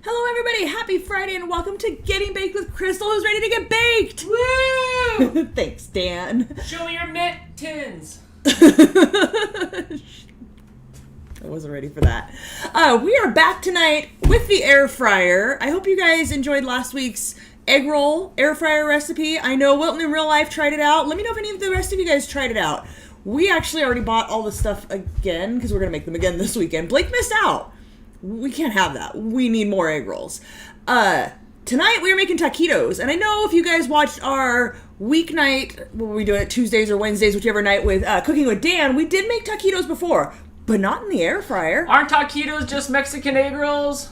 Hello everybody, happy Friday and welcome to Getting Baked with Crystal, who's ready to get baked! Woo! Thanks, Dan. Show me your mittens! I wasn't ready for that. We are back tonight with the air fryer. I hope you guys enjoyed last week's egg roll air fryer recipe. I know Wilton in real life tried it out. Let me know if any of the rest of you guys tried it out. We actually already bought all the stuff again because we're going to make them again this weekend. Blake missed out. We can't have that. We need more egg rolls. Tonight we are making taquitos. And I know if you guys watched our weeknight, what were we doing it Tuesdays or Wednesdays, whichever night with Cooking with Dan, we did make taquitos before, but not in the air fryer. Aren't taquitos just Mexican egg rolls?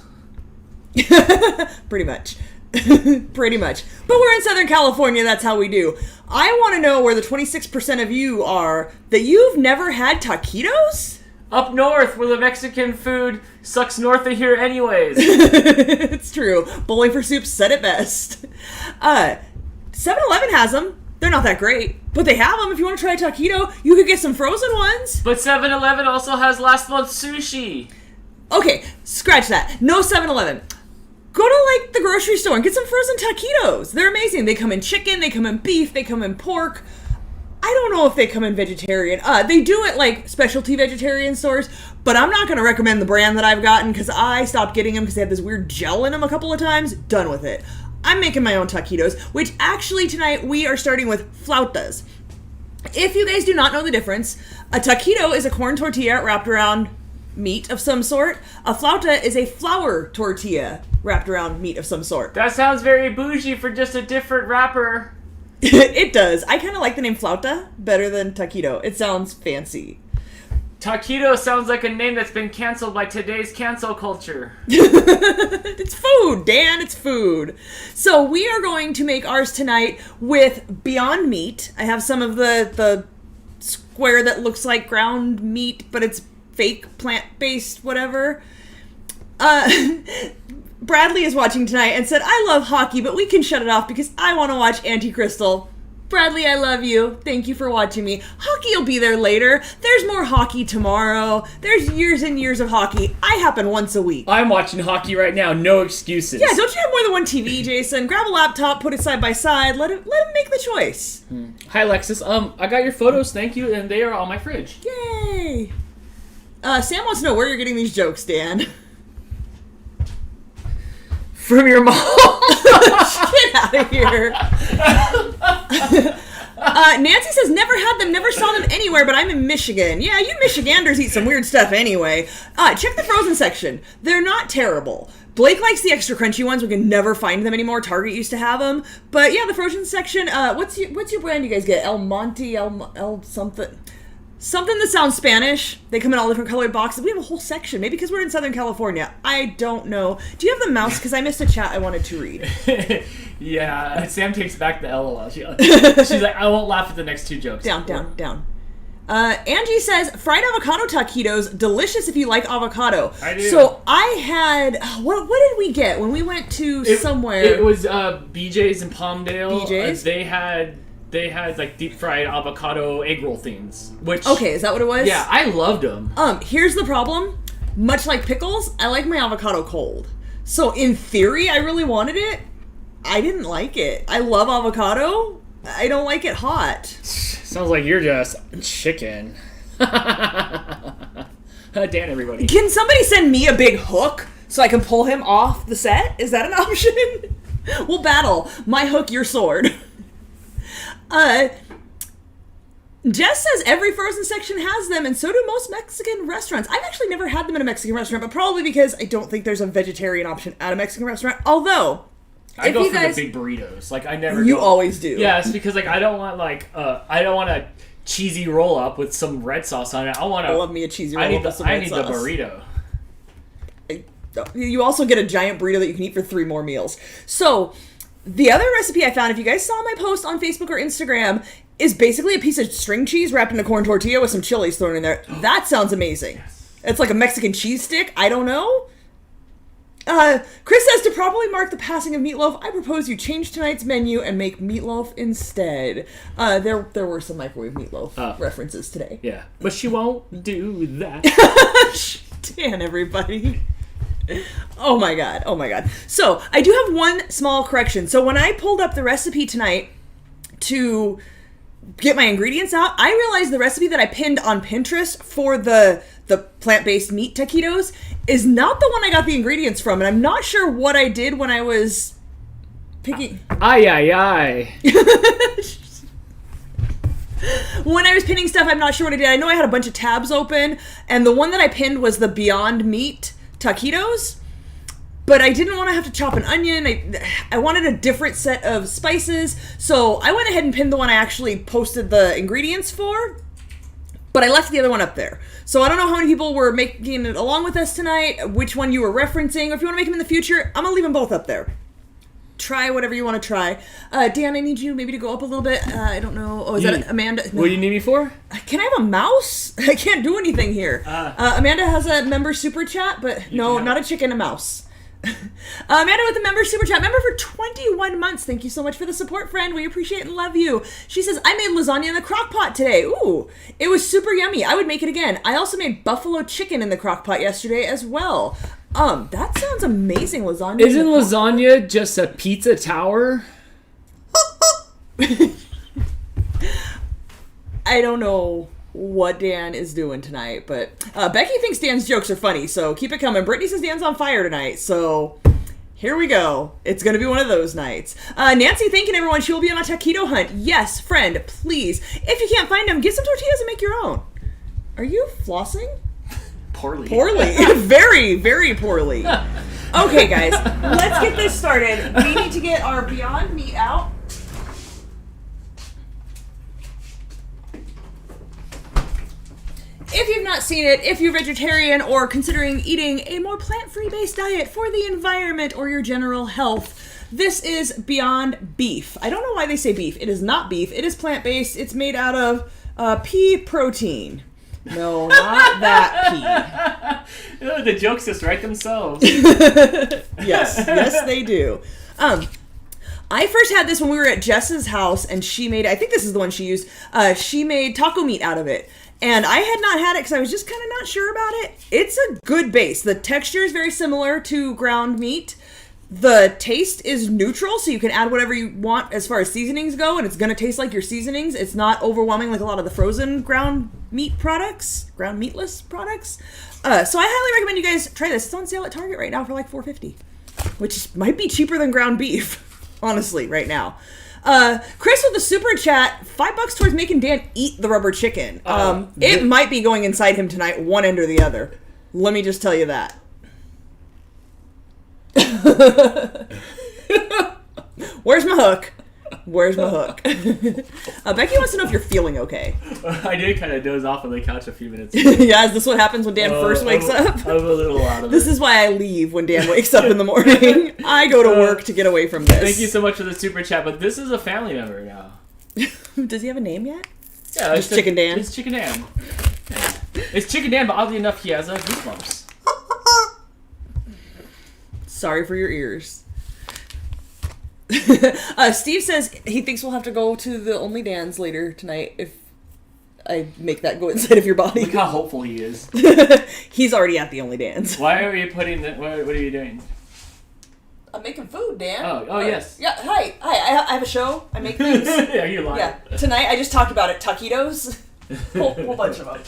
Pretty much. Pretty much. But we're in Southern California, that's how we do. I want to know where the 26% of you are that you've never had taquitos? Up north, where the Mexican food sucks north of here anyways. It's true. Bowling for Soup said it best. 7-Eleven has them. They're not that great, but they have them. If you want to try a taquito, you could get some frozen ones. But 7-Eleven also has last month's sushi. Okay, scratch that. No 7-Eleven. Go to, like, the grocery store and get some frozen taquitos. They're amazing. They come in chicken, they come in beef, they come in pork. I don't know if they come in vegetarian. They do at, like, specialty vegetarian stores, but I'm not going to recommend the brand that I've gotten because I stopped getting them because they had this weird gel in them a couple of times. Done with it. I'm making my own taquitos, which actually tonight we are starting with flautas. If you guys do not know the difference, a taquito is a corn tortilla wrapped around meat of some sort. A flauta is a flour tortilla wrapped around meat of some sort. That sounds very bougie for just a different wrapper. It does. I kind of like the name flauta better than taquito. It sounds fancy. Taquito sounds like a name that's been canceled by today's cancel culture. It's food, Dan. It's food. So we are going to make ours tonight with Beyond Meat. I have some of the square that looks like ground meat, but it's fake plant-based whatever. Bradley is watching tonight and said, I love hockey, but we can shut it off because I want to watch Anti-Crystal. Bradley, I love you. Thank you for watching me. Hockey will be there later. There's more hockey tomorrow. There's years and years of hockey. I happen once a week. I'm watching hockey right now. No excuses. Yeah, don't you have more than one TV, Jason? Grab a laptop, put it side by side. Let him make the choice. Hi, Alexis. I got your photos, thank you, and they are on my fridge. Yay. Sam wants to know where you're getting these jokes, Dan. From your mom. Get out of here. Nancy says, never had them, never saw them anywhere, but I'm in Michigan. Yeah, you Michiganders eat some weird stuff anyway. Check the frozen section. They're not terrible. Blake likes the extra crunchy ones. We can never find them anymore. Target used to have them. But yeah, the frozen section, what's your brand you guys get? El Monte, El something. Something that sounds Spanish. They come in all different colored boxes. We have a whole section. Maybe because we're in Southern California. I don't know. Do you have the mouse? Because I missed a chat I wanted to read. Yeah, Sam takes back the LOL. She's like, I won't laugh at the next two jokes. Down. Angie says, fried avocado taquitos, delicious if you like avocado. I do. So I had, what did we get when we went to somewhere? It was BJ's in Palmdale. BJ's? They had like deep fried avocado egg roll things. Which, okay, is that what it was? Yeah, I loved them. Here's the problem. Much like pickles, I like my avocado cold. So in theory, I really wanted it. I didn't like it. I love avocado. I don't like it hot. Sounds like you're just chicken. Dan, everybody. Can somebody send me a big hook so I can pull him off the set? Is that an option? We'll battle. My hook, your sword. Jess says every frozen section has them, and so do most Mexican restaurants. I've actually never had them in a Mexican restaurant, but probably because I don't think there's a vegetarian option at a Mexican restaurant. Although, I go for the big burritos. Like, I never. You always do. Yeah, it's because like I don't want a cheesy roll up with some red sauce on it. I love me a cheesy roll up with some red sauce. I need the burrito. You also get a giant burrito that you can eat for 3 more meals. So, the other recipe I found, if you guys saw my post on Facebook or Instagram, is basically a piece of string cheese wrapped in a corn tortilla with some chilies thrown in there. That sounds amazing. Yes. It's like a Mexican cheese stick. I don't know. Chris says, to properly mark the passing of meatloaf, I propose you change tonight's menu and make meatloaf instead. There were some microwave meatloaf references today. Yeah, but she won't do that. Dan, everybody. Oh my god. Oh my god. So I do have one small correction. So when I pulled up the recipe tonight to get my ingredients out, I realized the recipe that I pinned on Pinterest for the plant-based meat taquitos is not the one I got the ingredients from, and I'm not sure what I did when I was picking. Ay. When I was pinning stuff, I'm not sure what I did. I know I had a bunch of tabs open, and the one that I pinned was the Beyond Meat taquitos, but I didn't want to have to chop an onion. I wanted a different set of spices, so I went ahead and pinned the one I actually posted the ingredients for, but I left the other one up there. So I don't know how many people were making it along with us tonight, which one you were referencing, or if you want to make them in the future, I'm going to leave them both up there. Try whatever you want to try. Dan, I need you maybe to go up a little bit. I don't know. Oh, is that Amanda? No. What do you need me for? Can I have a mouse? I can't do anything here. Amanda has a member super chat, but no, not a chicken, a mouse. Amanda with a member super chat. Member for 21 months. Thank you so much for the support, friend. We appreciate and love you. She says, I made lasagna in the crock pot today. Ooh, it was super yummy. I would make it again. I also made buffalo chicken in the crock pot yesterday as well. That sounds amazing, lasagna. Isn't lasagna just a pizza tower? I don't know what Dan is doing tonight, but Becky thinks Dan's jokes are funny, so keep it coming. Brittany says Dan's on fire tonight, so here we go. It's going to be one of those nights. Nancy thanking everyone she will be on a taquito hunt. Yes, friend, please. If you can't find them, get some tortillas and make your own. Are you flossing? Poorly. Very, very poorly. Okay, guys, let's get this started. We need to get our Beyond Meat out. If you've not seen it, if you're vegetarian or considering eating a more plant-free based diet for the environment or your general health, this is Beyond Beef. I don't know why they say beef. It is not beef. It is plant-based. It's made out of pea protein. No, not that pea. The jokes just write themselves. Yes, they do. I first had this when we were at Jess's house, and she made, I think this is the one she used, she made taco meat out of it. And I had not had it because I was just kind of not sure about it. It's a good base. The texture is very similar to ground meat. The taste is neutral, so you can add whatever you want as far as seasonings go, and it's going to taste like your seasonings. It's not overwhelming like a lot of the frozen ground meat products, ground meatless products. So I highly recommend you guys try this. It's on sale at Target right now for like $4.50, which might be cheaper than ground beef, honestly, right now. Chris with the super chat, $5 towards making Dan eat the rubber chicken. It might be going inside him tonight, one end or the other. Let me just tell you that. Where's my hook? Becky wants to know if you're feeling okay. I did kind of doze off on the couch a few minutes ago. Yeah, is this what happens when Dan first wakes up? I'm a little out of it. This is why I leave when Dan wakes up in the morning. I go to work to get away from this. Thank you so much for the super chat, but this is a family member now. Does he have a name yet? Yeah, it's Chicken Dan. It's Chicken Dan. It's Chicken Dan, but oddly enough, he has goosebumps. Sorry for your ears. Steve says he thinks we'll have to go to the Only Dan's later tonight if I make that go inside of your body. Look how hopeful he is. He's already at the Only Dan's. Why are you putting the... What are you doing? I'm making food, Dan. Oh, yes. Yeah, hi. I have a show. I make things. Yeah, you lying. Yeah, tonight I just talked about it. Taquitos. Whole bunch of them.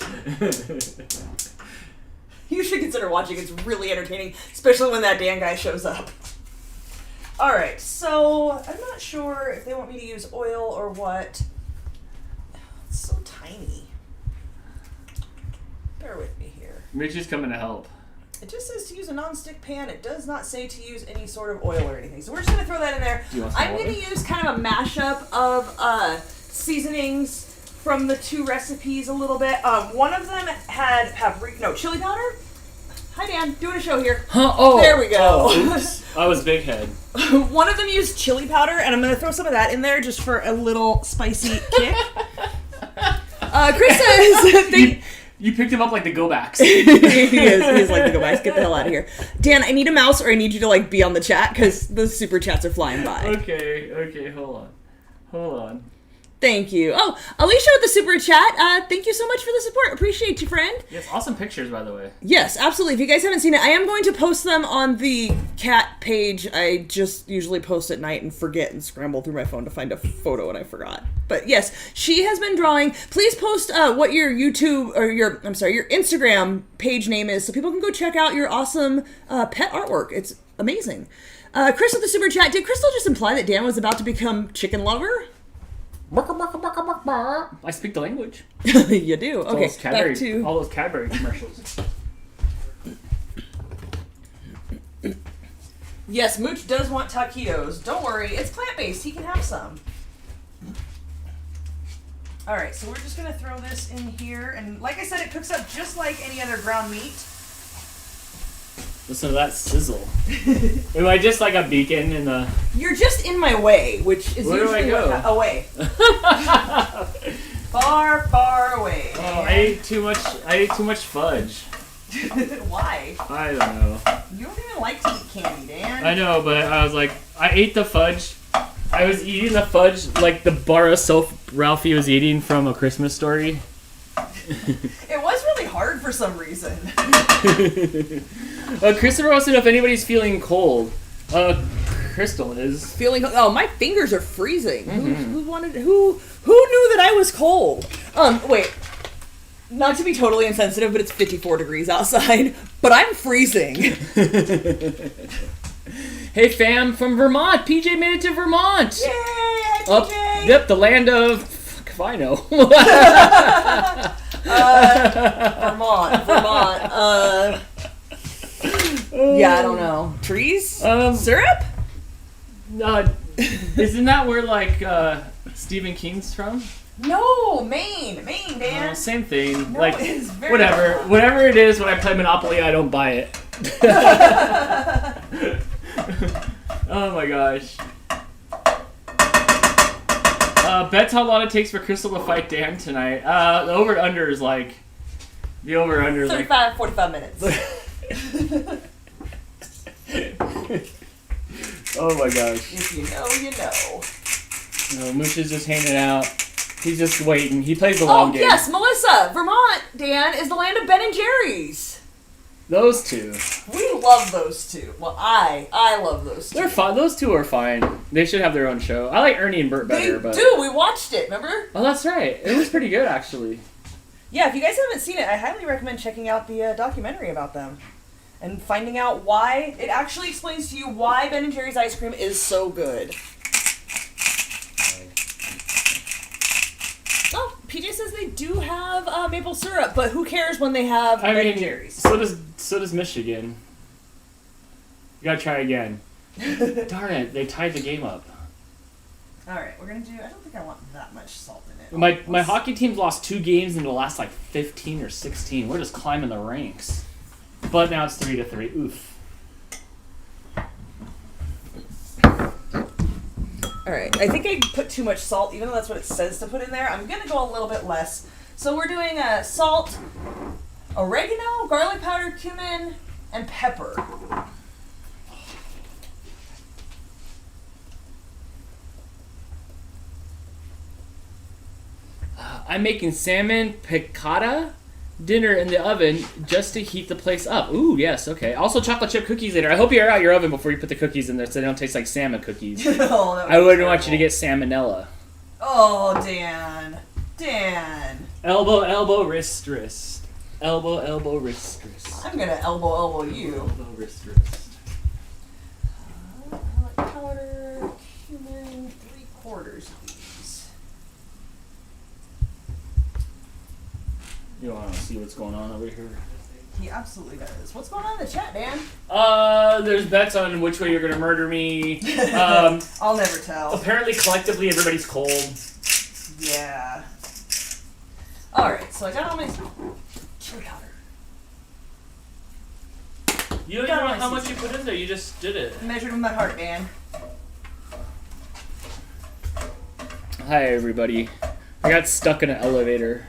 You should consider watching. It's really entertaining, especially when that Dan guy shows up. All right, so I'm not sure if they want me to use oil or what. It's so tiny. Bear with me here. Mitch is coming to help. It just says to use a non-stick pan. It does not say to use any sort of oil or anything. So we're just going to throw that in there. I'm going to use kind of a mashup of seasonings from the two recipes a little bit. One of them had chili powder. Hi, Dan. Doing a show here. Huh? Oh. There we go. Oh, oops. I was big head. One of them used chili powder, and I'm going to throw some of that in there just for a little spicy kick. Chris says... You picked him up like the go-backs. he is like the go-backs. Get the hell out of here. Dan, I need a mouse, or I need you to be on the chat, because the super chats are flying by. Okay, hold on. Thank you. Oh, Alicia with the super chat. Thank you so much for the support. Appreciate you, friend. Yes, awesome pictures, by the way. Yes, absolutely. If you guys haven't seen it, I am going to post them on the cat page. I just usually post at night and forget and scramble through my phone to find a photo, and I forgot. But yes, she has been drawing. Please post what your YouTube or your Instagram page name is so people can go check out your awesome pet artwork. It's amazing. Chris with the super chat. Did Crystal just imply that Dan was about to become chicken lover? I speak the language. You do. Okay, back to all those Cadbury commercials. Yes, Mooch does want taquitos. Don't worry, it's plant-based. He can have some. All right, so we're just gonna throw this in here, and like I said, it cooks up just like any other ground meat. Listen to that sizzle. Am I just like a beacon in the... You're just in my way, which is Where usually do I go? Away. Far, far away. Oh, I ate too much fudge. Why? I don't know. You don't even like to eat candy, Dan. I know, but I was like, I ate the fudge. I was eating the fudge like the bar of soap Ralphie was eating from A Christmas Story. It was really hard for some reason. Christopher wants to know if anybody's feeling cold. Crystal is feeling. Oh, my fingers are freezing. Mm-hmm. Who knew that I was cold? Wait. Not to be totally insensitive, but it's 54 degrees outside. But I'm freezing. Hey, fam from Vermont. PJ made it to Vermont. Yay! Hi, PJ. Yep, the land of. Fuck if I know. Vermont. Yeah, I don't know. Trees? Syrup? Isn't that where like Stephen King's from? No, Maine, Dan. Same thing. No, like it's very whatever it is. When I play Monopoly, I don't buy it. Oh my gosh. Bets how long it takes for Crystal to fight Dan tonight. The over/under is like 45 minutes. Oh my gosh. If you know, you know. No, Mooch is just hanging out. He's just waiting. He plays the long game. Oh, yes, Melissa. Vermont, Dan, is the land of Ben and Jerry's. Those two. We love those two. Well, I love those two. They're fine. Those two are fine. They should have their own show. I like Ernie and Bert better. They do. We watched it, remember? Oh, that's right. It was pretty good, actually. Yeah, if you guys haven't seen it, I highly recommend checking out the documentary about them. And finding out why. It actually explains to you why Ben & Jerry's ice cream is so good. Oh, PJ says they do have maple syrup, but who cares when they have Ben & Jerry's? So does Michigan. You gotta try again. Darn it, they tied the game up. Alright, we're gonna do... I don't think I want that much salt in it. My hockey team's lost 2 games in the last like 15 or 16. We're just climbing the ranks. But now it's 3-3. Oof. Alright, I think I put too much salt, even though that's what it says to put in there. I'm going to go a little bit less. So we're doing salt, oregano, garlic powder, cumin, and pepper. I'm making salmon piccata dinner in the oven just to heat the place up. Ooh, yes, okay. Also chocolate chip cookies later. I hope you air out your oven before you put the cookies in there so they don't taste like salmon cookies. Oh, I wouldn't want you to get salmonella. Oh, Dan. Elbow, wrist. Elbow, wrist. I'm going to elbow you. Elbow, wrist. Garlic powder, cumin, 3/4 of these. You want to see what's going on over here? He absolutely does. What's going on in the chat, Dan? There's bets on which way you're going to murder me. I'll never tell. Apparently, collectively, everybody's cold. Yeah. Alright, so I got all my chili powder. You don't even know how much you put in there, you just did it. I measured with my heart, Dan. Hi, everybody. I got stuck in an elevator.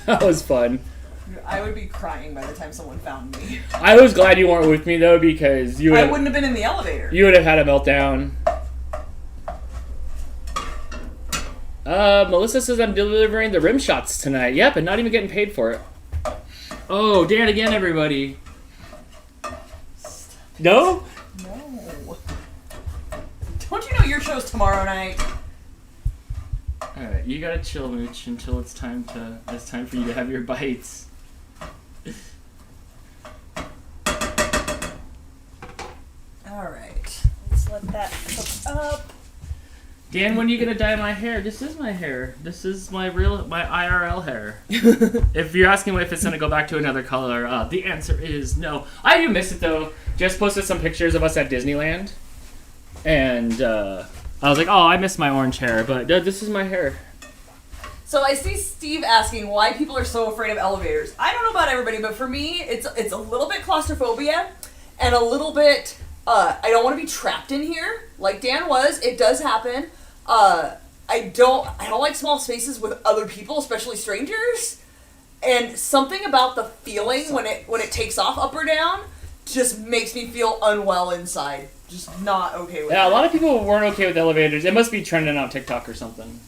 That was fun. I would be crying by the time someone found me. I was glad you weren't with me, though, because I wouldn't have been in the elevator. You would have had a meltdown. Melissa says I'm delivering the rim shots tonight. Yep, and not even getting paid for it. Oh, Dan again, everybody. No? No. Don't you know your show's tomorrow night? Alright, you gotta chill, Mooch, until it's time for you to have your bites. Alright. Let's let that cook up. Dan, when are you gonna dye my hair? This is my hair. This is my IRL hair. If you're asking if it's gonna go back to another color, the answer is no. I do miss it though. Just posted some pictures of us at Disneyland, and I was like, oh, I miss my orange hair, but this is my hair. So I see Steve asking why people are so afraid of elevators. I don't know about everybody, but for me, it's a little bit claustrophobia, and a little bit, I don't want to be trapped in here, like Dan was. It does happen. I don't like small spaces with other people, especially strangers. And something about the feeling when it takes off up or down just makes me feel unwell inside. Just not okay with it. Yeah, a lot of people weren't okay with elevators. It must be trending on TikTok or something.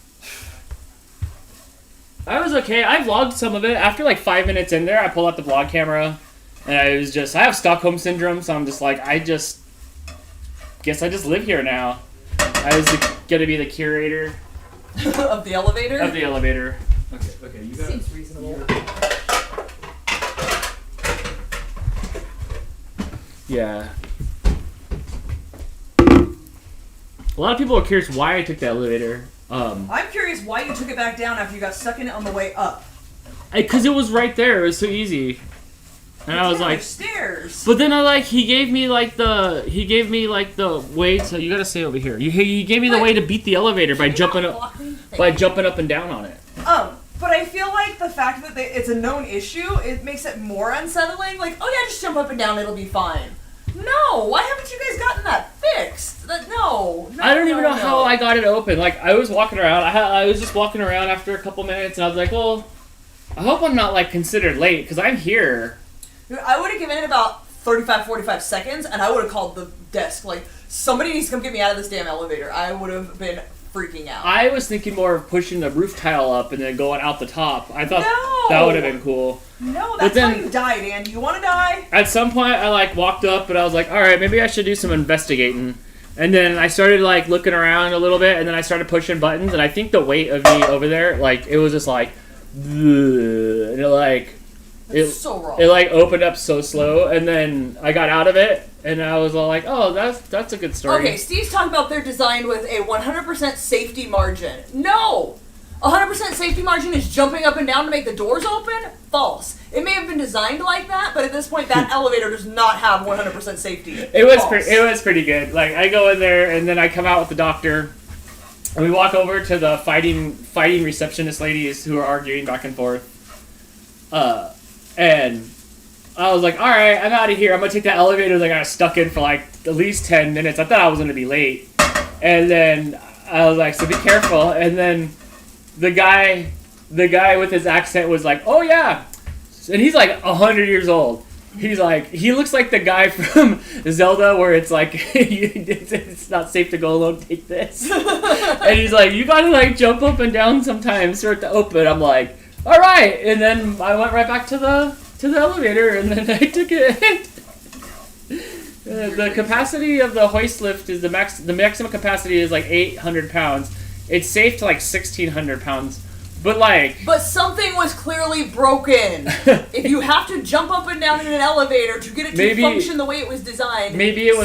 I was okay. I vlogged some of it. After like 5 minutes in there, I pulled out the vlog camera, and I have Stockholm Syndrome, so I'm just like, guess I just live here now. I was gonna be the curator. Of the elevator? Of the elevator. Okay, you got it. Seems reasonable. Yeah. A lot of people are curious why I took the elevator. I'm curious why you took it back down after you got stuck in it on the way up. Because it was right there. It was so easy. And I was like, stairs. But then he gave me the way to. You gotta stay over here. He gave me the way to beat the elevator by jumping up and down on it. But I feel like the fact that it's a known issue, it makes it more unsettling. Like, oh yeah, just jump up and down, it'll be fine. No, why haven't you guys gotten that fixed? No, I don't even know how I got it open. Like, I was walking around. I was just walking around after a couple minutes, and I was like, well, I hope I'm not considered late because I'm here. I would have given it about 45 seconds, and I would have called the desk. Like, somebody needs to come get me out of this damn elevator. I would have been freaking out. I was thinking more of pushing the roof tile up and then going out the top. I thought that would have been cool. No, that's how you die, Dan. Do you want to die? At some point, I walked up, and I was like, all right, maybe I should do some investigating. And then I started looking around a little bit, and then I started pushing buttons, and I think the weight of me over there, it was just and It's so wrong. It opened up so slow, and then I got out of it, and I was all like, oh, that's a good story. Okay, Steve's talking about they're designed with a 100% safety margin. No! 100% safety margin is jumping up and down to make the doors open? False. It may have been designed like that, but at this point, that elevator does not have 100% safety. It was pretty good. I go in there, and then I come out with the doctor, and we walk over to the fighting receptionist ladies who are arguing back and forth. And I was like, all right, I'm out of here. I'm going to take that elevator that I got stuck in for at least 10 minutes. I thought I was going to be late. And then I was like, so be careful. And then the guy with his accent was like, oh yeah. And he's 100 years old. He's he looks like the guy from Zelda where it's it's not safe to go alone, take this. And he's like, you gotta jump up and down sometimes for it to open. I'm like, all right. And then I went right back to the elevator, and then I took it. The capacity of the hoist lift is the maximum capacity is 800 pounds. It's safe to 1,600 pounds. But something was clearly broken. If you have to jump up and down in an elevator to get it to function the way it was designed,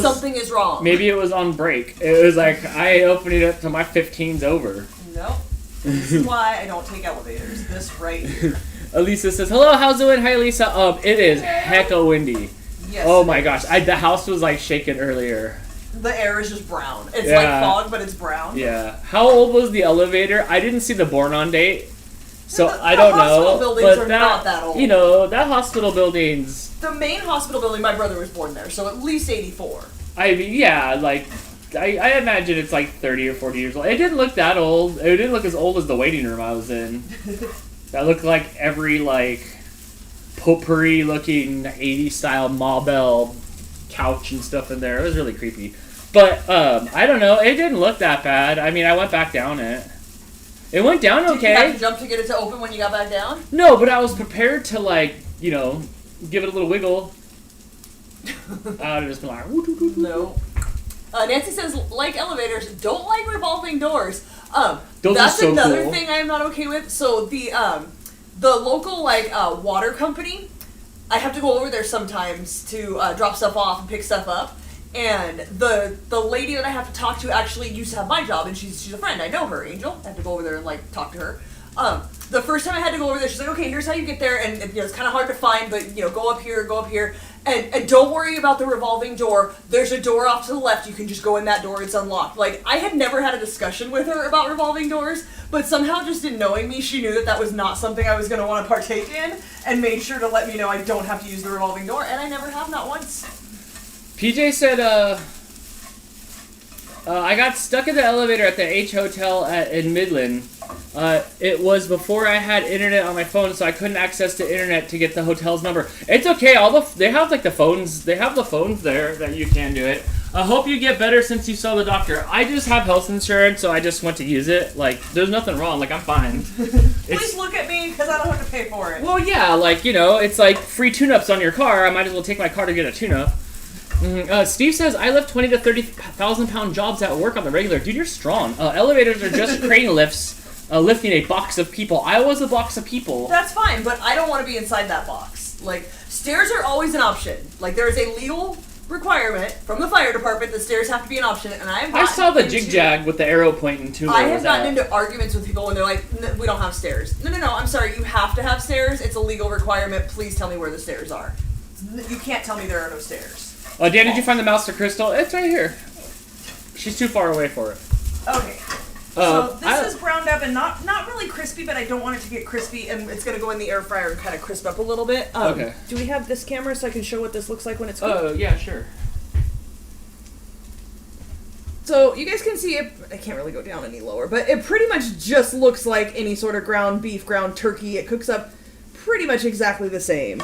something is wrong. Maybe it was on break. It was I opened it up to my 15's over. Nope. This is why I don't take elevators. This right here. Elisa says, hello, how's it going? Hi, Lisa. It is hecka windy. Yes. Oh my gosh. The house was shaking earlier. The air is just brown. It's like fog, but it's brown. Yeah. How old was the elevator? I didn't see the born-on date, so I don't know. Hospital buildings are not that old. That hospital building's... The main hospital building, my brother was born there, so at least 84. I mean, yeah, I imagine it's 30 or 40 years old. It didn't look that old. It didn't look as old as the waiting room I was in. That looked like every, potpourri-looking 80s style Marbell couch and stuff in there. It was really creepy. But, I don't know. It didn't look that bad. I mean, I went back down it. It went down okay. Did you have to jump to get it to open when you got back down? No, but I was prepared to, like, you know, give it a little wiggle. I would have just been like, no. Nancy says, like elevators, don't like revolving doors. Those that's are so another cool. thing I am not okay with. So the local like water company, I have to go over there sometimes to drop stuff off and pick stuff up. And the lady that I have to talk to actually used to have my job, and she's a friend. I know her, Angel. I have to go over there and like talk to her. The first time I had to go over there, she's like, okay, here's how you get there, and you know, it's kind of hard to find, but you know, go up here, and don't worry about the revolving door. There's a door off to the left. You can just go in that door. It's unlocked. Like, I had never had a discussion with her about revolving doors, but somehow just in knowing me, she knew that that was not something I was going to want to partake in, and made sure to let me know I don't have to use the revolving door, and I never have, not once. PJ said, I got stuck in the elevator at the H Hotel in Midland. It was before I had internet on my phone, so I couldn't access the internet to get the hotel's number. It's okay. They have like the phones. They have the phones there that you can do it. I hope you get better since you saw the doctor. I just have health insurance, so I just went to use it. Like, there's nothing wrong. Like, I'm fine. Please look at me, because I don't have to pay for it. Well, yeah, like, you know, it's like free tune-ups on your car. I might as well take my car to get a tune-up. Steve says, I lift 20 to 30,000 pound jobs at work on the regular. Dude, you're strong. Elevators are just crane lifts. Lifting a box of people. I was a box of people. That's fine, but I don't want to be inside that box. Like, stairs are always an option. Like, there is a legal requirement from the fire department that stairs have to be an option, and I saw the jig-jag with the arrow pointing to I have gotten into arguments with people when they're like, we don't have stairs. No, I'm sorry, you have to have stairs. It's a legal requirement. Please tell me where the stairs are. You can't tell me there are no stairs. Dan, did you find the mouse to Crystal? It's right here. She's too far away for it. Okay. So this is browned up and not really crispy, but I don't want it to get crispy, and it's going to go in the air fryer and kind of crisp up a little bit. Okay. Do we have this camera so I can show what this looks like when it's cooked? Oh, yeah, sure. So you guys can see it. I can't really go down any lower, but it pretty much just looks like any sort of ground beef, ground turkey. It cooks up pretty much exactly the same.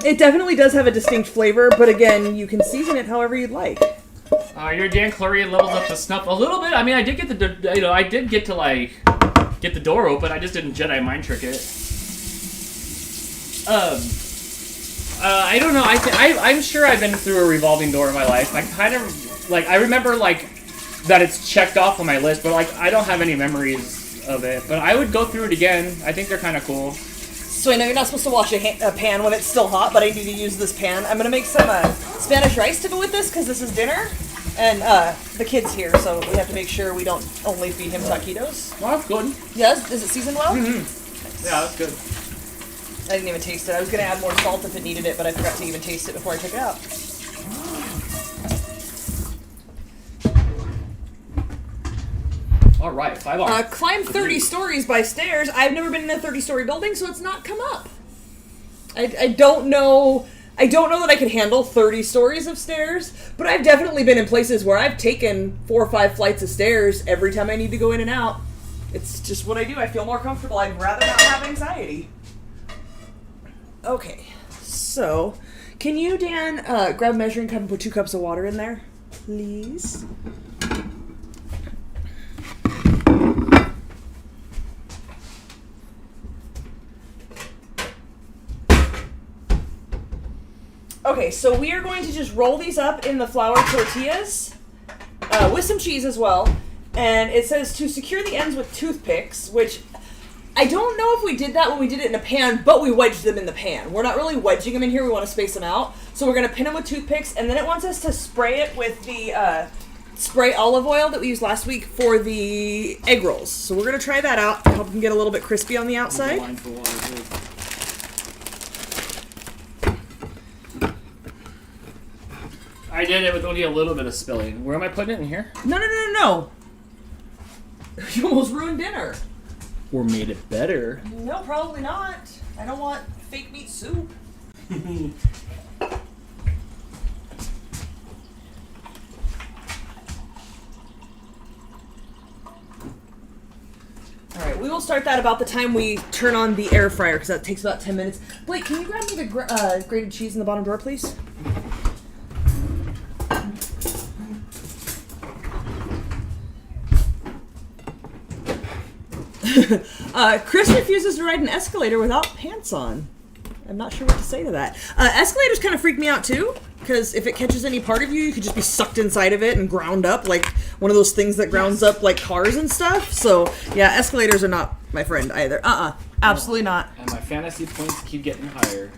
It definitely does have a distinct flavor, but again, you can season it however you'd like. Your Dan Chlorian levels up to snuff a little bit. I mean, I did get to like get the door open. I just didn't Jedi mind trick it. I don't know. I'm sure I've been through a revolving door in my life. I kind of like I remember like that it's checked off on my list, but like I don't have any memories of it. But I would go through it again. I think they're kind of cool. So I know you're not supposed to wash a pan when it's still hot, but I need to use this pan. I'm going to make some Spanish rice to go with this because this is dinner. And the kid's here, so we have to make sure we don't only feed him taquitos. Well, that's good. Yes? Is it seasoned well? Mm-hmm. Yeah, that's good. I didn't even taste it. I was going to add more salt if it needed it, but I forgot to even taste it before I took it out. All right, 5 on. Climb 30 stories by stairs. I've never been in a 30-story building, so it's not come up. I don't know. I don't know that I could handle 30 stories of stairs, but I've definitely been in places where I've taken 4 or 5 flights of stairs every time I need to go in and out. It's just what I do. I feel more comfortable. I'd rather not have anxiety. Okay, so can you, Dan, grab a measuring cup and put 2 cups of water in there, please? Okay, so we are going to just roll these up in the flour tortillas with some cheese as well. And it says to secure the ends with toothpicks, which I don't know if we did that when we did it in a pan, but we wedged them in the pan. We're not really wedging them in here. We want to space them out. So we're going to pin them with toothpicks, and then it wants us to spray it with the spray olive oil that we used last week for the egg rolls. So we're going to try that out. Help them get a little bit crispy on the outside. I did it with only a little bit of spilling. Where am I putting it in here? No. You almost ruined dinner. Or made it better. No, probably not. I don't want fake meat soup. Alright, we will start that about the time we turn on the air fryer, because that takes about 10 minutes. Blake, can you grab me the grated cheese in the bottom drawer, please? Chris refuses to ride an escalator without pants on. I'm not sure what to say to that. Escalators kind of freak me out too, because if it catches any part of you, you could just be sucked inside of it and ground up like one of those things that grounds up like cars and stuff. So yeah, escalators are not my friend either. Absolutely not. And my fantasy points keep getting higher.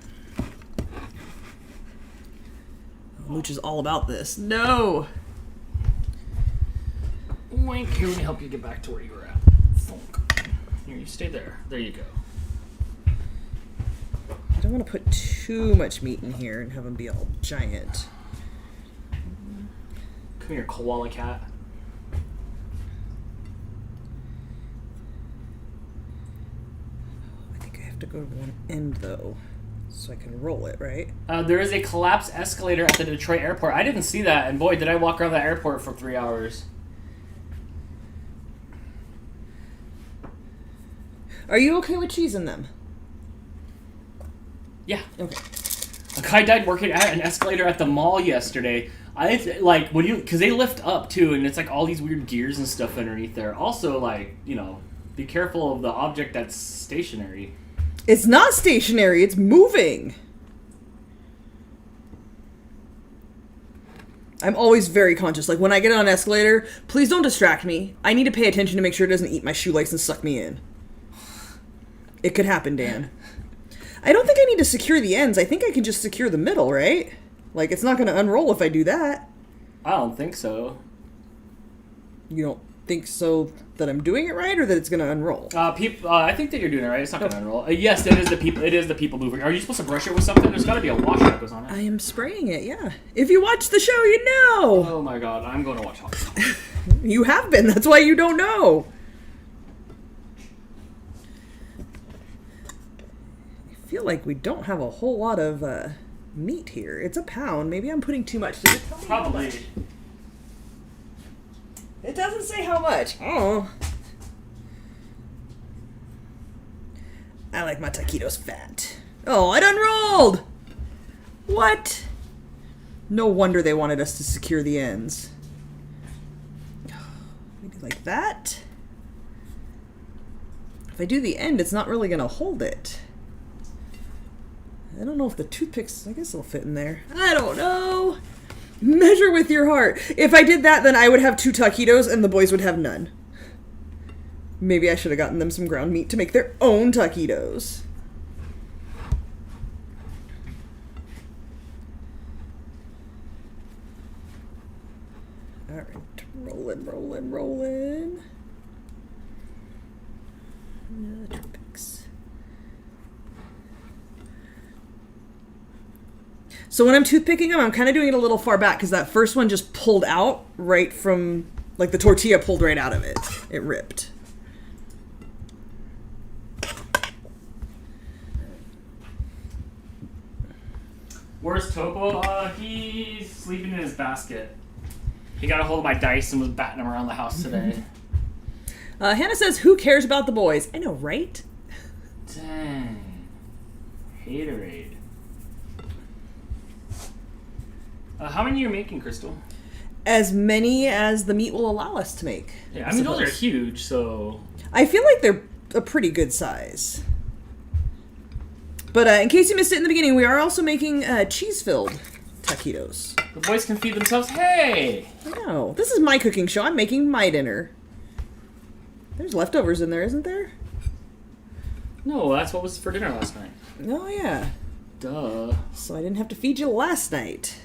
Mooch is all about this. No. Wink. Here, let me help you get back to where you were at. Thunk. Here, you stay there. There you go. I don't want to put too much meat in here and have them be all giant. Come here, koala cat. I think I have to go to one end though, so I can roll it, right? There is a collapsed escalator at the Detroit airport. I didn't see that, and boy, did I walk around that airport for 3 hours. Are you okay with cheese in them? Yeah. Okay. A guy died working at an escalator at the mall yesterday. Because they lift up too, and it's like all these weird gears and stuff underneath there. Also, like, be careful of the object that's stationary. It's not stationary, it's moving. I'm always very conscious. Like when I get on an escalator, please don't distract me. I need to pay attention to make sure it doesn't eat my shoelace and suck me in. It could happen, Dan. I don't think I need to secure the ends. I think I can just secure the middle, right? Like, it's not going to unroll if I do that. I don't think so. You don't think so that I'm doing it right, or that it's going to unroll? I think that you're doing it right. It's not going to unroll. Yes, it is the people. It is the people moving. Are you supposed to brush it with something? There's got to be a wash that goes on it. I am spraying it, yeah. If you watch the show, you know. Oh my god, I'm going to watch Hot. You have been. That's why you don't know. I feel like we don't have a whole lot of meat here. It's a pound. Maybe I'm putting too much. Does it tell me how Probably. much? It doesn't say how much. Oh. I like my taquitos fat. Oh, it unrolled! What? No wonder they wanted us to secure the ends. Maybe like that. If I do the end, it's not really going to hold it. I don't know if the toothpicks, I guess they'll fit in there. I don't know. Measure with your heart. If I did that, then I would have 2 taquitos and the boys would have none. Maybe I should have gotten them some ground meat to make their own taquitos. All right, rolling. Toothpicks. So when I'm toothpicking them, I'm kind of doing it a little far back because that first one just pulled out right from, like the tortilla pulled right out of it. It ripped. Where's Topo? He's sleeping in his basket. He got a hold of my dice and was batting them around the house today. Hannah says, who cares about the boys? I know, right? Dang. Haterade. How many are you making, Crystal? As many as the meat will allow us to make. Yeah, I mean, those are huge, so... I feel like they're a pretty good size. But in case you missed it in the beginning, we are also making cheese-filled taquitos. The boys can feed themselves. Hey! I know. This is my cooking show. I'm making my dinner. There's leftovers in there, isn't there? No, that's what was for dinner last night. Oh, yeah. Duh. So I didn't have to feed you last night.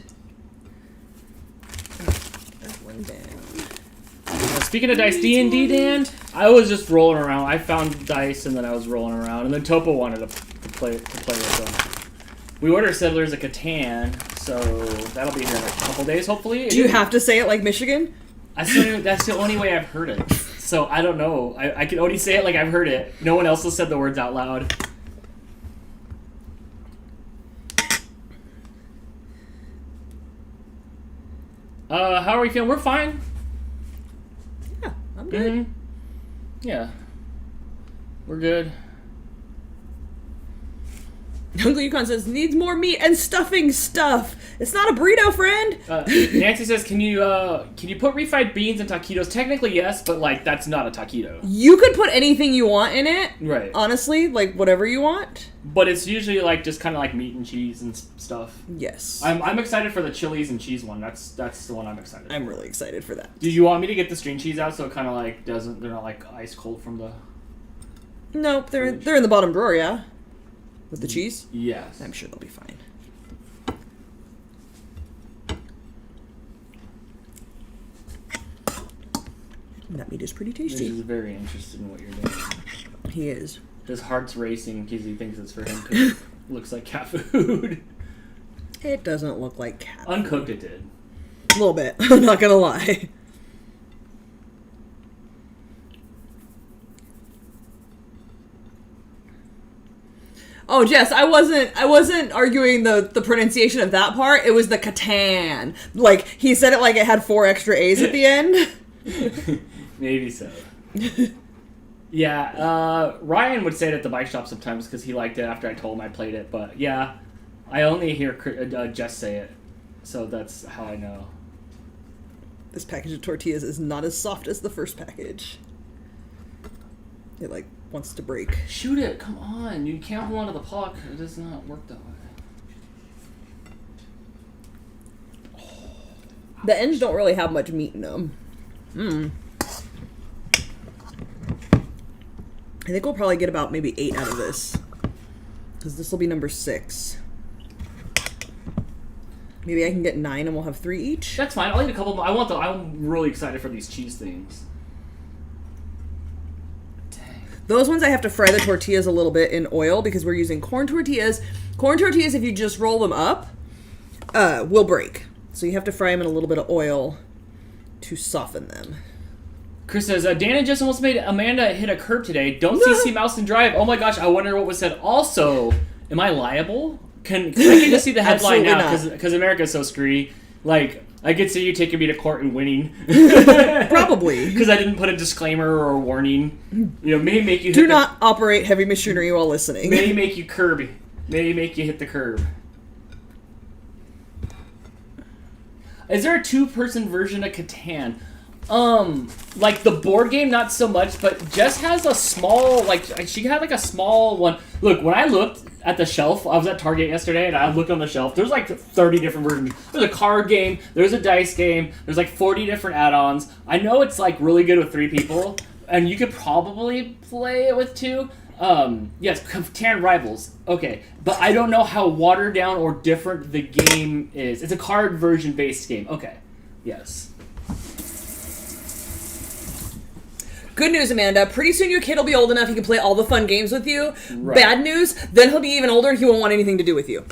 That one down. Speaking of dice, D&D, Dan, I was just rolling around. I found dice, and then I was rolling around, and then Topo wanted to play with them. We ordered Settlers of Catan, so that'll be here in a couple days, hopefully. Do you have to say it like Michigan? That's the only way I've heard it. So I don't know. I can only say it like I've heard it. No one else has said the words out loud. How are we feeling? We're fine. Yeah, I'm good. Mm-hmm. Yeah. We're good. Uncle Yukon says, needs more meat and stuffing stuff. It's not a burrito, friend. Nancy says, can you put refried beans in taquitos? Technically, yes, but, like, that's not a taquito. You could put anything you want in it. Right. Honestly, like, whatever you want. But it's usually, like, just kind of like meat and cheese and stuff. Yes. I'm excited for the chilies and cheese one. That's the one I'm excited for. I'm really excited for that. Do you want me to get the string cheese out so it kind of, like, they're not, like, ice cold from the... Nope, they're in the bottom drawer, yeah? With the cheese? Yes. I'm sure they'll be fine. That meat is pretty tasty. He's very interested in what you're doing. He is. His heart's racing because he thinks it's for him because it looks like cat food. It doesn't look like cat food. Uncooked it did. A little bit. I'm not gonna lie. Oh, Jess, I wasn't arguing the pronunciation of that part. It was the Catan. Like, he said it like it had 4 extra A's at the end. Maybe so. Yeah, Ryan would say it at the bike shop sometimes because he liked it after I told him I played it. But yeah, I only hear Jess say it, so that's how I know. This package of tortillas is not as soft as the first package. It, like, wants to break. Shoot it! Come on! You can't hold on to the puck. It does not work that way. The ends don't really have much meat in them. I think we'll probably get about maybe 8 out of this. Because this will be number 6. Maybe I can get 9 and we'll have 3 each. That's fine. I'll eat a couple more. I'm really excited for these cheese things. Dang. Those ones I have to fry the tortillas a little bit in oil because we're using corn tortillas. Corn tortillas, if you just roll them up, will break. So you have to fry them in a little bit of oil to soften them. Chris says, Dana just almost made Amanda hit a curb today. Don't CC Mouse and drive. Oh my gosh, I wonder what was said. Also, am I liable? I can just see the headline now because America's so screwy. Like, I could see you taking me to court and winning. Probably. Because I didn't put a disclaimer or a warning. You know, may make you do not operate heavy machinery while listening. May make you curb. May make you hit the curb. Is there a 2-person version of Catan? Like the board game, not so much, but Jess has a small, like, she had like a small one. Look, when I looked at the shelf, I was at Target yesterday, and I looked on the shelf, there's like 30 different versions. There's a card game, there's a dice game, there's like 40 different add-ons. I know it's like really good with 3 people, and you could probably play it with 2. Yes, Catan Rivals. Okay, but I don't know how watered down or different the game is. It's a card version based game. Okay, yes. Good news, Amanda. Pretty soon your kid will be old enough he can play all the fun games with you. Right. Bad news, then he'll be even older and he won't want anything to do with you.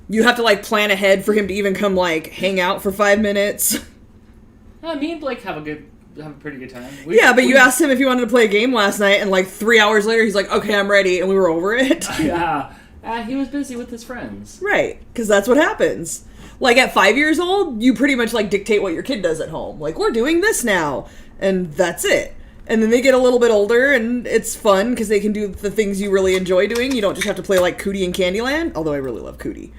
You have to, like, plan ahead for him to even come, like, hang out for 5 minutes. Me and Blake have a pretty good time. But you asked him if he wanted to play a game last night, and, like, 3 hours later he's like, okay, I'm ready, and we were over it. Yeah. He was busy with his friends. Right, because that's what happens. Like, at 5 years old, you pretty much, like, dictate what your kid does at home. Like, we're doing this now, and that's it. And then they get a little bit older, and it's fun, because they can do the things you really enjoy doing. You don't just have to play, like, Cootie and Candyland, although I really love Cootie.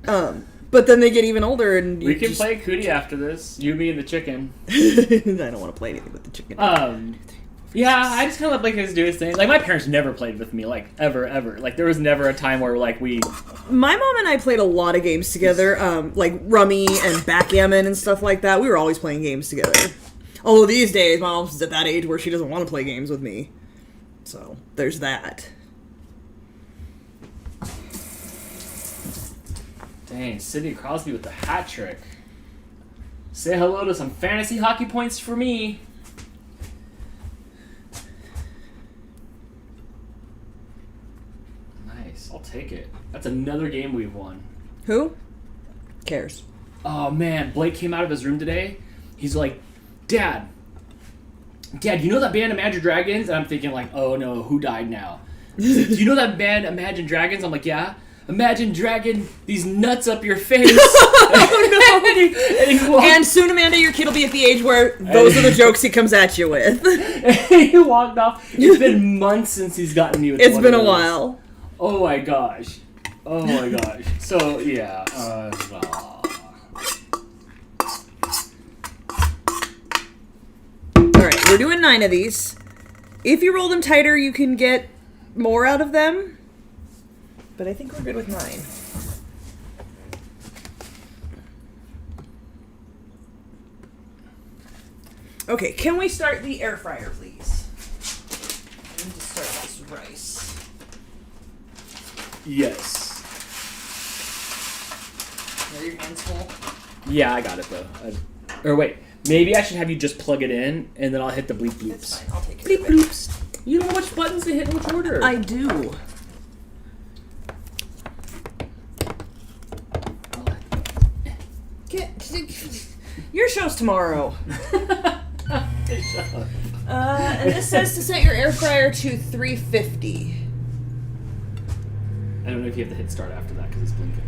But then they get even older, and we can play Cootie after this. You, me, and the chicken. I don't want to play anything with the chicken. Yeah, I just kind of let Blake do his thing. Like, my parents never played with me, like, ever. Like, there was never a time where, like, we... My mom and I played a lot of games together, like Rummy and Backgammon and stuff like that. We were always playing games together. Although these days, my mom's at that age where she doesn't want to play games with me. So, there's that. Dang, Sidney Crosby with the hat trick. Say hello to some fantasy hockey points for me. Nice, I'll take it. That's another game we've won. Who? Cares. Oh man, Blake came out of his room today. He's like, Dad, you know that band Imagine Dragons? And I'm thinking like, oh no, who died now? He's like, do you know that band Imagine Dragons? I'm like, yeah. Imagine dragging these nuts up your face. Oh no! And soon, Amanda, your kid will be at the age where those are the jokes he comes at you with. He walked off. It's been months since he's gotten me with It's been a while. Oh my gosh. Oh my gosh. So, yeah. Alright, we're doing 9 of these. If you roll them tighter, you can get more out of them. But I think we're good with 9. Okay, can we start the air fryer, please? I need to start this rice. Yes. Are your hands full? Yeah, I got it though. Or wait, maybe I should have you just plug it in, and then I'll hit the bleep bloops. That's fine, I'll take care Bleep of it. bloops. You know which buttons to hit in which order. I do. Your show's tomorrow. And this says to set your air fryer to 350. I don't know if you have to hit start after that because it's blinking.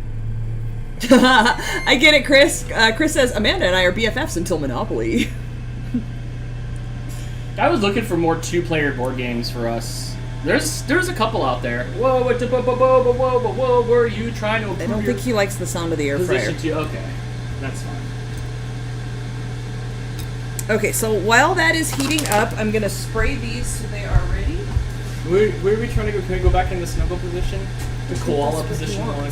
I get it, Chris. Chris says Amanda and I are BFFs until Monopoly. I was looking for more 2-player board games for us. There's a couple out there. Whoa, whoa, were you trying to? I don't think he likes the sound of the air fryer. Okay, that's fine. Okay, so while that is heating up, I'm gonna spray these so they are ready. Where are we trying to go? Can we go back in the snuggle position? The koala position one?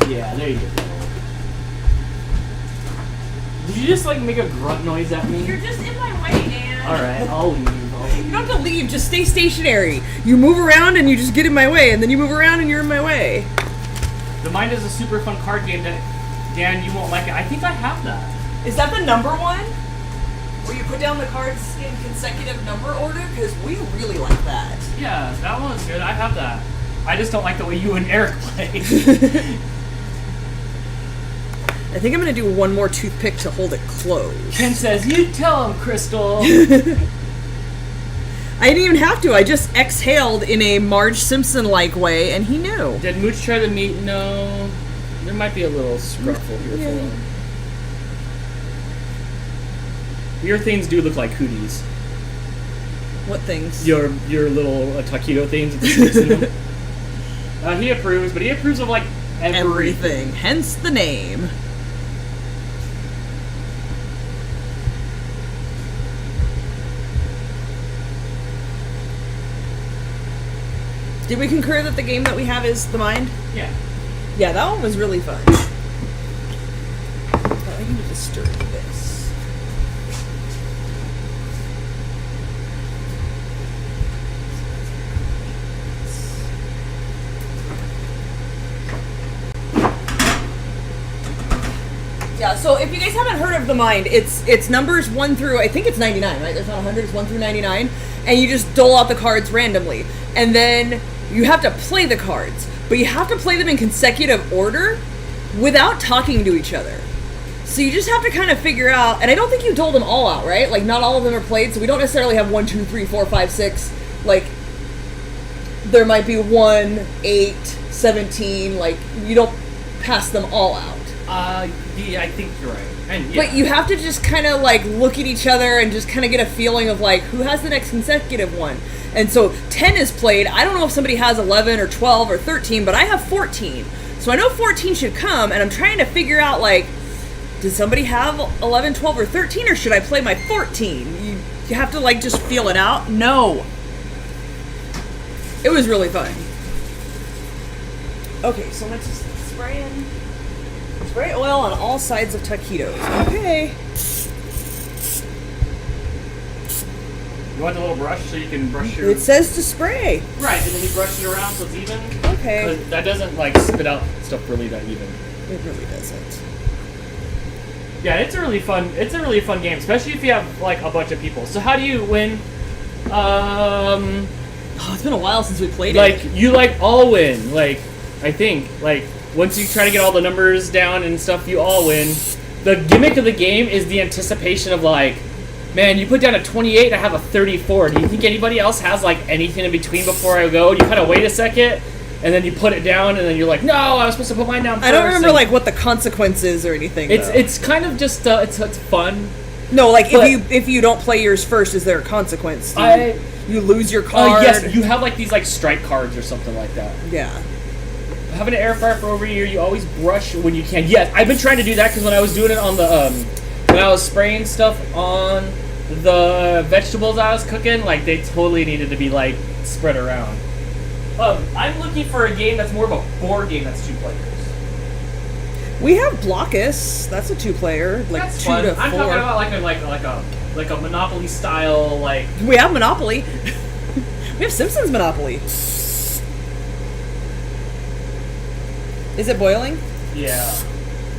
Yeah, there you go. Did you just like make a grunt noise at me? You're just in my way, Dan. Alright, I'll leave. You don't have to leave, just stay stationary. You move around and you just get in my way, and then you move around and you're in my way. The Mind is a super fun card game that, Dan, you won't like it. I think I have that. Is that the number one? Where you put down the cards in consecutive number order? Because we really like that. Yeah, that one's good. I have that. I just don't like the way you and Eric play. I think I'm going to do one more toothpick to hold it closed. Ken says, you tell him, Crystal. I didn't even have to. I just exhaled in a Marge Simpson-like way, and he knew. Did Mooch try the meat? No. There might be a little scruffle here for him. Your things do look like cooties. What things? Your little taquito things with the sticks in them. He approves, but he approves of like everything. Hence the name. Did we concur that the game that we have is The Mind? Yeah. Yeah, that one was really fun. I need to stir this. Yeah, so if you guys haven't heard of The Mind, it's numbers 1 through, I think it's 99, right? There's not 100, it's 1 through 99. And you just dole out the cards randomly. And then you have to play the cards. But you have to play them in consecutive order without talking to each other. So you just have to kind of figure out, and I don't think you dole them all out, right? Like, not all of them are played, so we don't necessarily have 1, 2, 3, 4, 5, 6. Like, there might be 1, 8, 17, like, you don't pass them all out. Yeah, I think you're right. And, yeah. But you have to just kind of like look at each other and just kind of get a feeling of like who has the next consecutive one. And so 10 is played. I don't know if somebody has 11 or 12 or 13, but I have 14. So I know 14 should come, and I'm trying to figure out like, did somebody have 11, 12, or 13, or should I play my 14? You have to like just feel it out. No. It was really fun. Okay, so let's just spray in. Spray oil on all sides of taquitos. Okay. You want the little brush so you can brush your... It says to spray. Right, and then you brush it around so it's even. Okay. That doesn't, like, spit out stuff really that even. It really doesn't. Yeah, it's a really fun game, especially if you have, like, a bunch of people. So how do you win? Oh, it's been a while since we played like, it. you, like, all win. Like, I think. Like, once you try to get all the numbers down and stuff, you all win. The gimmick of the game is the anticipation of, like, man, you put down a 28 and I have a 34. Do you think anybody else has, like, anything in between before I go? You kind of wait a second, and then you put it down, and then you're like, no, I was supposed to put mine down first. I don't remember, like, what the consequence is or anything, It's kind of just, it's fun. No, like, if you don't play yours first, is there a consequence? You lose your card? Yes, you have, like, these, like, strike cards or something like that. Yeah. having an air fryer for over a year, you always brush when you can. Yes, I've been trying to do that because when I was doing it on the when I was spraying stuff on the vegetables I was cooking, like they totally needed to be like spread around. I'm looking for a game that's more of a board game that's 2 players. We have Blockus. That's a 2-player, like That's 2 fun. to 4. I'm talking about like a Monopoly style, like. We have Monopoly. We have Simpsons Monopoly. Is it boiling? Yeah.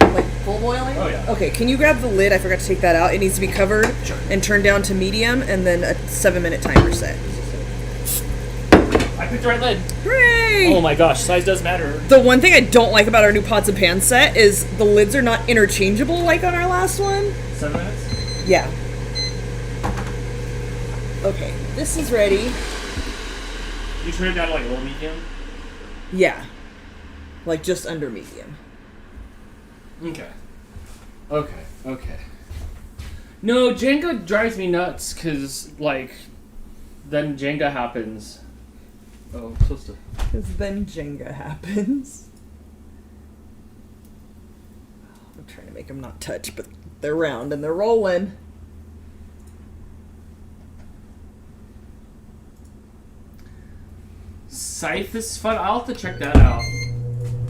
Like full boiling? Oh yeah. Okay, can you grab the lid? I forgot to take that out. It needs to be covered and turned down to medium, and then a 7-minute timer set. I picked the right lid. Hooray! Oh my gosh, size does matter. The one thing I don't like about our new pots and pans set is the lids are not interchangeable like on our last one. 7 minutes? Yeah. Okay, this is ready. You turn it down to like low medium? Yeah. Like just under medium. Okay. Okay. No, Jenga drives me nuts because, like, then Jenga happens. Oh, I'm supposed to. Because then Jenga happens. I'm trying to make them not touch, but they're round and they're rolling. Scythe is fun. I'll have to check that out.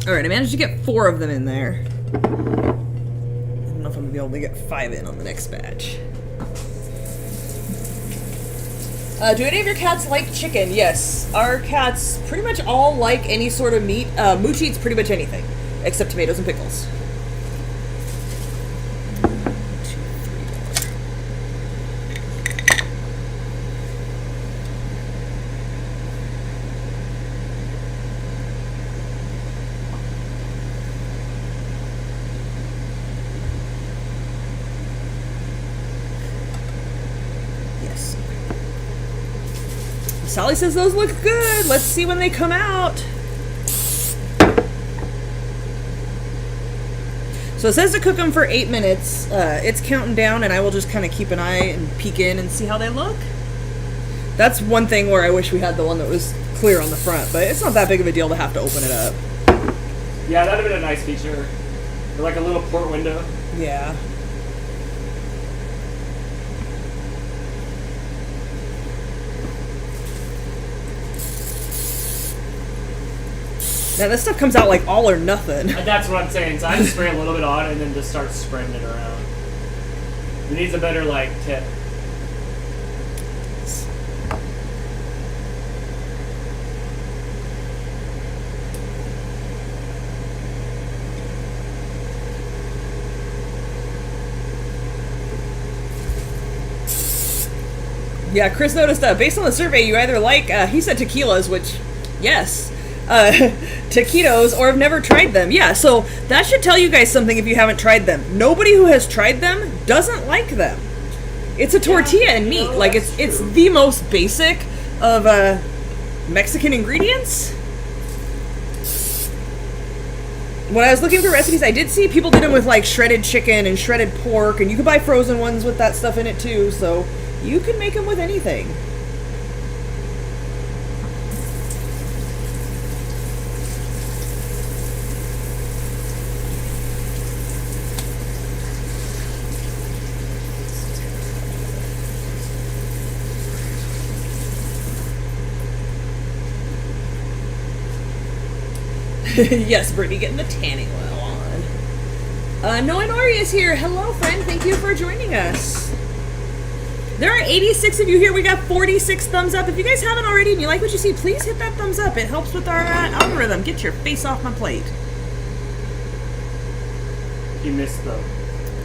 Alright, I managed to get 4 of them in there. I don't know if I'm going to be able to get 5 in on the next batch. Do any of your cats like chicken? Yes. Our cats pretty much all like any sort of meat. Mooch eats pretty much anything, except tomatoes and pickles. Sally says those look good. Let's see when they come out. So it says to cook them for 8 minutes. It's counting down, and I will just kind of keep an eye and peek in and see how they look. That's one thing where I wish we had the one that was clear on the front, but it's not that big of a deal to have to open it up. Yeah, that'd have been a nice feature. Or like a little port window. Yeah. Now this stuff comes out like all or nothing. That's what I'm saying. So I just spray a little bit on and then just start spreading it around. It needs a better like tip. Yeah, Chris noticed based on the survey, you either like, he said tequilas, which, yes, taquitos, or have never tried them. Yeah, so that should tell you guys something if you haven't tried them. Nobody who has tried them doesn't like them. It's a tortilla and meat. Like, it's the most basic of Mexican ingredients. When I was looking for recipes, I did see people did them with, like, shredded chicken and shredded pork, and you could buy frozen ones with that stuff in it, too, so you can make them with anything. Yes, Brittany, getting the tanning oil on. Noah Nori is here. Hello, friend. Thank you for joining us. There are 86 of you here. We got 46 thumbs up. If you guys haven't already and you like what you see, please hit that thumbs up. It helps with our algorithm. Get your face off my plate. You missed the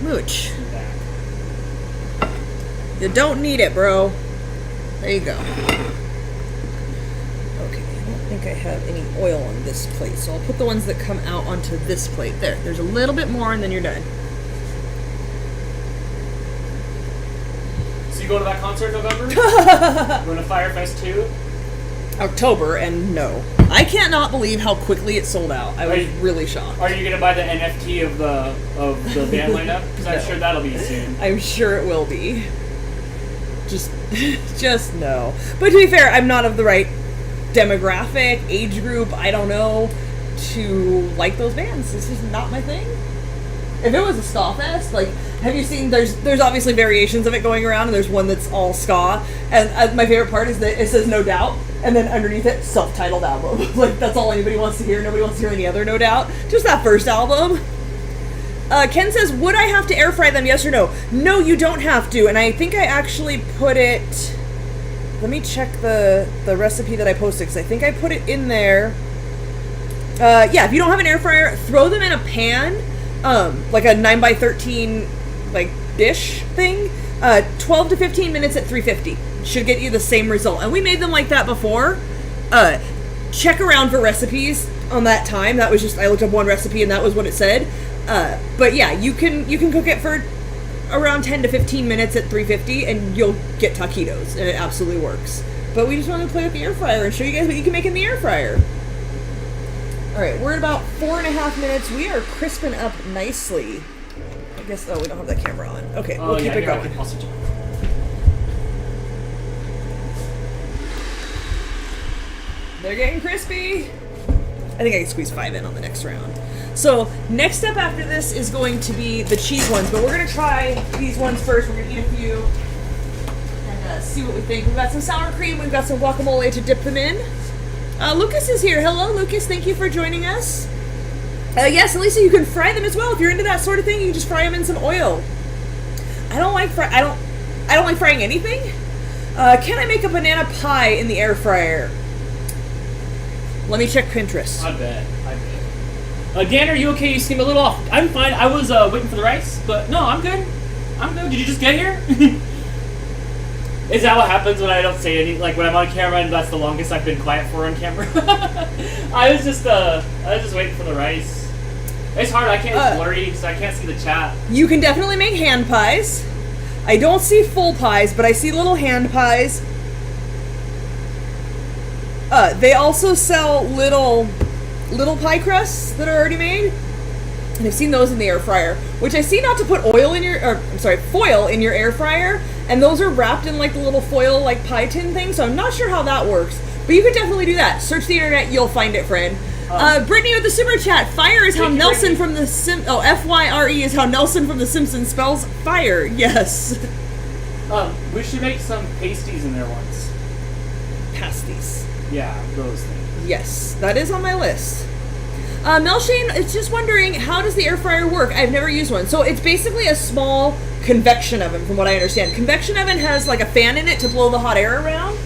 Mooch. back. You don't need it, bro. There you go. Okay, I don't think I have any oil on this plate, so I'll put the ones that come out onto this plate. There's a little bit more, and then you're done. So you go to that concert in November? Going to FireFest 2? October, and no. I cannot believe how quickly it sold out. I was really shocked. Are you gonna buy the NFT of the band lineup? Because I'm sure that'll be soon. I'm sure it will be. Just no. But to be fair, I'm not of the right demographic, age group, I don't know, to like those bands. This is not my thing. If it was a ska fest, like, have you seen, there's obviously variations of it going around, and there's one that's all ska, and my favorite part is that it says No Doubt, and then underneath it, self-titled album. Like, that's all anybody wants to hear. Nobody wants to hear any other No Doubt. Just that first album. Ken says, would I have to air fry them, yes or no? No, you don't have to, and I think I actually put it, let me check the recipe that I posted, because I think I put it in there. Yeah, if you don't have an air fryer, throw them in a pan, like a 9x13 like dish thing, 12 to 15 minutes at 350 should get you the same result. And we made them like that before. Check around for recipes on that time. That was just, I looked up one recipe and that was what it said. But yeah, you can cook it for around 10 to 15 minutes at 350 and you'll get taquitos, and it absolutely works. But we just wanted to play with the air fryer and show you guys what you can make in the air fryer. Alright, we're at about 4.5 minutes. We are crisping up nicely. I guess, oh, we don't have that camera on. Okay, we'll keep it going. They're getting crispy. I think I can squeeze 5 in on the next round. So, next step after this is going to be the cheese ones, but we're going to try these ones first. We're going to eat a few and see what we think. We've got some sour cream, we've got some guacamole to dip them in. Lucas is here. Hello, Lucas. Thank you for joining us. Yes, Elisa, you can fry them as well. If you're into that sort of thing, you can just fry them in some oil. I don't like frying anything. Can I make a banana pie in the air fryer? Let me check Pinterest. I bet. Dan, are you okay? You seem a little off. I'm fine. I was waiting for the rice, but no, I'm good. Did you just get here? Is that what happens when I don't say anything? Like when I'm on camera and that's the longest I've been quiet for on camera? I was just waiting for the rice. It's hard. I can't. It's blurry, so I can't see the chat. You can definitely make hand pies. I don't see full pies, but I see little hand pies. They also sell little pie crusts that are already made, and I've seen those in the air fryer. Which I see not to put foil in your air fryer, and those are wrapped in like the little foil like pie tin thing. So I'm not sure how that works, but you could definitely do that. Search the internet, you'll find it, friend. Brittany with the super chat. Fire is how Nelson from the FYRE is how Nelson from The Simpsons spells fire. Yes. We should make some pasties in there once. Pasties. Yeah, those things. Yes, that is on my list. Melshane is just wondering, how does the air fryer work? I've never used one. So it's basically a small convection oven, from what I understand. Convection oven has like a fan in it to blow the hot air around.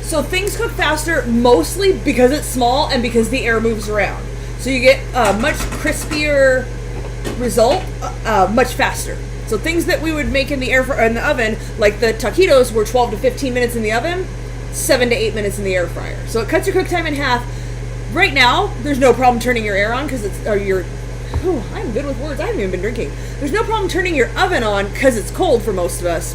So things cook faster, mostly because it's small and because the air moves around. So you get a much crispier result, much faster. So things that we would make in the oven, like the taquitos, were 12 to 15 minutes in the oven, 7 to 8 minutes in the air fryer. So it cuts your cook time in half. Right now, there's no problem turning your air on because it's, I'm good with words. I haven't even been drinking. There's no problem turning your oven on because it's cold for most of us.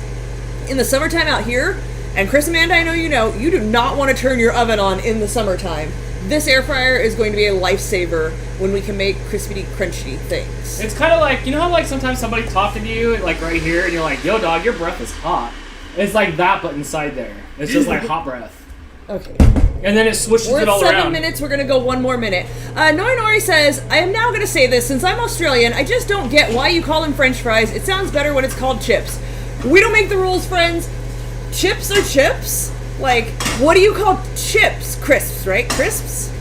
In the summertime out here, and Chris, Amanda, I know you do not want to turn your oven on in the summertime. This air fryer is going to be a lifesaver when we can make crispy, crunchy things. It's kind of like, you know how like sometimes somebody talking to you like right here and you're like, yo dog, your breath is hot. It's like that, but inside there. It's just like hot breath. Okay. And then it switches it all around. We're at 7 minutes. We're going to go one more minute. Nori Says, I am now going to say this. Since I'm Australian, I just don't get why you call them French fries. It sounds better when it's called chips. We don't make the rules, friends. Chips are chips. Like, what do you call chips? Crisps, right? Crisps?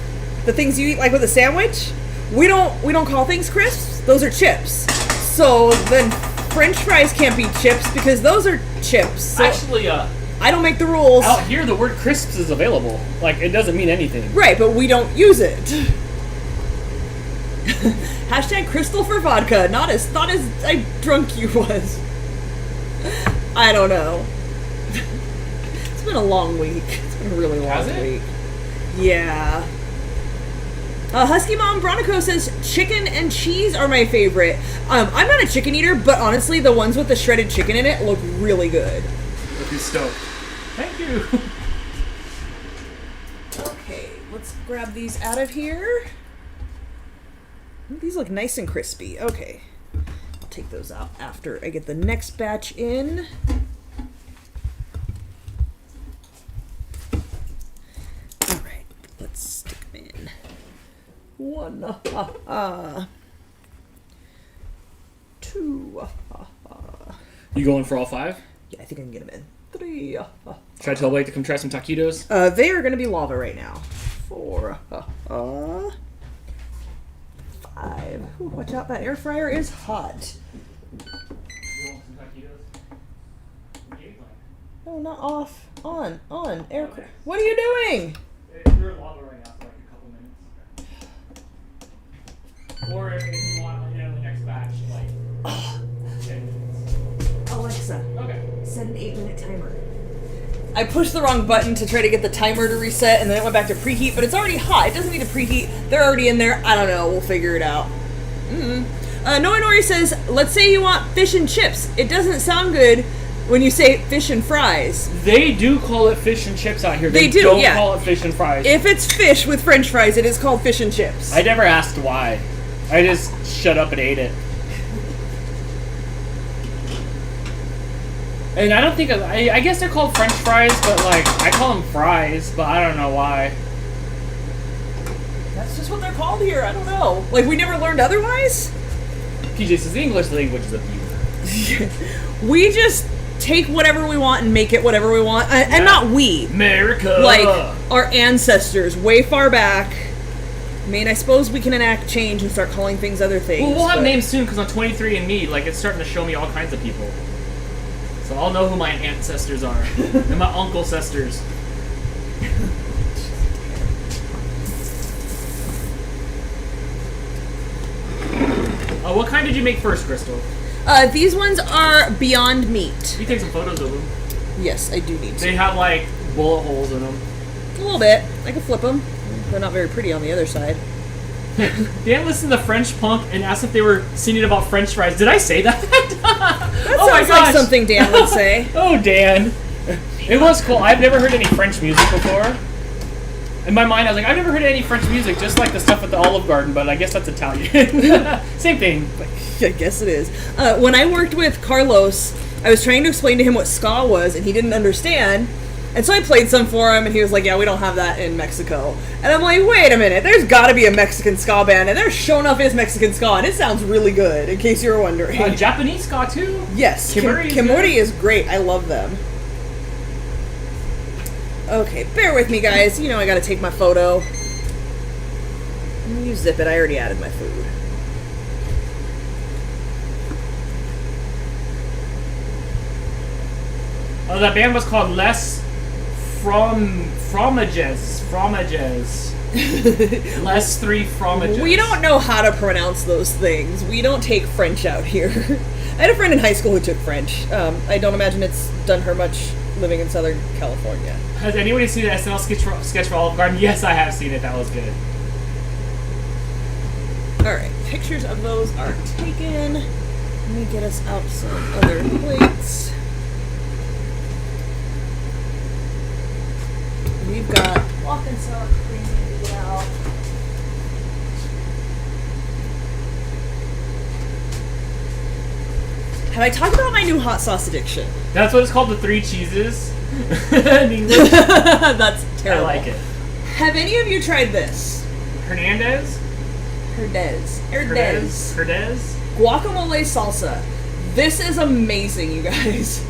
The things you eat like with a sandwich? We don't call things crisps. Those are chips. So then French fries can't be chips because those are chips. So actually, I don't make the rules. Out here, the word crisps is available. Like, it doesn't mean anything. Right, but we don't use it. Hashtag crystal for vodka. Not as drunk you was. I don't know. It's been a long week. It's been a really long week. Yeah. Husky Mom Bronico says chicken and cheese are my favorite. I'm not a chicken eater, but honestly, the ones with the shredded chicken in it look really good. Look who's stoked. Thank you. Okay, let's grab these out of here. These look nice and crispy. Okay. I'll take those out after I get the next batch in. Alright, let's stick them in. 1, 2, You going for all 5? yeah, I think I can get them in. 3, Should I tell Blake to come try some taquitos? they are going to be lava right now. 4, 5. Ooh, watch out, that air fryer is hot. You want some taquitos? No, not off. On. Air. What are you doing? They're lava right now for like a couple minutes. Or if you want, the next batch, like 10 minutes. Alexa, Okay. set an 8-minute timer. I pushed the wrong button to try to get the timer to reset, and then it went back to preheat, but it's already hot. It doesn't need to preheat. They're already in there. I don't know. We'll figure it out. Noah Nori says, let's say you want fish and chips. It doesn't sound good when you say fish and fries. They do call it fish and chips out here. They do, don't yeah. call it fish and fries. If it's fish with french fries, it is called fish and chips. I never asked why. I just shut up and ate it. And I don't think... I guess they're called french fries, but, like, I call them fries, but I don't know why. That's just what they're called here. I don't know. Like, we never learned otherwise? PJ says the English language is a beauty. We just take whatever we want and make it whatever we want. And not we. America! Like, our ancestors way far back. I mean, I suppose we can enact change and start calling things other things. Well, we'll have but... names soon, because on 23andMe, like, it's starting to show me all kinds of people. So I'll know who my ancestors are. And my uncle sisters. What kind did you make first, Crystal? These ones are Beyond Meat. You take some photos of them. Yes, I do need to. They have, like, bullet holes in them. A little bit. I can flip them. They're not very pretty on the other side. Dan listened to French Punk and asked if they were singing about French fries. Did I say that? That Oh my sounds like gosh. something Dan would say. Oh, Dan. It was cool. I've never heard any French music before. In my mind, I was like, I've never heard any French music, just like the stuff at the Olive Garden, but I guess that's Italian. Same thing. I guess it is. When I worked with Carlos, I was trying to explain to him what ska was, and he didn't understand. And so I played some for him, and he was like, yeah, we don't have that in Mexico. And I'm like, wait a minute, there's gotta be a Mexican ska band, and there sure enough is Mexican ska, and it sounds really good, in case you were wondering. Japanese ska, too. Yes, Kimori is great. I love them. Okay, bear with me, guys. You know I gotta take my photo. You zip it. I already added my food. Oh, that band was called Les Fromages. Les 3 Fromages. We don't know how to pronounce those things. We don't take French out here. I had a friend in high school who took French. I don't imagine it's done her much living in Southern California. Has anybody seen the SNL sketch for Olive Garden? Yes, I have seen it. That was good. Alright, pictures of those are taken. Let me get us out some other plates. We've got walk and sour cream to get out. Have I talked about my new hot sauce addiction? That's what it's called, the 3 cheeses. In English. That's terrible. I like it. Have any of you tried this? Hernandez? Hernandez. Guacamole salsa. This is amazing, you guys.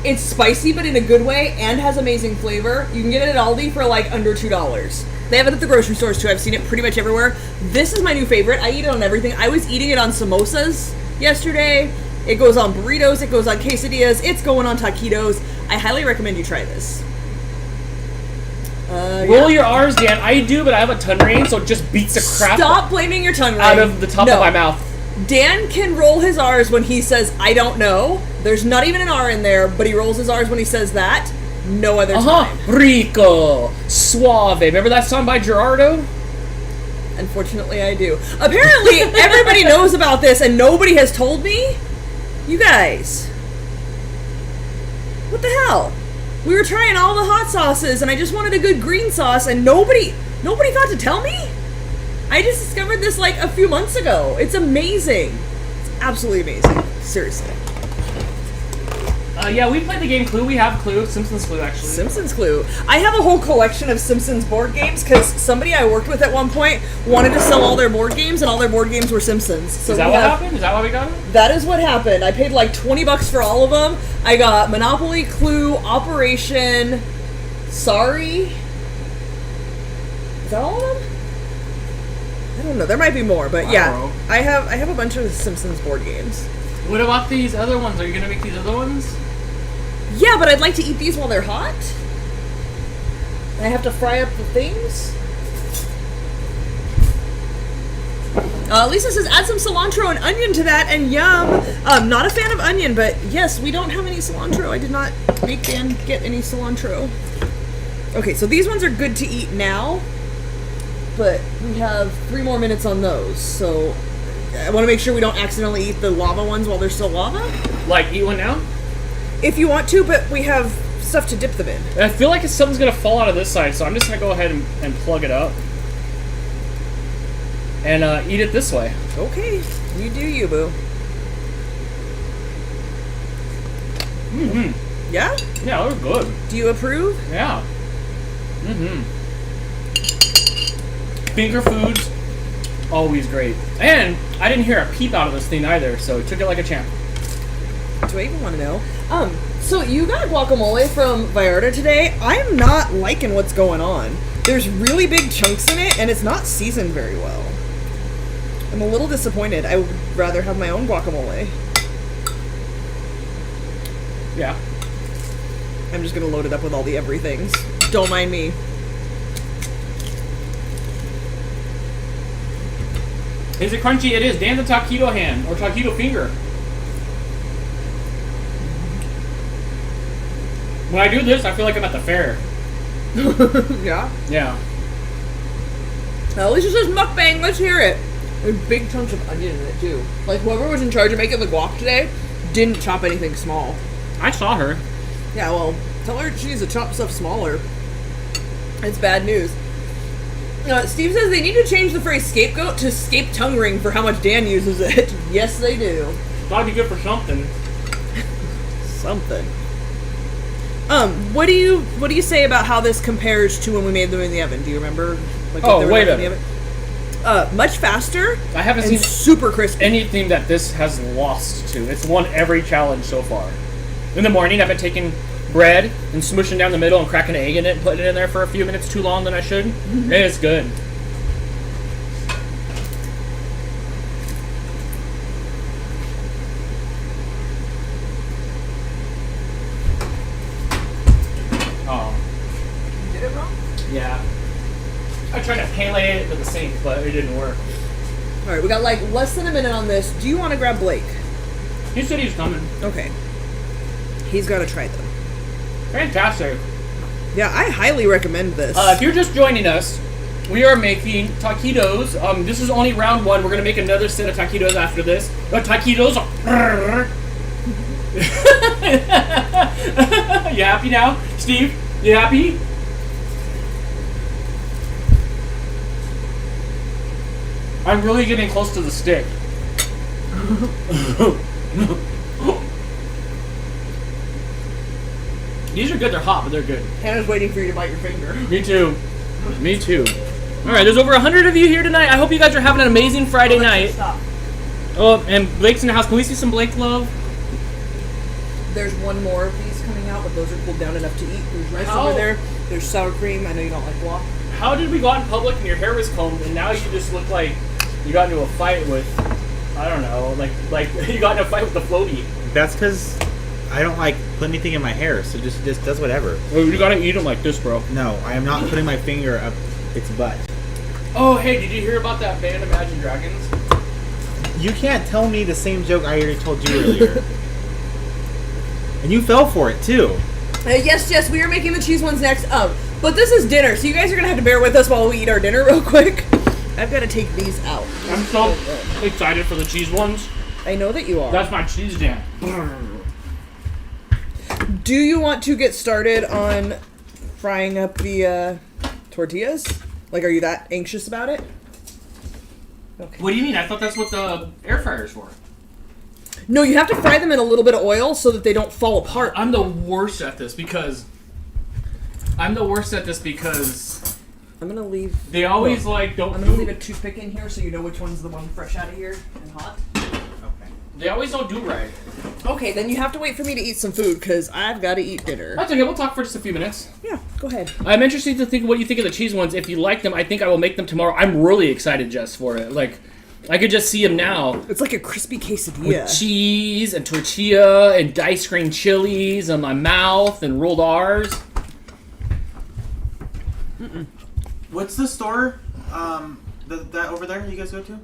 It's spicy, but in a good way, and has amazing flavor. You can get it at Aldi for like under $2. They have it at the grocery stores too. I've seen it pretty much everywhere. This is my new favorite. I eat it on everything. I was eating it on samosas yesterday. It goes on burritos. It goes on quesadillas. It's going on taquitos. I highly recommend you try this. Roll your R's, Dan. I do, but I have a tongue ring, so it just beats the crap Stop blaming your tongue ring. out of the top of my mouth. Dan can roll his R's when he says, I don't know. There's not even an R in there, but he rolls his R's when he says that. No other time. Rico. Suave. Remember that song by Gerardo? Unfortunately, I do. Apparently, everybody knows about this, and nobody has told me. You guys. What the hell? We were trying all the hot sauces, and I just wanted a good green sauce, and nobody thought to tell me? I just discovered this like a few months ago. It's amazing. It's absolutely amazing. Seriously. Yeah, we played the game Clue. We have Clue, Simpsons Clue, actually. Simpsons Clue. I have a whole collection of Simpsons board games because somebody I worked with at one point wanted to sell all their board games, and all their board games were Simpsons. So is that what happened? Is that why we got them? That is what happened. I paid like $20 for all of them. I got Monopoly, Clue, Operation, Sorry. Is that all of them? I don't know. There might be more, but yeah, I have a bunch of Simpsons board games. What about these other ones? Are you gonna make these other ones? Yeah, but I'd like to eat these while they're hot. I have to fry up the things. Lisa says, add some cilantro and onion to that, and yum. Not a fan of onion, but yes, we don't have any cilantro. I did not make Dan get any cilantro. Okay, so these ones are good to eat now, but we have 3 more minutes on those, so I want to make sure we don't accidentally eat the lava ones while they're still lava. Like, eat one now? If you want to, but we have stuff to dip them in. And I feel like something's gonna fall out of this side, so I'm just gonna go ahead and plug it up. And eat it this way. Okay, you do you, boo. Mm-hmm. Yeah? Yeah, they're good. Do you approve? Yeah. Mm-hmm. Finger foods, always great. And I didn't hear a peep out of this thing either, so took it like a champ. Do I even want to know? So you got guacamole from Vallarta today. I'm not liking what's going on. There's really big chunks in it, and it's not seasoned very well. I'm a little disappointed. I would rather have my own guacamole. Yeah. I'm just gonna load it up with all the everythings. Don't mind me. Is it crunchy? It is. Dan's a taquito hand, or taquito finger. When I do this, I feel like I'm at the fair. Yeah? Yeah. At least it says mukbang. Let's hear it. There's big chunks of onion in it, too. Like, whoever was in charge of making the guac today didn't chop anything small. I saw her. Yeah, well, tell her she needs to chop stuff smaller. It's bad news. Steve says they need to change the phrase scapegoat to scape tongue ring for how much Dan uses it. Yes, they do. Gotta be good for something. Something. What do you say about how this compares to when we made them in the oven? Do you remember? Like, Oh, way in the better. oven? Much faster. I haven't and seen super crispy. anything that this has lost to. It's won every challenge so far. In the morning, I've been taking bread and smushing down the middle and cracking an egg in it and putting it in there for a few minutes too long than I should. And it's good. Oh. Did it wrong? Yeah. I tried to palate it with the sink, but it didn't work. All right, we got like less than a minute on this. Do you want to grab Blake? He said he was coming. Okay. He's got to try them. Fantastic. Yeah, I highly recommend this. If you're just joining us, we are making taquitos. This is only round 1. We're going to make another set of taquitos after this. The taquitos are... You happy now? Steve, you happy? I'm really getting close to the stick. These are good. They're hot, but they're good. Hannah's waiting for you to bite your finger. Me too. Me too. All right, there's over 100 of you here tonight. I hope you guys are having an amazing Friday night. Stop. Oh, and Blake's in the house. Can we see some Blake love? There's one more of these coming out, but those are cooled down enough to eat. There's rice How? over there. There's sour cream. I know you don't like guac. How did we go out in public and your hair was combed, and now you just look like you got into a fight with, I don't know, like you got in a fight with the floaty. That's because I don't like put anything in my hair, so just does whatever. Well, you gotta eat them like this, bro. No, I am not putting my finger up its butt. Oh, hey, did you hear about that band Imagine Dragons? You can't tell me the same joke I already told you earlier. And you fell for it, too. Yes, we are making the cheese ones next. But this is dinner, so you guys are going to have to bear with us while we eat our dinner real quick. I've got to take these out. I'm so excited for the cheese ones. I know that you are. That's my cheese jam. Do you want to get started on frying up the tortillas? Like, are you that anxious about it? Okay. What do you mean? I thought that's what the air fryer is for. No, you have to fry them in a little bit of oil so that they don't fall apart. I'm the worst at this because I'm gonna leave. They always like don't. I'm gonna leave a toothpick in here so you know which one's the one fresh out of here and hot. Okay. They always don't do right. Okay, then you have to wait for me to eat some food because I've got to eat dinner. That's okay. We'll talk for just a few minutes. Yeah, go ahead. I'm interested to think what you think of the cheese ones. If you like them, I think I will make them tomorrow. I'm really excited, Jess, for it. Like, I could just see them now. It's like a crispy quesadilla. With cheese and tortilla and diced green chilies on my mouth and rolled R's. What's the store that over there you guys go to?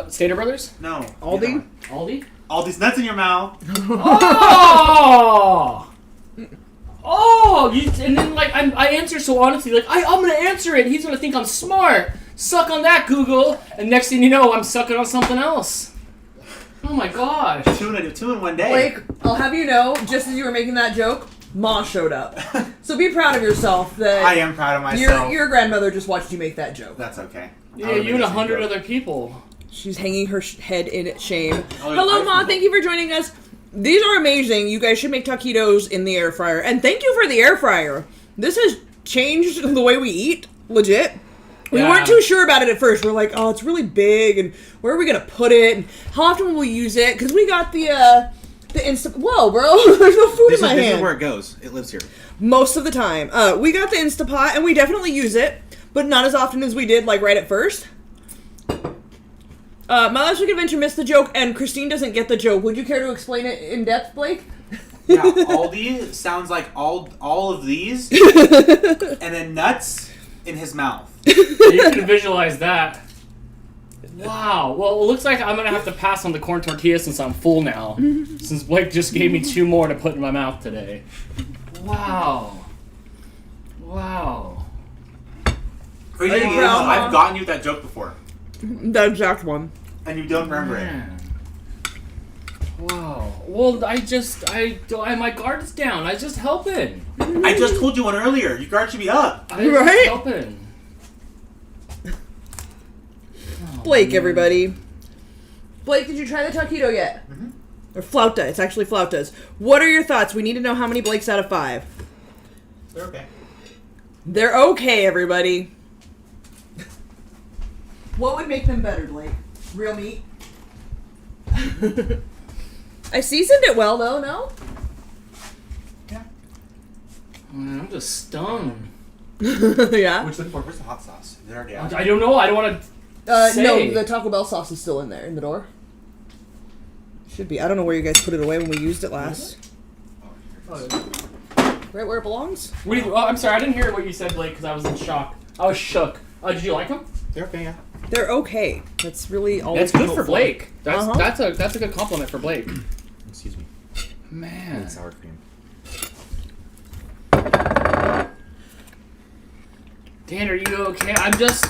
Stater Brothers? No. Aldi? Aldi? All these nuts in your mouth. Oh! Oh! And then, like, I answer so honestly, like, I'm gonna answer it. He's gonna think I'm smart. Suck on that, Google. And next thing you know, I'm sucking on something else. Oh my gosh. Two in one day. Blake, I'll have you know, just as you were making that joke, Ma showed up. So be proud of yourself that I am proud of myself. your grandmother just watched you make that joke. That's okay. Yeah, you and 100 other people. She's hanging her head in shame. Oh, Hello, Ma. Thank you for joining us. These are amazing. You guys should make taquitos in the air fryer. And thank you for the air fryer. This has changed the way we eat. Legit. We weren't too sure about it at first. We're like, oh, it's really big, and where are we gonna put it? And how often will we use it? Because we got the Insta. Whoa, bro! There's no food in my hand. This is where it goes. It lives here. Most of the time, we got the Instapot, and we definitely use it, but not as often as we did like right at first. My last week adventure missed the joke, and Christine doesn't get the joke. Would you care to explain it in depth, Blake? Yeah, Aldi sounds like all of these, and then nuts in his mouth. You can visualize that. Wow. Well, it looks like I'm going to have to pass on the corn tortillas since I'm full now. Since Blake just gave me 2 more to put in my mouth today. Wow. Wow. Crazy thing is, I've gotten you that joke before. The exact one. And you don't remember it. Wow. Well, my guard is down. I just helping. I just told you one earlier. Your guard should be up. I just Right? helping. Blake, everybody. Blake, did you try the taquito yet? Mm-hmm. Or flauta. It's actually flautas. What are your thoughts? We need to know how many Blakes out of 5. They're okay. They're okay, everybody. What would make them better, Blake? Real meat? I seasoned it well, though, no? Yeah. Man, I'm just stung. Yeah? Where's the hot sauce? They're already out. I don't know. I don't want to no, the Taco Bell sauce is still in there, in the door. Should be. I don't know where you guys put it away when we used it last. Right where it belongs? I'm sorry. I didn't hear what you said, Blake, because I was in shock. I was shook. Did you like them? They're okay, yeah. They're okay. That's really all. That's good for Blake. That's Uh-huh. that's a good compliment for Blake. Excuse me. Man. Sour cream. Dan, are you okay? I'm just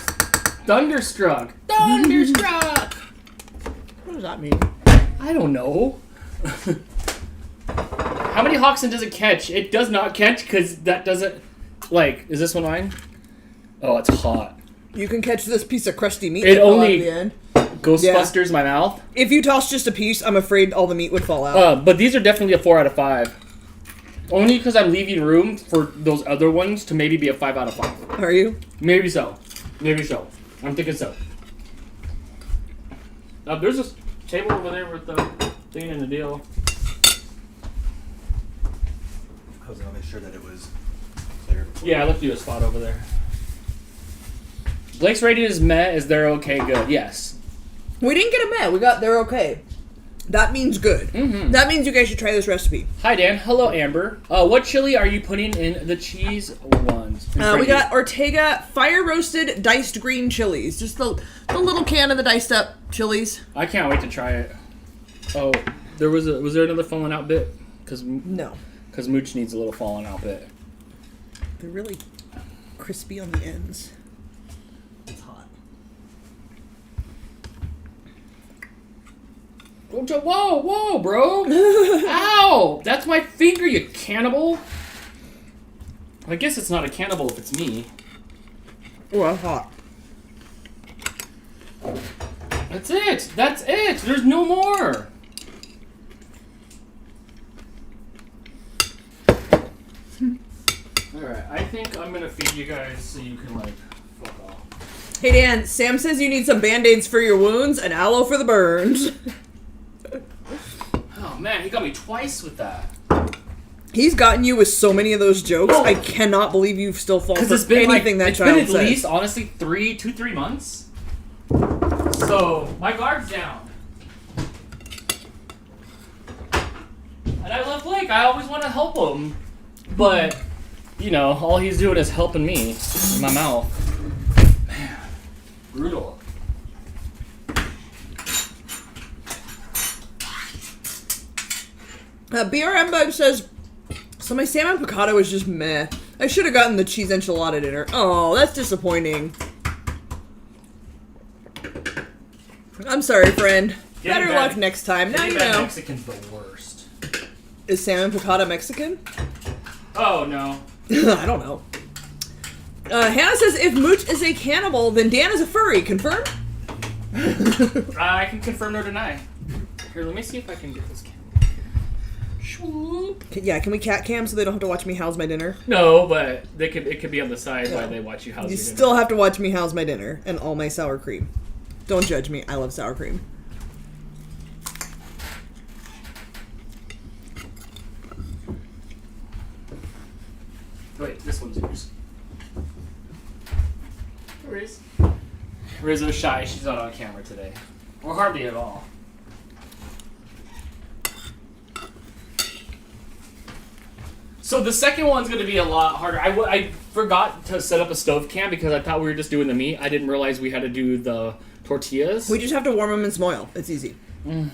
thunderstruck. Thunderstruck! What does that mean? I don't know. How many Hoxton does it catch? It does not catch because that doesn't... Like, is this one mine? Oh, it's hot. You can catch this piece of crusty meat. It that fell out only at the end. Ghostbusters my mouth. If you toss just a piece, I'm afraid all the meat would fall out. But these are definitely a 4 out of 5. Only because I'm leaving room for those other ones to maybe be a 5 out of 5. Are you? Maybe so. Maybe so. I'm thinking so. There's a table over there with the thing and the deal. I was going to make sure that it was clear. Yeah, I left you a spot over there. Blake's rating is meh. Is they're okay good? Yes. We didn't get a meh. We got they're okay. That means good. Mm-hmm. That means you guys should try this recipe. Hi, Dan. Hello, Amber. What chili are you putting in the cheese ones? We got Ortega fire-roasted diced green chilies. Just the little can of the diced up chilies. I can't wait to try it. Oh, was there another falling out bit? No. Because Mooch needs a little falling out bit. They're really crispy on the ends. It's hot. Whoa, bro! Ow! That's my finger, you cannibal! I guess it's not a cannibal if it's me. Oh, that's hot. That's it! That's it! There's no more! Alright, I think I'm gonna feed you guys so you can, like, fuck off. Hey, Dan, Sam says you need some Band-Aids for your wounds and aloe for the burns. Oh, man, he got me twice with that. He's gotten you with so many of those jokes. I cannot believe you've still fallen for anything that child says. It's been at least, honestly, 3 months. So, my guard's down. And I love Blake. I always want to help him. But, you know, all he's doing is helping me in my mouth. Man, brutal. BRM Bug says, so my salmon piccata was just meh. I should have gotten the cheese enchilada dinner. Oh, that's disappointing. I'm sorry, friend. Better luck next time. Now you know. Mexican's the worst. Is salmon piccata Mexican? Oh, no. I don't know. Hannah says, if Mooch is a cannibal, then Dan is a furry. Confirm? I can confirm nor deny. Here, let me see if I can get this camera. Yeah, can we cat cam so they don't have to watch me house my dinner? No, but it could be on the side while they watch you house You your dinner. still have to watch me house my dinner and all my sour cream. Don't judge me. I love sour cream. Wait, this one's yours. Riz. Rizzo's shy. She's not on camera today. Or hardly at all. So the second one's going to be a lot harder. I forgot to set up a stove cam because I thought we were just doing the meat. I didn't realize we had to do the tortillas. We just have to warm them in some oil. It's easy. You need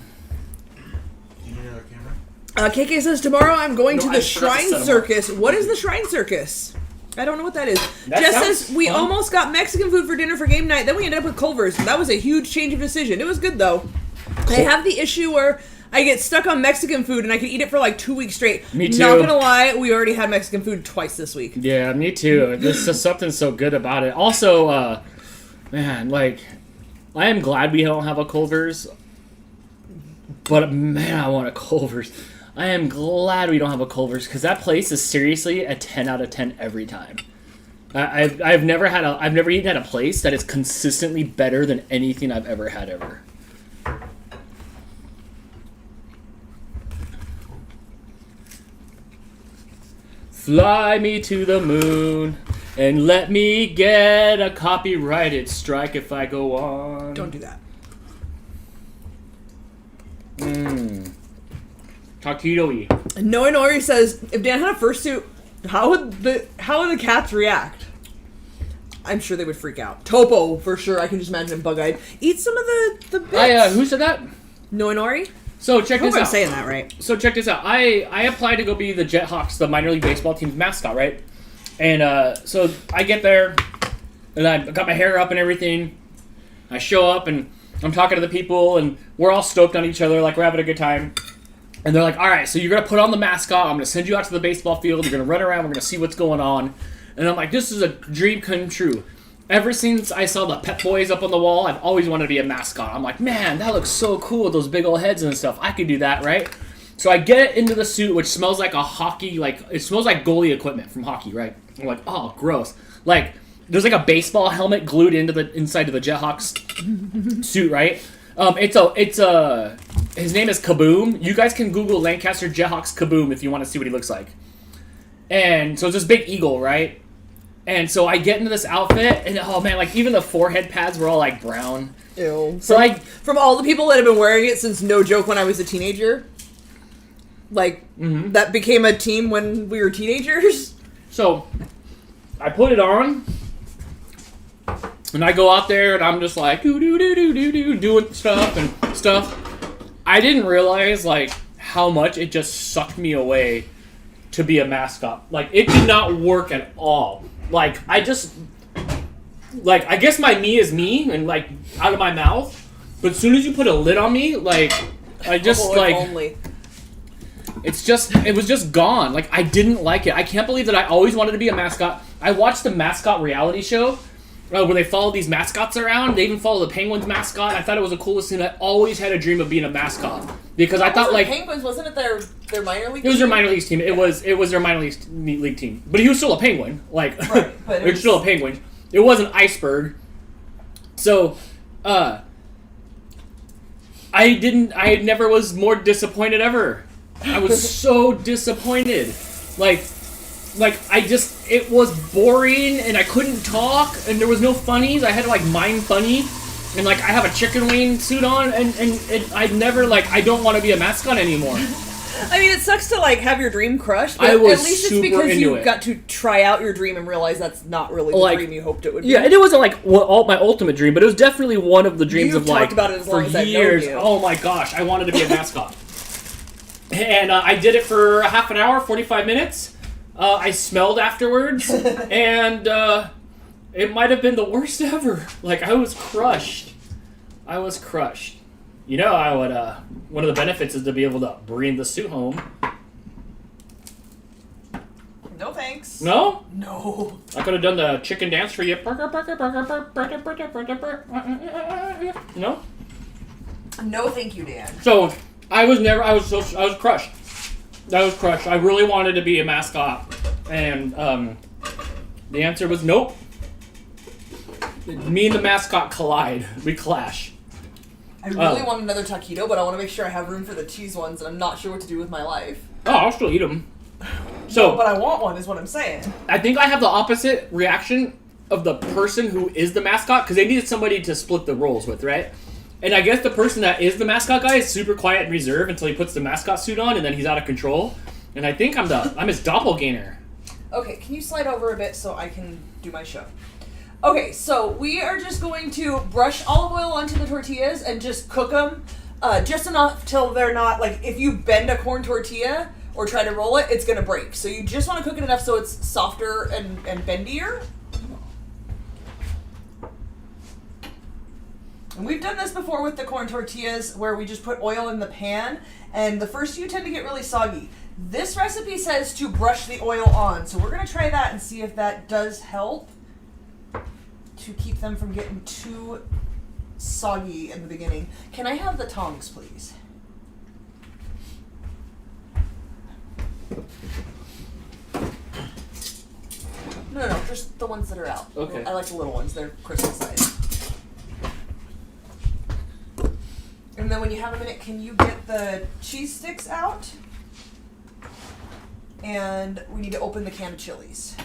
another camera? KK says, tomorrow I'm going to I the forgot to Shrine set 'em Circus. What is the Shrine Circus? I don't know what that is. That Jess sounds says, we fun. almost got Mexican food for dinner for game night. Then we ended up with Culver's. That was a huge change of decision. It was good, though. I have the issue where I get stuck on Mexican food and I can eat it for like 2 weeks straight. Me too. Not gonna lie, we already had Mexican food twice this week. Yeah, me too. There's just something so good about it. Also, man, like, I am glad we don't have a Culver's. But, man, I want a Culver's. I am glad we don't have a Culver's because that place is seriously a 10 out of 10 every time. I've never eaten at a place that is consistently better than anything I've ever had ever. Fly me to the moon and let me get a copyrighted strike if I go on. Don't do that. Taquito-y. Noe Nori says, if Dan had a fursuit, how would the cats react? I'm sure they would freak out. Topo, for sure. I can just imagine him bug-eyed. Eat some of the bits. Who said that? Noe Nori? So check I hope this I'm out. saying that right. So check this out. I applied to go be the Jethawks, the minor league baseball team's mascot, right? And so I get there, and I got my hair up and everything. I show up, and I'm talking to the people, and we're all stoked on each other, like we're having a good time. And they're like, all right, so you're going to put on the mascot. I'm going to send you out to the baseball field. You're going to run around. We're going to see what's going on. And I'm like, this is a dream come true. Ever since I saw the Pep Boys up on the wall, I've always wanted to be a mascot. I'm like, man, that looks so cool with those big old heads and stuff. I could do that, right? So I get into the suit, which smells like a hockey, like, it smells like goalie equipment from hockey, right? I'm like, oh, gross. Like, there's like a baseball helmet glued into the inside of the Jethawks suit, right? His name is Kaboom. You guys can Google Lancaster Jethawks Kaboom if you want to see what he looks like. And so it's this big eagle, right? And so I get into this outfit, and oh man, like even the forehead pads were all like brown. Ew. So from all the people that have been wearing it since no joke when I was a teenager, like that became a team when we were teenagers. So I put it on, and I go out there, and I'm just like doing stuff. I didn't realize like how much it just sucked me away to be a mascot. Like it did not work at all. Like, I guess my me is me and, like, out of my mouth. But as soon as you put a lid on me, like, I just, only. it was just gone. Like, I didn't like it. I can't believe that I always wanted to be a mascot. I watched the mascot reality show, where they follow these mascots around. They even follow the Penguins mascot. I thought it was the coolest thing. I always had a dream of being a mascot because I thought like Penguins, wasn't it their minor league? It was their minor league team. It was their minor league team. But he was still a Penguin. Like right, but it was still a Penguin. It was an iceberg. So, I never was more disappointed ever. I was so disappointed. Like it was boring and I couldn't talk and there was no funnies. I had to like mime funny and like I have a chicken wing suit on and I'd never like, I don't want to be a mascot anymore. I mean, it sucks to like have your dream crushed, but I was at least it's super because into you it. got to try out your dream and realize that's not really the Like, dream you hoped it would be. Yeah, and it wasn't like my ultimate dream, but it was definitely one of the dreams You've of like talked about it as long for as I've known years. you. Oh my gosh, I wanted to be a mascot. And I did it for half an hour, 45 minutes. I smelled afterwards, and it might have been the worst ever. Like, I was crushed. You know, I would, one of the benefits is to be able to bring the suit home. No thanks. No? No. I could have done the chicken dance for you. No? No thank you, Dan. So, I was crushed. I was crushed. I really wanted to be a mascot. And, the answer was nope. Me and the mascot collide. We clash. I really want another taquito, but I want to make sure I have room for the cheese ones, and I'm not sure what to do with my life. Oh, I'll still eat them. So, But I want one, is what I'm saying. I think I have the opposite reaction of the person who is the mascot, because they needed somebody to split the roles with, right? And I guess the person that is the mascot guy is super quiet and reserved until he puts the mascot suit on, and then he's out of control. And I think I'm his doppelganger. Okay, can you slide over a bit so I can do my show? Okay, so we are just going to brush olive oil onto the tortillas and just cook them just enough till they're not, like, if you bend a corn tortilla or try to roll it, it's going to break. So you just want to cook it enough so it's softer and bendier. And we've done this before with the corn tortillas where we just put oil in the pan, and the first few tend to get really soggy. This recipe says to brush the oil on, so we're going to try that and see if that does help to keep them from getting too soggy in the beginning. Can I have the tongs, please? No, just the ones that are out. Okay. I like the little ones. They're Christmas size. And then when you have a minute, can you get the cheese sticks out? And we need to open the can of chilies.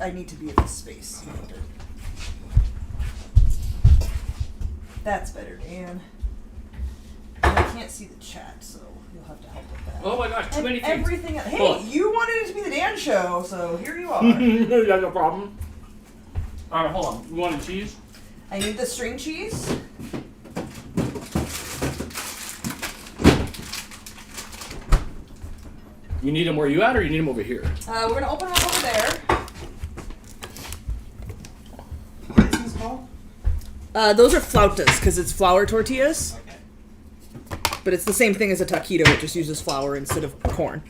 I need to be at this space. That's better, Dan. And I can't see the chat, so you'll have to help with that. Oh my gosh, too many things. Everything. Hey, you wanted it to be the Dan show, so here you are. That's no problem. Alright, hold on. You want cheese? I need the string cheese. You need them where you at, or you need them over here? We're gonna open them up over there. What is this called? Those are flautas, because it's flour tortillas. Okay. But it's the same thing as a taquito, it just uses flour instead of corn.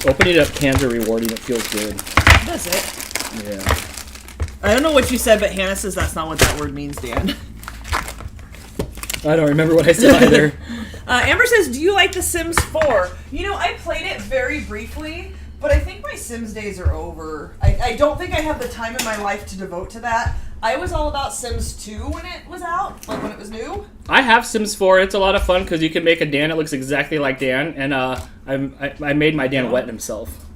Opening up cans are rewarding. It feels good. That's it. Yeah. I don't know what you said, but Hannah says that's not what that word means, Dan. I don't remember what I said either. Amber says, do you like The Sims 4? You know, I played it very briefly, but I think my Sims days are over. I don't think I have the time in my life to devote to that. I was all about Sims 2 when it was out, like when it was new. I have Sims 4. It's a lot of fun because you can make a Dan that looks exactly like Dan, and I made my Dan wet himself.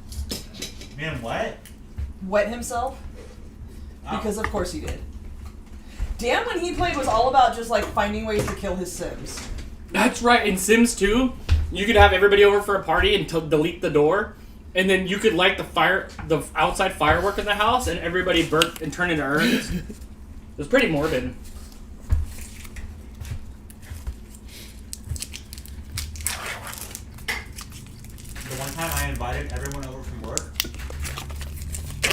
Man, what? Wet himself? Because of course he did. Dan, when he played, was all about just like finding ways to kill his Sims. That's right. In Sims 2, you could have everybody over for a party and delete the door, and then you could light the outside firework in the house, and everybody burnt and turned into urns. It was pretty morbid. The one time I invited everyone over from work,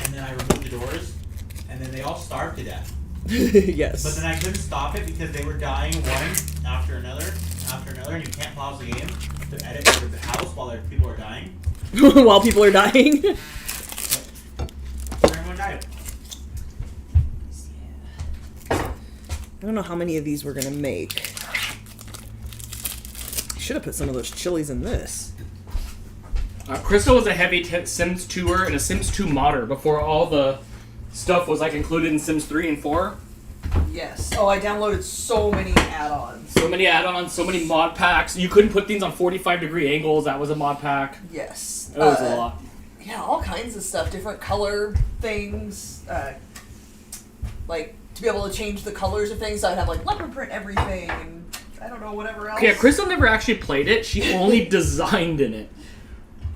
and then I removed the doors, then they all starved to death. Yes. But then I couldn't stop it because they were dying one after another, and you can't pause the game to edit the house while people are dying. While people are dying. Everyone died. I don't know how many of these we're gonna make. Should have put some of those chilies in this. Crystal was a heavy Sims 2er and a Sims 2 modder before all the stuff was like included in Sims 3 and 4. Yes. Oh, I downloaded so many add-ons. So many add-ons, so many mod packs. You couldn't put things on 45-degree angles. That was a mod pack. Yes. It was a lot. Yeah, all kinds of stuff. Different color things. Like, to be able to change the colors of things. I'd have, like, leopard print everything. And I don't know, whatever else. Yeah, Crystal never actually played it. She only designed in it.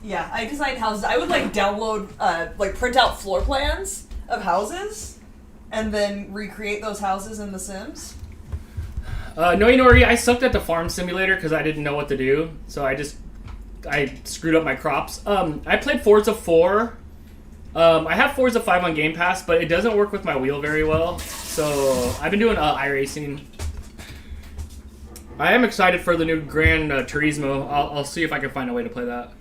Yeah, I designed houses. I would, like, download, like, print out floor plans of houses. And then recreate those houses in The Sims. No, Nori, I sucked at the farm simulator because I didn't know what to do. So I screwed up my crops. I played Forza 4. I have Forza 5 on Game Pass, but it doesn't work with my wheel very well. So I've been doing iRacing. I am excited for the new Gran Turismo. I'll see if I can find a way to play that.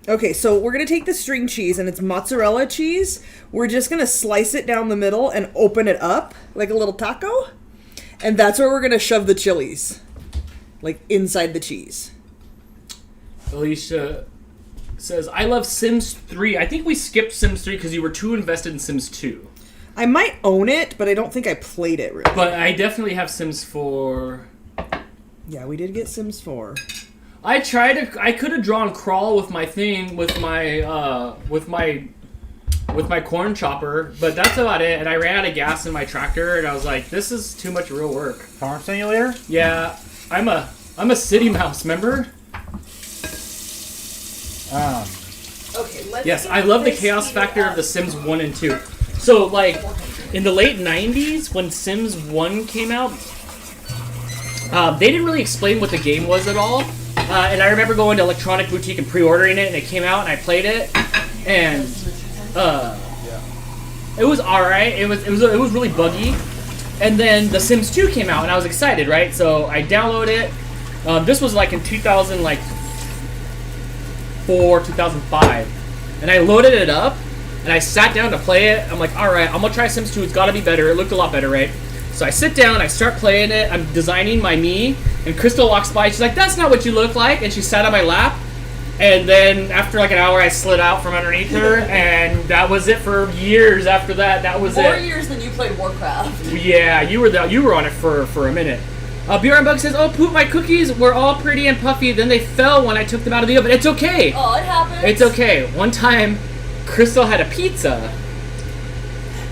Okay, so we're going to take the string cheese, and it's mozzarella cheese. We're just going to slice it down the middle and open it up like a little taco. And that's where we're going to shove the chilies. Like, inside the cheese. Alicia says, I love Sims 3. I think we skipped Sims 3 because you were too invested in Sims 2. I might own it, but I don't think I played it really. But I definitely have Sims 4. Yeah, we did get Sims 4. I could have drawn Crawl with my thing, with my corn chopper, but that's about it. And I ran out of gas in my tractor, and I was like, this is too much real work. Farm simulator? Yeah, I'm a city mouse, remember? Okay, let's Yes, I love the chaos factor of The Sims 1 and 2. So, like, in the late 90s, when Sims 1 came out, they didn't really explain what the game was at all. And I remember going to Electronic Boutique and pre-ordering it, and it came out, and I played it, and it was alright. It was really buggy. And then The Sims 2 came out, and I was excited, right? So I downloaded it. This was like in 2004, 2005, and I loaded it up, and I sat down to play it. I'm like, alright, I'm gonna try Sims 2. It's gotta be better. It looked a lot better, right? So I sit down, I start playing it, I'm designing my me, and Crystal walks by, she's like, that's not what you look like, and she sat on my lap, and then after like an hour I slid out from underneath her, and that was it for years after that. That was More it. years than you played Warcraft. Yeah, you were on it for a minute. BR Bug says, oh, poop, my cookies were all pretty and puffy, then they fell when I took them out of the oven. It's okay. Oh, it happens. It's okay. One time, Crystal had a pizza.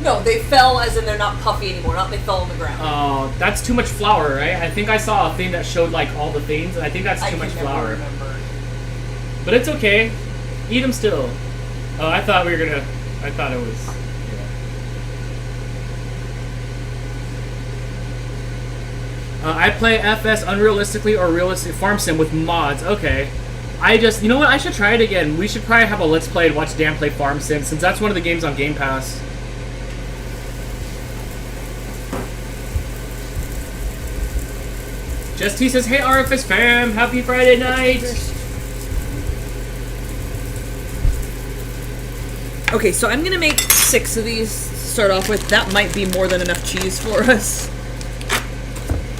No, they fell as in they're not puffy anymore, not they fell on the ground. Oh, that's too much flour, right? I think I saw a thing that showed like all the things, and I think that's too much flour. Remember. But it's okay. Eat them still. Oh, I thought it was. I play FS unrealistically or realistic farm sim with mods. Okay. You know what? I should try it again. We should probably have a let's play and watch Dan play farm sim, since that's one of the games on Game Pass. Just T says, hey RFS fam, happy Friday night. Okay, so I'm gonna make 6 of these to start off with. That might be more than enough cheese for us.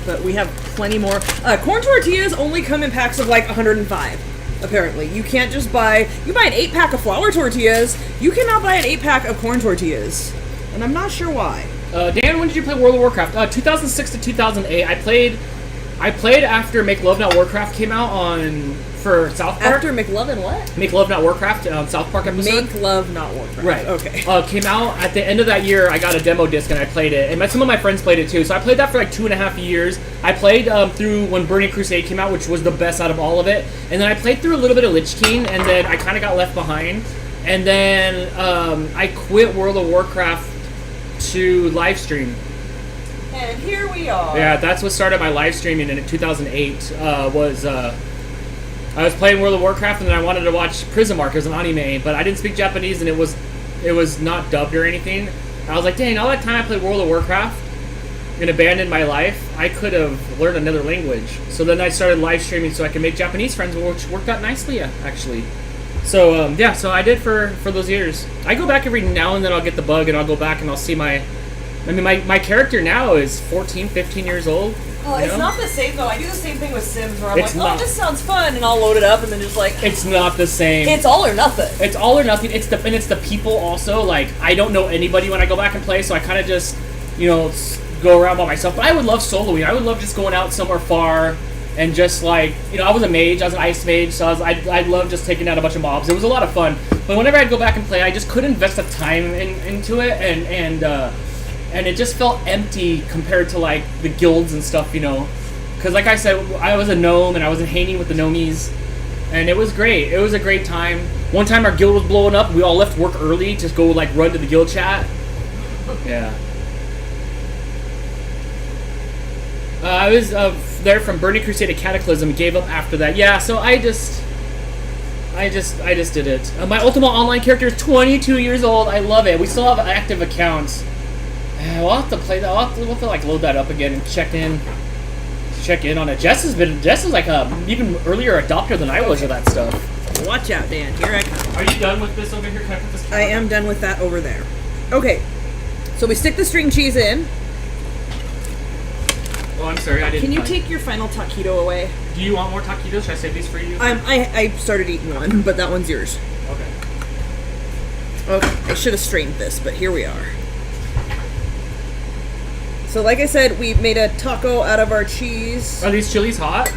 But we have plenty more. Corn tortillas only come in packs of like 105, apparently. You can't just buy, you buy an 8-pack of flour tortillas, you cannot buy an 8-pack of corn tortillas. And I'm not sure why. Dan, when did you play World of Warcraft? 2006 to 2008. I played after Make Love Not Warcraft came out for South Park. After McLove and what? Make Love Not Warcraft, South Park episode. Make Love Not Warcraft. Right. Okay. Came out at the end of that year. I got a demo disc and I played it, and some of my friends played it too. So I played that for like 2.5 years. I played through when Burning Crusade came out, which was the best out of all of it. And then I played through a little bit of Lich King, and then I kind of got left behind. And then I quit World of Warcraft to live stream. And here we are. Yeah, that's what started my live streaming in 2008. I was playing World of Warcraft, and then I wanted to watch Prison Arc as an anime, but I didn't speak Japanese, and it was not dubbed or anything. I was like, dang, all that time I played World of Warcraft and abandoned my life, I could have learned another language. So then I started live streaming so I could make Japanese friends, which worked out nicely, actually. So, yeah, so I did for those years. I go back every now and then, I'll get the bug, and I'll go back and I'll see my character now is 14, 15 years old. Oh, it's not the same, though. I do the same thing with Sims, where I'm like, this sounds fun, and I'll load it up, and then just like... It's not the same. It's all or nothing. It's all or nothing. It's the people also. Like, I don't know anybody when I go back and play, so I kind of just, go around by myself. But I would love soloing. I would love just going out somewhere far and just like, I was a mage. I was an ice mage, so I'd love just taking out a bunch of mobs. It was a lot of fun. But whenever I'd go back and play, I just couldn't invest the time into it, and it just felt empty compared to like the guilds and stuff, Because like I said, I was a gnome and I was hanging with the gnomies, and it was great. It was a great time. One time our guild was blowing up. We all left work early to go like run to the guild chat. Yeah. I was there from Burning Crusade to Cataclysm. Gave up after that. Yeah. So I just did it. My Ultima Online character is 22 years old. I love it. We still have active accounts. We'll have to play that. We'll have to like load that up again and check in on it. Jess is like a even earlier adopter than I was of that stuff. Watch out, Dan. Here I come. Are you done with this over here? Can I put this? I am done with that over there. Okay, so we stick the string cheese in. Oh, I'm sorry, I didn't. Can you take your final taquito away? Do you want more taquitos? Should I save these for you? I started eating one, but that one's yours. Okay. Okay, I should have strained this, but here we are. So like I said, we made a taco out of our cheese. Are these chilies hot?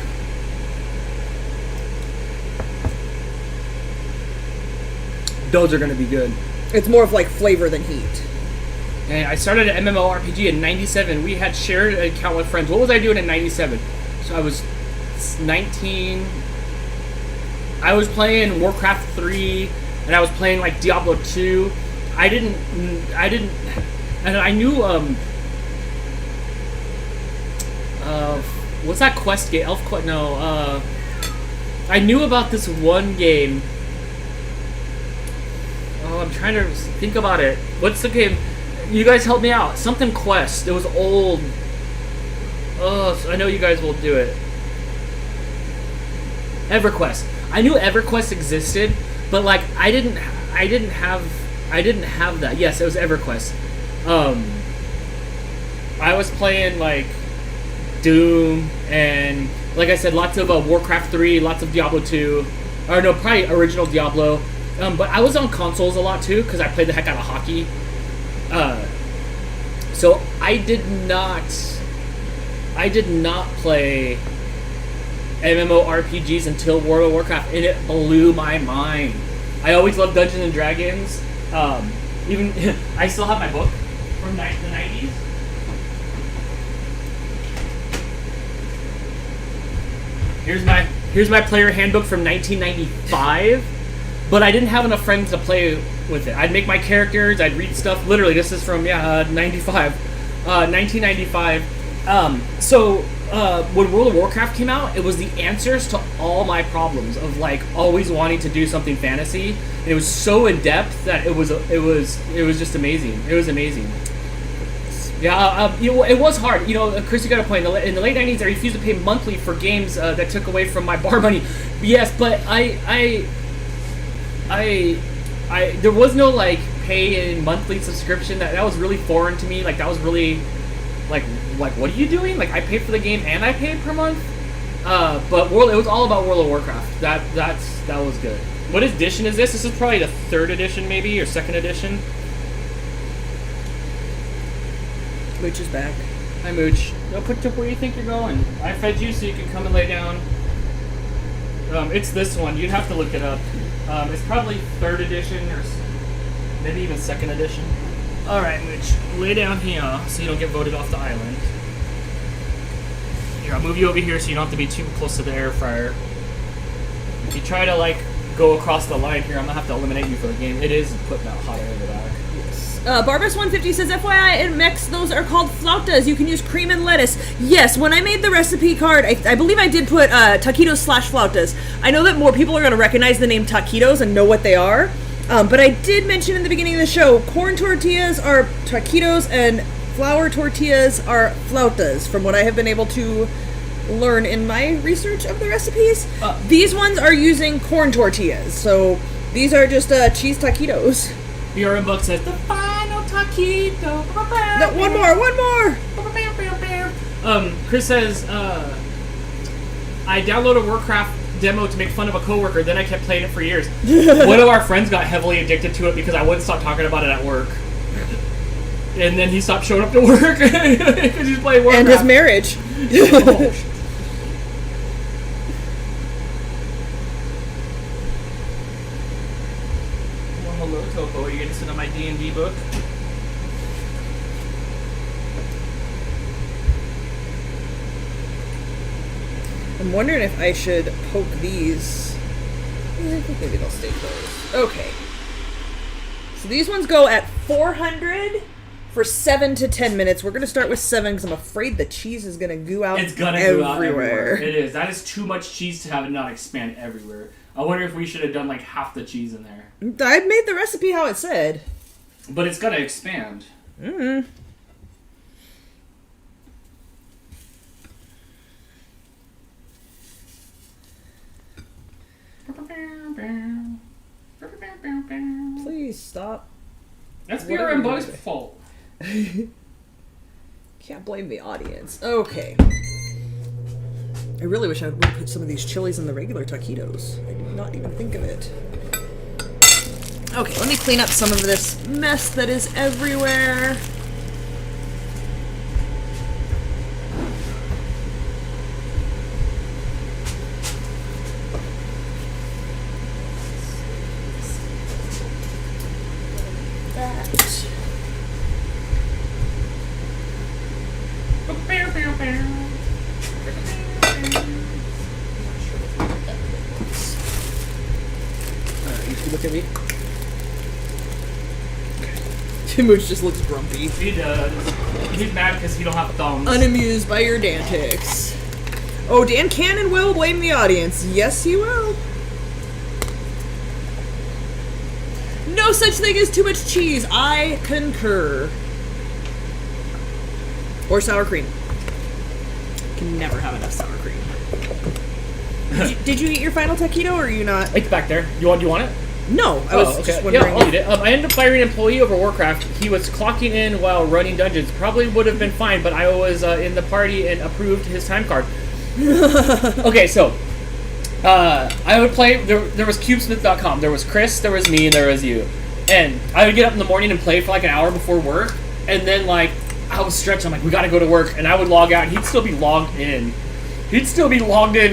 Those are going to be good. It's more of like flavor than heat. And I started an MMORPG in 97. We had shared an account with friends. What was I doing in 97? So I was 19. I was playing Warcraft 3, and I was playing like Diablo 2. I didn't, and I knew, what's that quest game? Elf Quest? No, I knew about this one game. Oh, I'm trying to think about it. What's the game? You guys help me out. Something Quest. It was old. Oh, so I know you guys will do it. Everquest. I knew Everquest existed, but like I didn't have that. Yes, it was Everquest. I was playing like Doom and like I said, lots of Warcraft 3, lots of Diablo 2, or no, probably original Diablo. But I was on consoles a lot too because I played the heck out of hockey. So I did not play MMORPGs until World of Warcraft, and it blew my mind. I always loved Dungeons and Dragons. Even I still have my book from the 90s. Here's my player handbook from 1995. But I didn't have enough friends to play with it. I'd make my characters, I'd read stuff. Literally, this is from 1995. So when World of Warcraft came out, it was the answers to all my problems of like always wanting to do something fantasy. And it was so in depth that it was just amazing. It was amazing. Yeah, it was hard. Chris, you got a point. In the late 90s, I refused to pay monthly for games that took away from my bar money. Yes, but there was no like pay in monthly subscription. That was really foreign to me. Like that was really like what are you doing? Like I pay for the game and I pay per month. But it was all about World of Warcraft. That was good. What edition is this? This is probably the 3rd edition maybe or 2nd edition. Mooch is back. Hi Mooch. No, put to where you think you're going. I fed you so you can come and lay down. It's this one. You'd have to look it up. It's probably 3rd edition or maybe even 2nd edition. Alright, Mooch. Lay down here so you don't get voted off the island. Here, I'll move you over here so you don't have to be too close to the air fryer. If you try to, like, go across the line here, I'm going to have to eliminate you for the game. It is putting out hot air in the back. Yes. Barbus150 says, FYI, in Mex, those are called flautas. You can use cream and lettuce. Yes, when I made the recipe card, I believe I did put taquitos / flautas. I know that more people are going to recognize the name taquitos and know what they are. But I did mention in the beginning of the show, corn tortillas are taquitos and flour tortillas are flautas, from what I have been able to learn in my research of the recipes. These ones are using corn tortillas, so these are just cheese taquitos. Your Unbox says, the final taquito. No, one more! Chris says, I downloaded a Warcraft demo to make fun of a coworker, then I kept playing it for years. One of our friends got heavily addicted to it because I wouldn't stop talking about it at work. And then he stopped showing up to work because he's playing Warcraft. And his marriage. Well, hello, Topo. Are you going to sit on my D&D book? I'm wondering if I should poke these. I think maybe they'll stay closed. Okay. So these ones go at 400 for 7 to 10 minutes. We're going to start with 7 because I'm afraid the cheese is going to goo out It's going to go out everywhere. It is. That is too much cheese to have it not expand everywhere. I wonder if we should have done like half the cheese in there. I made the recipe how it said. But it's going to expand. Mm-hmm. Please stop. That's Beer and Bug's fault. Can't blame the audience. Okay. I really wish I would put some of these chilies in the regular taquitos. I did not even think of it. Okay, let me clean up some of this mess that is everywhere. Look at me. Mooch just looks grumpy. He does. He's mad because he don't have thumbs. Unamused by your antics. Oh, Dan can and will blame the audience. Yes, he will. No such thing as too much cheese. I concur. Or sour cream. Can never have enough sour cream. Did you eat your final taquito, or are you not? It's back there. You want it? No, I was just wondering. Yeah, I'll eat it. I ended up firing an employee over Warcraft. He was clocking in while running dungeons. Probably would have been fine, but I was in the party and approved his time card. Okay, so I would play. There was Cubesmith.com. There was Chris. There was me. And there was you. And I would get up in the morning and play for like an hour before work. And then like I was stretched. I'm like, we got to go to work. And I would log out. And he'd still be logged in. And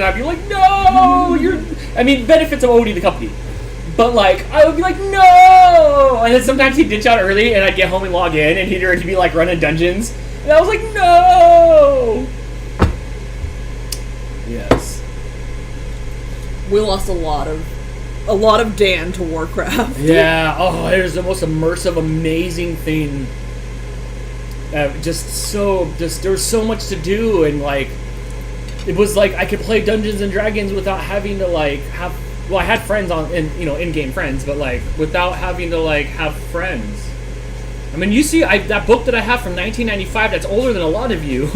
I'd be like, no, you're. I mean, benefits of owning the company. But, like, I would be like, no! And then sometimes he'd ditch out early, and I'd get home and log in, and he'd be, like, running dungeons. And I was like, no! Yes. We lost a lot of Dan to Warcraft. Yeah. Oh, it was the most immersive, amazing thing. There was so much to do, and, like, it was like I could play Dungeons and Dragons without having to, like, I had friends in-game friends, but like without having to like have friends. I mean, you see, that book that I have from 1995 that's older than a lot of you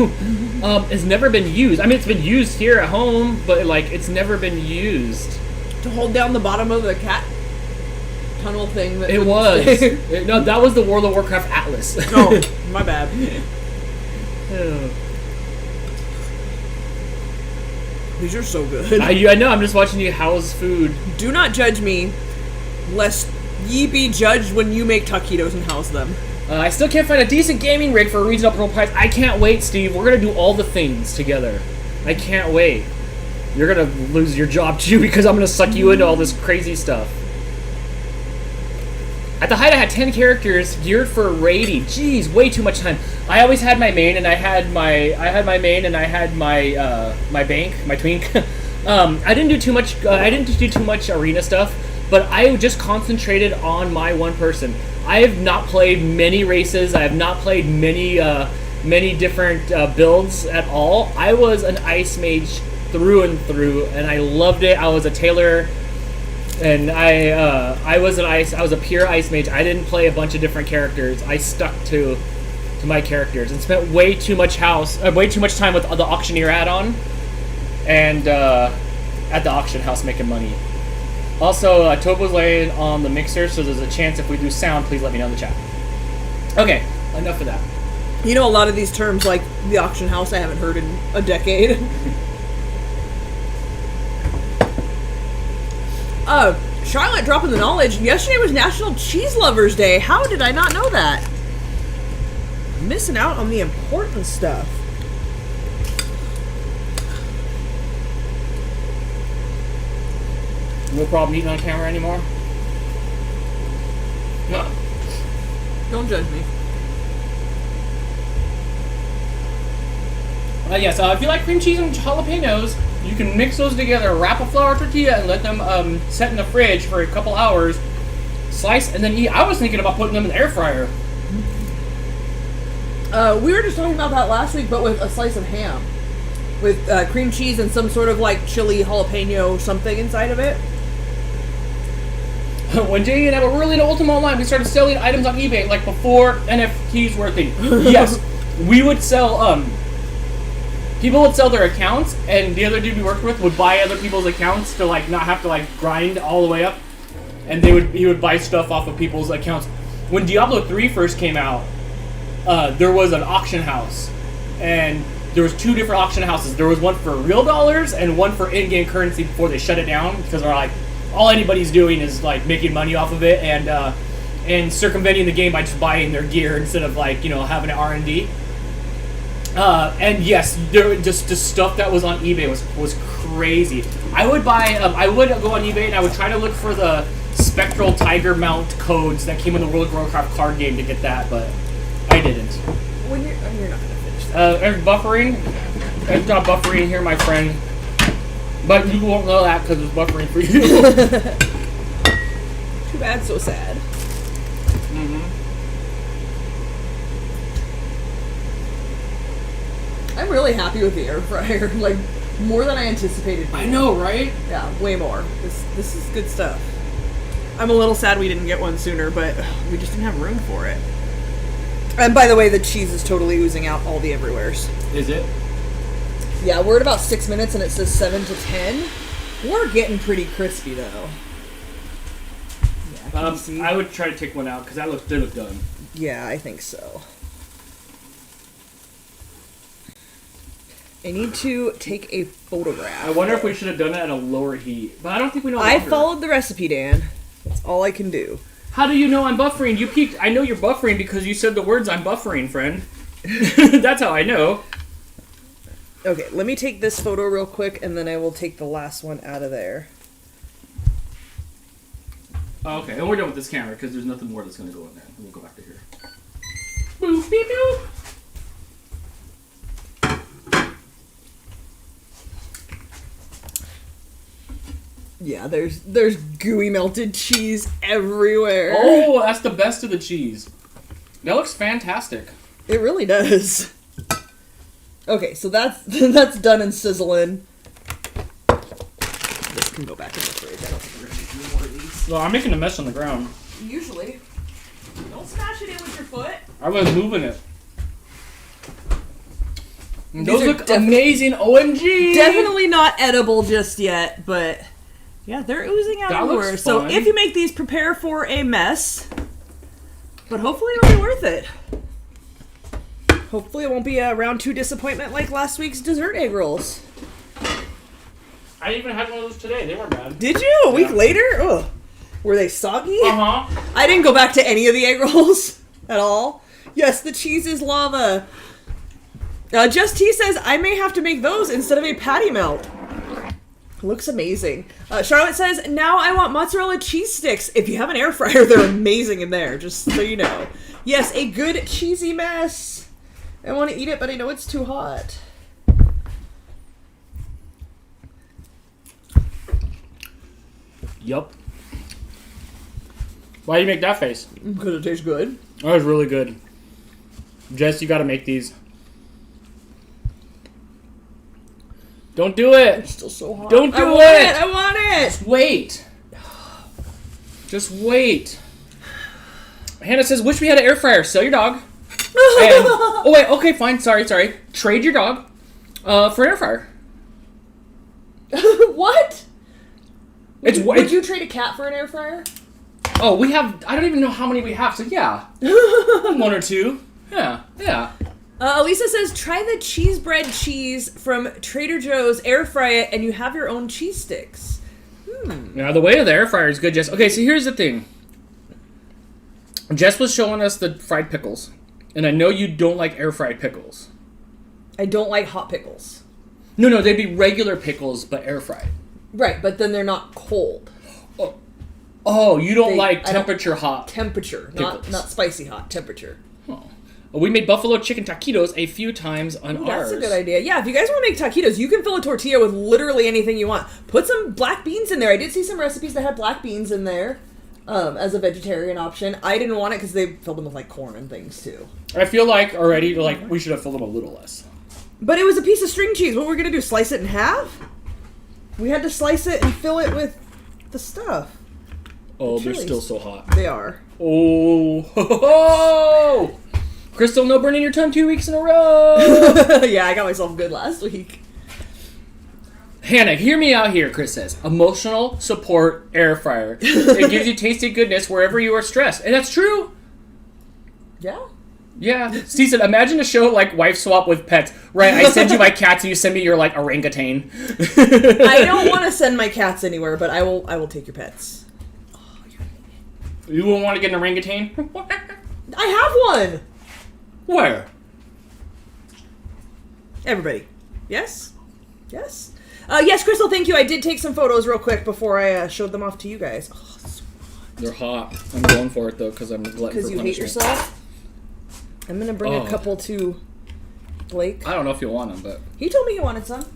has never been used. I mean, it's been used here at home, but like it's never been used. To hold down the bottom of the cat tunnel thing. It was. No, that was the World of Warcraft Atlas. Oh, my bad. Oh. These are so good. I know, I'm just watching you house food. Do not judge me, lest ye be judged when you make taquitos and house them. I still can't find a decent gaming rig for a reasonable price. I can't wait, Steve. We're going to do all the things together. I can't wait. You're going to lose your job, too, because I'm going to suck you into all this crazy stuff. At the height, I had 10 characters geared for raiding. Jeez, way too much time. I always had my main, and I had my bank, my twink. I didn't do too much. I didn't do too much arena stuff, but I just concentrated on my one person. I have not played many races. I have not played many different builds at all. I was an ice mage through and through, and I loved it. I was a tailor And I was a pure ice mage. I didn't play a bunch of different characters. I stuck to my characters and spent way too much time with the auctioneer add-on and at the auction house making money. Also, Topo's laying on the mixer, so there's a chance if we do sound, please let me know in the chat. Okay, enough of that. You know, a lot of these terms, like the auction house, I haven't heard in a decade. Charlotte dropping the knowledge. Yesterday was National Cheese Lovers Day. How did I not know that? Missing out on the important stuff. No problem eating on camera anymore? No. Don't judge me. Yes, if you like cream cheese and jalapenos, you can mix those together, wrap a flour tortilla, and let them set in the fridge for a couple hours. Slice and then eat. I was thinking about putting them in the air fryer. We were just talking about that last week, but with a slice of ham. With cream cheese and some sort of like chili jalapeno something inside of it. When Jay and I were really into Ultima Online, we started selling items on eBay, like before NFTs were a thing. Yes, we would sell, people would sell their accounts, and the other dude we worked with would buy other people's accounts to like not have to like grind all the way up. And he would buy stuff off of people's accounts. When Diablo 3 first came out, there was an auction house, and there was two different auction houses. There was one for real dollars and one for in-game currency before they shut it down because they're like, all anybody's doing is like making money off of it and circumventing the game by just buying their gear instead of like, you know, having an R&D. And yes, just the stuff that was on eBay was crazy. I would go on eBay and I would try to look for the spectral tiger mount codes that came in the World of Warcraft card game to get that, but I didn't. When you're not gonna finish that. Eric's buffering. Eric's not buffering here, my friend. But you won't know that because it's buffering for you. Too bad, so sad. Mm-hmm. I'm really happy with the air fryer. Like, more than I anticipated. I know, right? Yeah, way more. This is good stuff. I'm a little sad we didn't get one sooner, but we just didn't have room for it. And by the way, the cheese is totally oozing out all the everywheres. Is it? Yeah, we're at about 6 minutes and it says 7 to 10. We're getting pretty crispy though. Yeah, can you see? I would try to take one out because they look done. Yeah, I think so. I need to take a photograph. I wonder if we should have done it at a lower heat, but I don't think we know. I followed the recipe, Dan. That's all I can do. How do you know I'm buffering? You peeked. I know you're buffering because you said the words "I'm buffering," friend. That's how I know. Okay, let me take this photo real quick, and then I will take the last one out of there. Okay, and we're done with this camera because there's nothing more that's going to go in there. We'll go back to here. Boop, beep, boop. Yeah, there's gooey melted cheese everywhere. Oh, that's the best of the cheese. That looks fantastic. It really does. Okay, so that's done and sizzling. This can go back in the fridge. I don't think we're gonna need any more of these. Well, I'm making a mess on the ground. Usually. Don't smash it in with your foot. I was moving it. These Those are look amazing. OMG. Definitely not edible just yet, but yeah, they're oozing out That everywhere. looks So fun. if you make these, prepare for a mess. But hopefully it'll be worth it. Hopefully it won't be a round 2 disappointment like last week's dessert egg rolls. I even had one of those today. They weren't bad. Did you? A week later? Ugh. Were they soggy? Uh-huh. I didn't go back to any of the egg rolls at all. Yes, the cheese is lava. Just T says, I may have to make those instead of a patty melt. Looks amazing. Charlotte says, now I want mozzarella cheese sticks. If you have an air fryer, they're amazing in there, just so you know. Yes, a good cheesy mess. I want to eat it, but I know it's too hot. Yup. Why do you make that face? Because it tastes good. That was really good. Jess, you gotta make these. Don't do it! It's still so hot. Don't do I want it! I want it! Just wait. Just wait. Hannah says, wish we had an air fryer. Sell your dog. Okay, fine. Sorry. Trade your dog for an air fryer. What? Would you trade a cat for an air fryer? Oh, we have... I don't even know how many we have, so yeah. 1 or 2. Yeah. Elisa says, try the cheese bread cheese from Trader Joe's, air fry it, and you have your own cheese sticks. Now, the way of the air fryer is good, Jess. Okay, so here's the thing. Jess was showing us the fried pickles, and I know you don't like air fried pickles. I don't like hot pickles. No, they'd be regular pickles, but air fried. Right, but then they're not cold. Oh, you don't like temperature hot. Temperature, not spicy hot, temperature. Oh. We made buffalo chicken taquitos a few times on ours. That's a good idea. Yeah, if you guys want to make taquitos, you can fill a tortilla with literally anything you want. Put some black beans in there. I did see some recipes that had black beans in there as a vegetarian option. I didn't want it because they filled them with like corn and things too. I feel like already we should have filled them a little less. But it was a piece of string cheese. What were we going to do, slice it in half? We had to slice it and fill it with the stuff. Oh, they're still so hot. They are. Oh! Crystal, no burning your tongue 2 weeks in a row. Yeah, I got myself good last week. Hannah, hear me out here, Chris says. Emotional support air fryer. It gives you tasty goodness wherever you are stressed. And that's true. Yeah. Yeah. Steve said, imagine a show like Wife Swap with Pets. Right, I send you my cats and you send me your like orangutan. I don't want to send my cats anywhere, but I will take your pets. You wouldn't want to get an orangutan? I have one. Where? Everybody. Yes? Yes, Crystal, thank you. I did take some photos real quick before I showed them off to you guys. Oh, so they're hot. I'm going for it, though, because I'm glutton for punishment. Because you hate yourself? I'm going to bring a couple to Blake. I don't know if you want them, but... He told me he wanted some.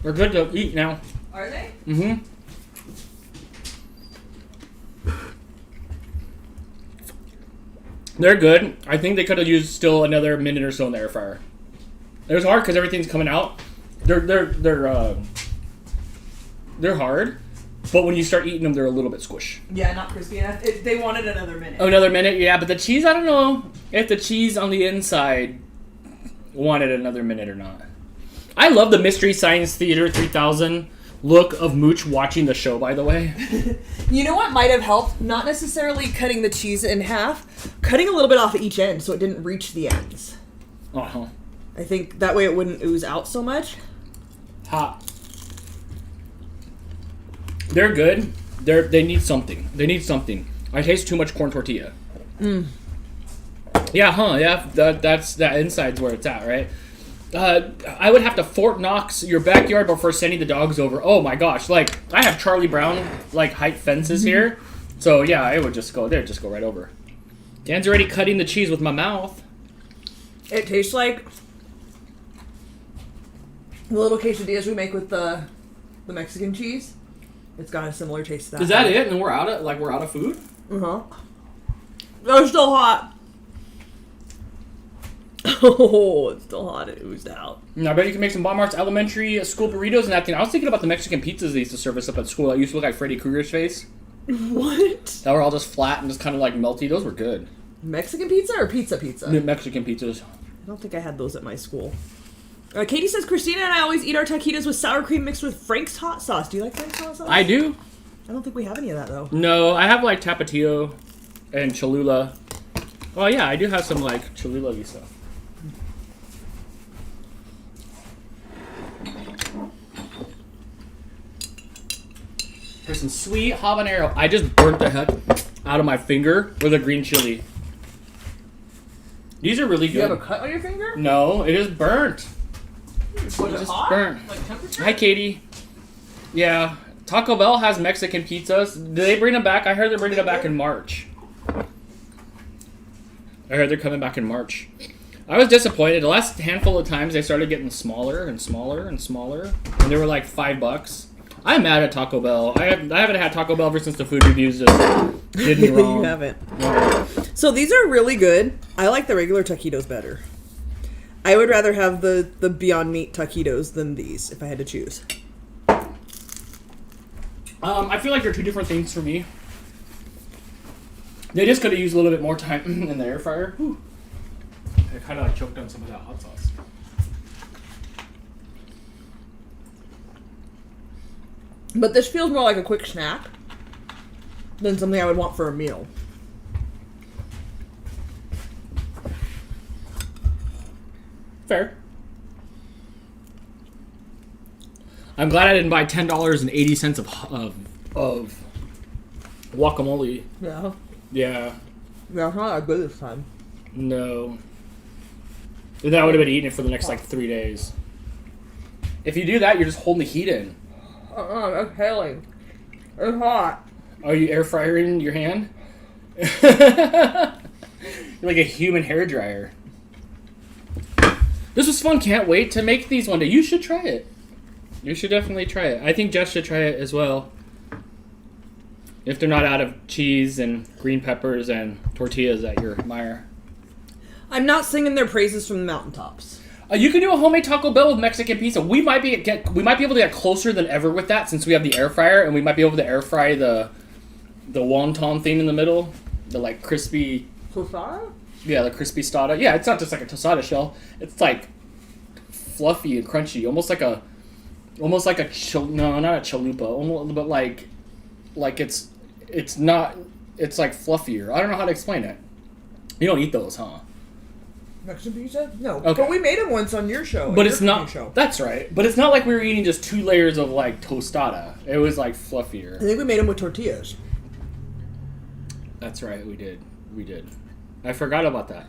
They're good to eat now. Are they? Mm-hmm. They're good. I think they could have used still another minute or so in the air fryer. It was hard because everything's coming out. They're hard, but when you start eating them, they're a little bit squish. Yeah, not crispy enough. They wanted another minute. Oh, another minute? Yeah, but the cheese, I don't know if the cheese on the inside wanted another minute or not. I love the Mystery Science Theater 3000 look of Mooch watching the show, by the way. You know what might have helped? Not necessarily cutting the cheese in half, cutting a little bit off each end so it didn't reach the ends. Uh-huh. I think that way it wouldn't ooze out so much. Hot. They're good. They need something. They need something. I taste too much corn tortilla. Yeah, huh? Yeah, that's that inside's where it's at, right? I would have to Fort Knox your backyard before sending the dogs over. Oh my gosh! Like I have Charlie Brown like height fences here, so yeah, I would just go there, just go right over. Dan's already cutting the cheese with my mouth. It tastes like the little quesadillas we make with the Mexican cheese. It's got a similar taste to that. Is that it? And we're out of food? They're still hot. Oh, it's still hot. It oozed out. I bet you can make some Walmart's elementary school burritos and that thing. I was thinking about the Mexican pizzas they used to serve us up at school that used to look like Freddy Krueger's face. What? That were all just flat and just kind of like melty. Those were good. Mexican pizza or pizza? Mexican pizzas. I don't think I had those at my school. Katie says, Christina and I always eat our taquitos with sour cream mixed with Frank's hot sauce. Do you like Frank's hot sauce? I do. I don't think we have any of that, though. No, I have like Tapatio and Cholula. Oh, yeah, I do have some like Cholula-y stuff. There's some sweet habanero. I just burnt the heck out of my finger with a green chili. These are really good. Do you have a cut on your finger? No, it is burnt. Was it just hot? burnt. Like temperature? Hi, Katie. Yeah, Taco Bell has Mexican pizzas. Did they bring them back? I heard they're bringing them back in March. I heard they're coming back in March. I was disappointed. The last handful of times they started getting smaller and smaller and smaller, and they were like $5. I'm mad at Taco Bell. I haven't had Taco Bell ever since the food reviews did me wrong. You haven't. No. So these are really good. I like the regular taquitos better. I would rather have the Beyond Meat taquitos than these if I had to choose. I feel like they're two different things for me. They just could have used a little bit more time in the air fryer. Whew. I kind of like choked on some of that hot sauce. But this feels more like a quick snack than something I would want for a meal. Fair. I'm glad I didn't buy $10.80 of guacamole. Yeah. Yeah. Yeah, it's not that good this time. No. Then I would have been eating it for the next like 3 days. If you do that, you're just holding the heat in. It's hailing. It's hot. Are you air frying your hand? You're like a human hair dryer. This was fun. Can't wait to make these one day. You should try it. You should definitely try it. I think Jess should try it as well. If they're not out of cheese and green peppers and tortillas at your Meijer. I'm not singing their praises from the mountaintops. You can do a homemade Taco Bell with Mexican pizza. We might be able to get closer than ever with that since we have the air fryer, and we might be able to air fry the wonton thing in the middle, the like crispy. Tostada? Yeah, the crispy tostada. Yeah, it's not just like a tostada shell. It's like fluffy and crunchy, almost like a not a chalupa, almost, but like it's not. It's like fluffier. I don't know how to explain it. You don't eat those, huh? Mexican pizza? No. Okay. But we made them once on your show. But it's not. Show. That's right. But it's not like we were eating just 2 layers of like tostada. It was like fluffier. I think we made them with tortillas. That's right. We did. I forgot about that.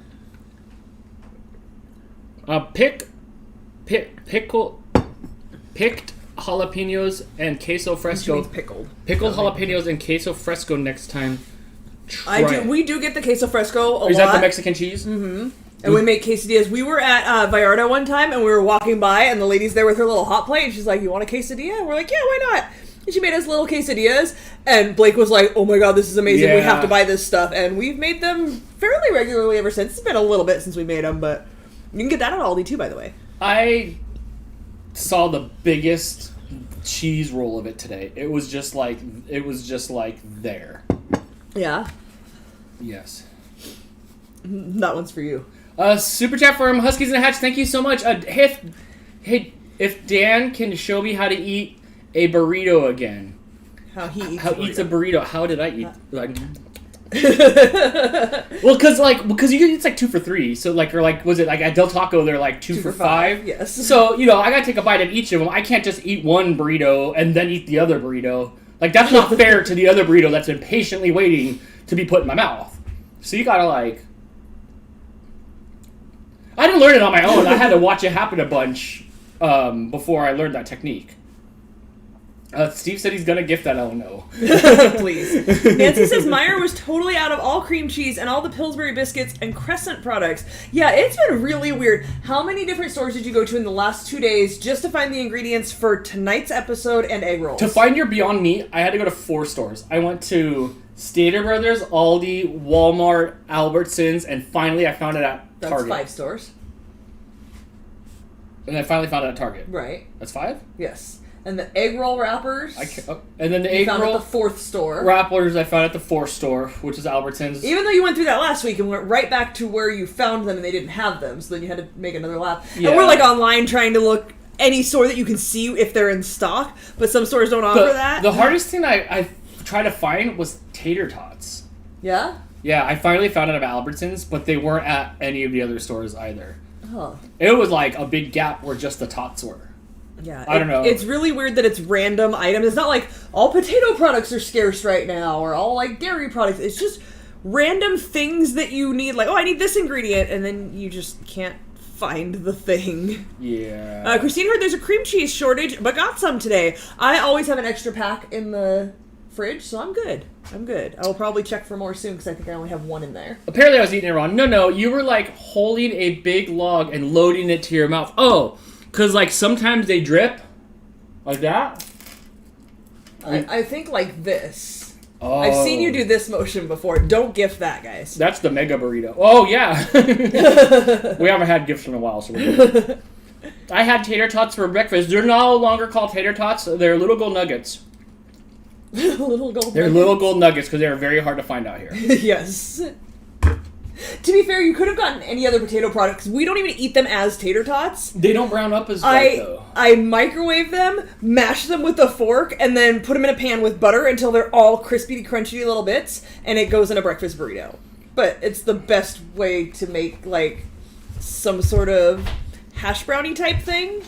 Picked jalapenos and queso fresco. Pickled. Pickled jalapenos and queso fresco next time. We do get the queso fresco a lot. Is that the Mexican cheese? Mm-hmm. And we make quesadillas. We were at Vallarta one time, and we were walking by, and the lady's there with her little hot plate, and she's like, "You want a quesadilla?" And we're like, "Yeah, why not?" And she made us little quesadillas, and Blake was like, "Oh my god, this is amazing. Yeah. We have to buy this stuff." And we've made them fairly regularly ever since. It's been a little bit since we made them, but you can get that at Aldi too, by the way. I saw the biggest cheese roll of it today. It was just like there. Yeah. Yes. That one's for you. Super chat from Huskies in a Hatch. Thank you so much. Hey, if Dan can show me how to eat a burrito again. How he eats a burrito. How did I eat? Like, well, because it's like 2 for $3. So was it like at Del Taco they're like 2 for $5? Yes. So I gotta take a bite of each of them. I can't just eat one burrito and then eat the other burrito. Like that's not fair to the other burrito that's been patiently waiting to be put in my mouth. So you gotta I didn't learn it on my own. I had to watch it happen a bunch before I learned that technique. Steve said he's gonna gift that. Oh no. Please. Nancy says Meijer was totally out of all cream cheese and all the Pillsbury biscuits and Crescent products. Yeah, it's been really weird. How many different stores did you go to in the last 2 days just to find the ingredients for tonight's episode and egg rolls? To find your Beyond Meat, I had to go to 4 stores. I went to Stater Brothers, Aldi, Walmart, Albertsons, and finally I found it at Target. That's 5 stores. And I finally found it at Target. Right. That's 5? Yes. And the egg roll wrappers. And then the egg roll at the 4th store. wrappers I found at the 4th store, which is Albertsons. Even though you went through that last week and went right back to where you found them and they didn't have them, so then you had to make another lap. Yeah. And we're online trying to look any store that you can see if they're in stock, but some stores don't offer that. The hardest thing I tried to find was tater tots. Yeah? Yeah, I finally found it at Albertsons, but they weren't at any of the other stores either. Oh. It was like a big gap where just the tots were. Yeah, I don't know. It's really weird that it's random items. It's not like all potato products are scarce right now or all dairy products. It's just random things that you need. Like, oh, I need this ingredient, and then you just can't find the thing. Yeah. Christine heard there's a cream cheese shortage, but got some today. I always have an extra pack in the fridge, so I'm good. I will probably check for more soon because I think I only have 1 in there. Apparently I was eating it wrong. No, you were holding a big log and loading it to your mouth. Oh, because sometimes they drip like that. I think like this. Oh. I've seen you do this motion before. Don't gift that, guys. That's the mega burrito. Oh, yeah. We haven't had gifts in a while, so we're good. I had tater tots for breakfast. They're no longer called tater tots. They're little gold nuggets. Little gold They're nuggets. little gold nuggets because they're very hard to find out here. Yes. To be fair, you could have gotten any other potato product because we don't even eat them as tater tots. They don't brown up as white, though. I microwave them, mash them with a fork, and then put them in a pan with butter until they're all crispy, crunchy little bits, and it goes in a breakfast burrito. But it's the best way to make, like, some sort of hash brownie type thing.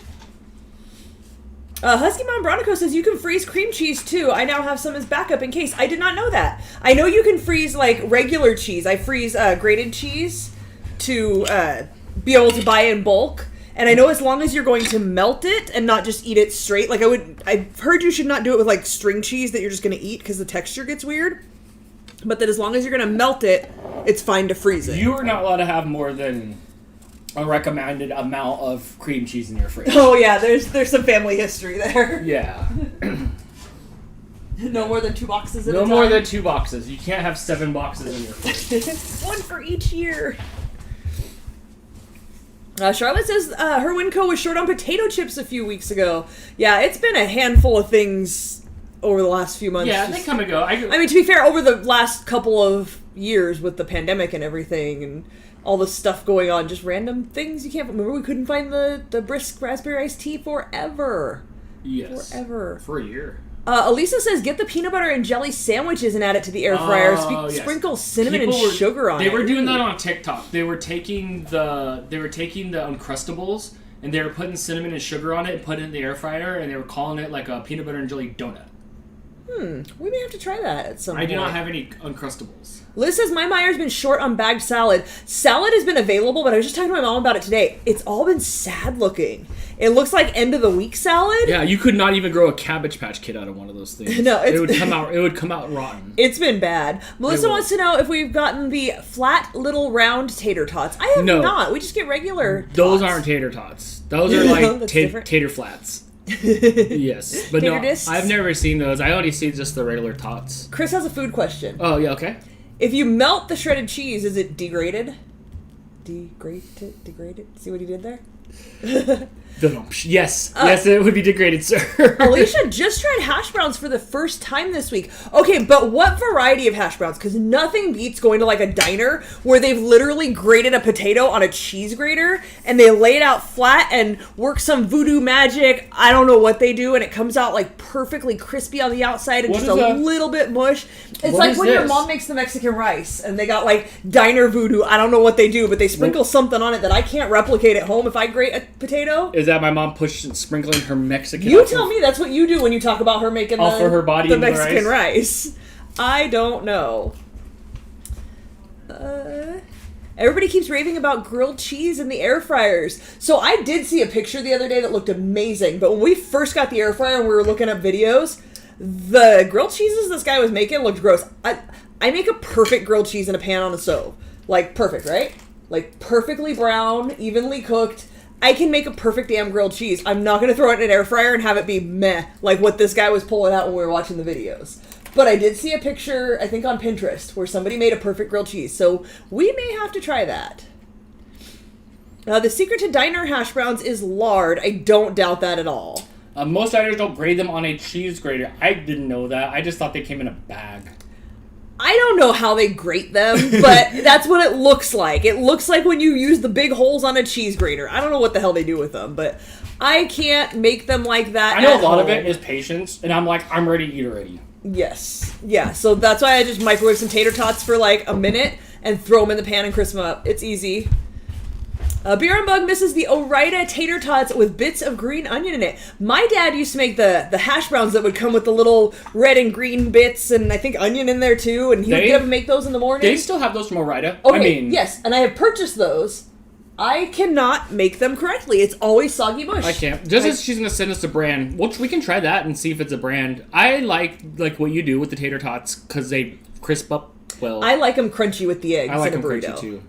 Husky Mom Bronico says you can freeze cream cheese too. I now have some as backup in case. I did not know that. I know you can freeze like regular cheese. I freeze grated cheese to be able to buy in bulk. And I know as long as you're going to melt it and not just eat it straight. Like I've heard you should not do it with like string cheese that you're just going to eat because the texture gets weird. But that as long as you're going to melt it, it's fine to freeze it. You are not allowed to have more than a recommended amount of cream cheese in your fridge. Oh yeah, there's some family history there. Yeah. No more than 2 boxes at a time. No more than 2 boxes. You can't have 7 boxes in your fridge. One for each year. Charlotte says her Winco was short on potato chips a few weeks ago. Yeah, it's been a handful of things over the last few months. Yeah, they come and go. I mean, to be fair, over the last couple of years with the pandemic and everything and all the stuff going on, just random things you can't... Remember we couldn't find the brisk raspberry iced tea forever. Yes. Forever. For a year. Elisa says get the peanut butter and jelly sandwiches and add it to the air fryer. Yes. Sprinkle cinnamon and sugar on it. They were doing that on TikTok. They were taking the Uncrustables and they were putting cinnamon and sugar on it and putting it in the air fryer and they were calling it like a peanut butter and jelly donut. We may have to try that at some point. I do not have any Uncrustables. Liz says, my Meyer's been short on bagged salad. Salad has been available, but I was just talking to my mom about it today. It's all been sad looking. It looks like end of the week salad. Yeah, you could not even grow a Cabbage Patch Kid out of one of those things. No, it would come out rotten. It's been bad. Melissa wants to know if we've gotten the flat little round tater tots. I have not. We just get regular Those tots. aren't tater tots. Those are like different. tater flats. Yes, but Tater no, discs? I've never seen those. I only see just the regular tots. Chris has a food question. Oh yeah, okay. If you melt the shredded cheese, is it degraded? Degraded? See what he did there? Yes, yes, it would be degraded, sir. Alicia just tried hash browns for the first time this week. Okay, but what variety of hash browns? Because nothing beats going to like a diner where they've literally grated a potato on a cheese grater and they lay it out flat and work some voodoo magic. I don't know what they do, and it comes out like perfectly crispy on the outside and just a little bit mush. It's like when your mom makes the Mexican rice and they got like diner voodoo. I don't know what they do, but they sprinkle something on it that I can't replicate at home if I grate a potato. Is that my mom sprinkling her Mexican? You tell me that's what you do when you talk about her making her body the Mexican rice. I don't know. Everybody keeps raving about grilled cheese in the air fryers. So I did see a picture the other day that looked amazing, but when we first got the air fryer and we were looking up videos, the grilled cheeses this guy was making looked gross. I make a perfect grilled cheese in a pan on the stove. Like, perfect, right? Like, perfectly brown, evenly cooked. I can make a perfect damn grilled cheese. I'm not going to throw it in an air fryer and have it be meh, like what this guy was pulling out when we were watching the videos. But I did see a picture, I think on Pinterest, where somebody made a perfect grilled cheese. So we may have to try that. The secret to diner hash browns is lard. I don't doubt that at all. Most diners don't grate them on a cheese grater. I didn't know that. I just thought they came in a bag. I don't know how they grate them, but that's what it looks like. It looks like when you use the big holes on a cheese grater. I don't know what the hell they do with them, but I can't make them like that. I know a lot of it is patience, and I'm like, I'm ready to eat already. Yes. Yeah, so that's why I just microwave some tater tots for like a minute and throw them in the pan and crisp them up. It's easy. Beer and Bug misses the Ore-Ida tater tots with bits of green onion in it. My dad used to make the hash browns that would come with the little red and green bits and I think onion in there too, and he would get up and make those in the morning. They still have those from Ore-Ida. Okay, yes, and I have purchased those. I cannot make them correctly. It's always soggy mush. I can't. Just as she's going to send us a brand, which we can try that and see if it's a brand. I like what you do with the tater tots because they crisp up well. I like them crunchy with the eggs. I like in a them burrito. crunchy too.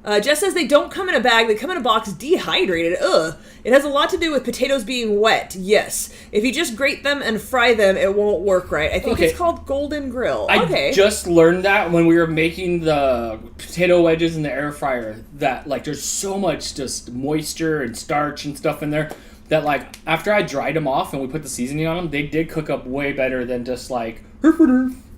Jess says they don't come in a bag, they come in a box dehydrated. Ugh. It has a lot to do with potatoes being wet. Yes. If you just grate them and fry them, it won't work right. I think it's called Golden Grill. I just learned that when we were making the potato wedges in the air fryer, that like there's so much just moisture and starch and stuff in there. that like after I dried them off and we put the seasoning on them, they did cook up way better than just like.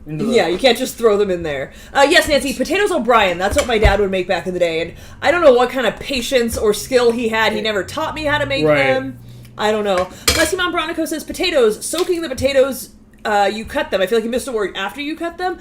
Yeah, you can't just throw them in there. Yes, Nancy, potatoes O'Brien. That's what my dad would make back in the day, and I don't know what kind of patience or skill he had. He never taught me how to make them. I don't know. Leslie Mom Bronico says potatoes. Soaking the potatoes. You cut them. I feel like you missed a word. After you cut them.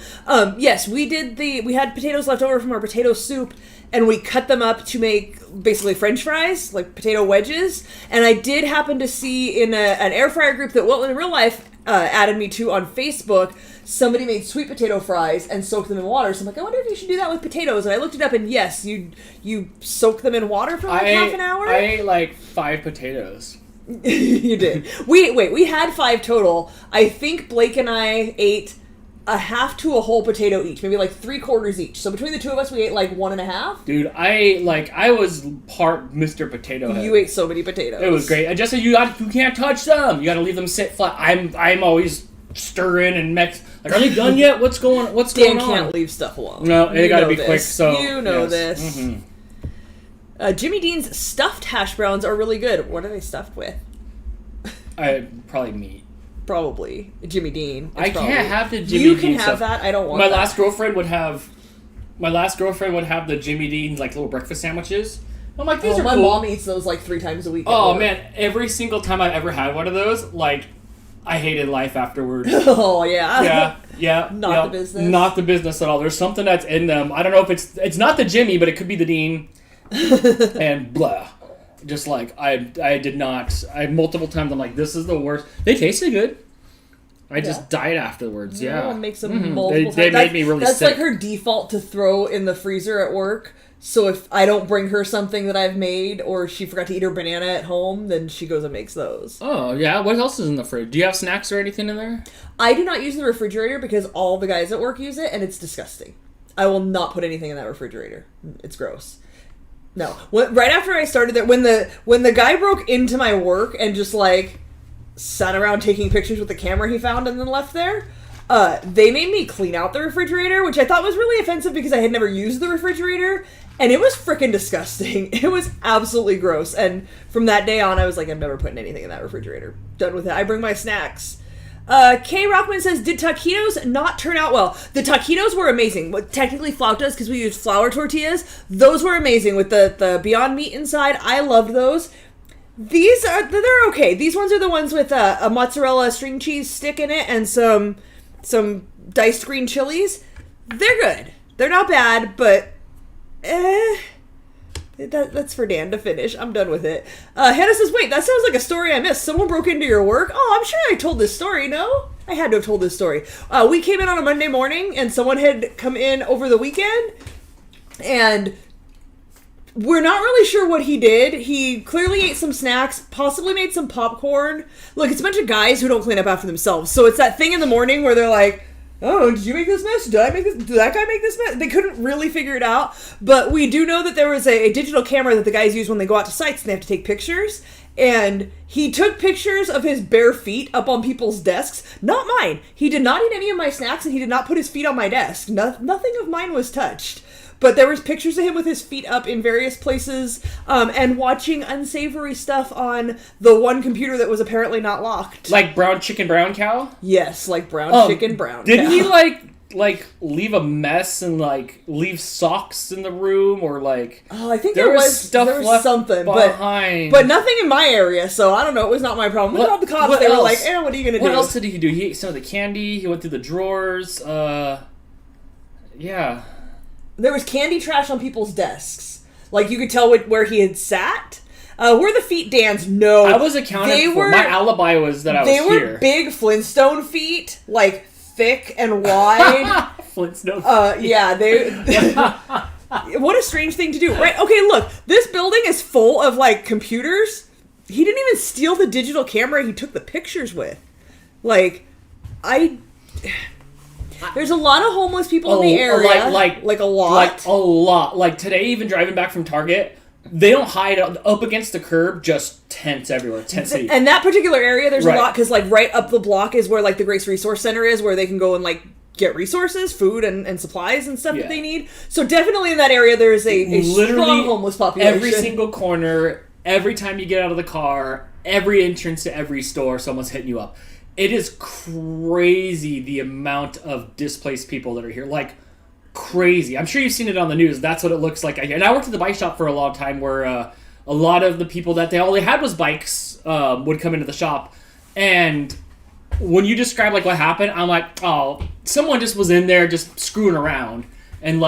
Yes, we did we had potatoes left over from our potato soup, and we cut them up to make basically French fries, like potato wedges. And I did happen to see in an air fryer group that Will in real life added me to on Facebook. Somebody made sweet potato fries and soaked them in water. So I'm like, I wonder if you should do that with potatoes. And I looked it up, and yes, you soak them in water for like half an hour. I ate like 5 potatoes. You did. We had 5 total. I think Blake and I ate a half to a whole potato each, maybe like 3/4 each. So between the two of us, we ate like 1.5. Dude, I was part Mr. Potato Head. You ate so many potatoes. It was great. I just said you can't touch them. You got to leave them sit flat. I'm always stirring and mix. Like, are they done yet? What's going on? Dan can't leave stuff alone. No, it got to be this. quick. So you know yes. this. Mm-hmm. Jimmy Dean's stuffed hash browns are really good. What are they stuffed with? Probably meat. Probably Jimmy Dean. I can't have the Jimmy Dean. You can have that. I don't want. My last girlfriend would have the Jimmy Dean like little breakfast sandwiches. I'm like, these are my cool. mom eats those like 3 times a week. Oh man, every single time I've ever had one of those, like, I hated life afterwards. Oh yeah. Yeah. Not the business. Not the business at all. There's something that's in them. I don't know if it's not the Jimmy, but it could be the Dean. And blah. Just like I did not. Multiple times I'm like, this is the worst. They tasted good. I just died afterwards. Yeah. Mom makes them multiple times. They made me really sick. That's like her default to throw in the freezer at work. So if I don't bring her something that I've made, or she forgot to eat her banana at home, then she goes and makes those. Oh, yeah. What else is in the fridge? Do you have snacks or anything in there? I do not use the refrigerator because all the guys at work use it, and it's disgusting. I will not put anything in that refrigerator. It's gross. No. Right after I started there, when the guy broke into my work and just, like, sat around taking pictures with the camera he found and then left there, they made me clean out the refrigerator, which I thought was really offensive because I had never used the refrigerator. And it was freaking disgusting. It was absolutely gross. And from that day on, I was like, I'm never putting anything in that refrigerator. Done with it. I bring my snacks. Kay Rockman says, did taquitos not turn out well? The taquitos were amazing. Technically flautas, because we used flour tortillas. Those were amazing with the Beyond Meat inside. I loved those. They're okay. These ones are the ones with a mozzarella string cheese stick in it and some diced green chilies. They're good. They're not bad, but that's for Dan to finish. I'm done with it. Hannah says, wait, that sounds like a story I missed. Someone broke into your work? Oh, I'm sure I told this story, no? I had to have told this story. We came in on a Monday morning, and someone had come in over the weekend, and we're not really sure what he did. He clearly ate some snacks, possibly made some popcorn. Look, it's a bunch of guys who don't clean up after themselves, so it's that thing in the morning where they're like, oh, did you make this mess? Did I make this? Did that guy make this mess? They couldn't really figure it out. But we do know that there was a digital camera that the guys use when they go out to sites and they have to take pictures. And he took pictures of his bare feet up on people's desks. Not mine. He did not eat any of my snacks and he did not put his feet on my desk. Nothing of mine was touched. But there was pictures of him with his feet up in various places and watching unsavory stuff on the one computer that was apparently not locked. Like brown chicken, brown cow? Yes, like brown chicken, brown didn't cow. He like leave a mess and like leave socks in the room or like? Oh, I think there was something behind, but nothing in my area. So I don't know. It was not my problem. We called the cops. They were like, what are you gonna do? What else did he do? He ate some of the candy. He went through the drawers. Yeah. There was candy trash on people's desks. Like, you could tell where he had sat. Were the feet Dan's? No. I was accounted for. My alibi was that I was here. They were big Flintstone feet. Like, thick and wide. Flintstone feet. Yeah, what a strange thing to do. Right, okay, look. This building is full of, like, computers. He didn't even steal the digital camera he took the pictures with. Like, there's a lot of homeless people in the area. Like a lot. Like today, even driving back from Target, they don't hide up against the curb, just tents everywhere. Tent city. And that particular area, there's a lot, because like right up the block is where like the Grace Resource Center is, where they can go and like get resources, food and supplies and stuff that they need. So definitely in that area, there is a strong homeless population. Every single corner, every time you get out of the car, every entrance to every store, someone's hitting you up. It is crazy the amount of displaced people that are here. Like, crazy. I'm sure you've seen it on the news. That's what it looks like. And I worked at the bike shop for a long time where a lot of the people that all they had was bikes would come into the shop. And when you describe like what happened, I'm like, oh, someone just was in there just screwing around. And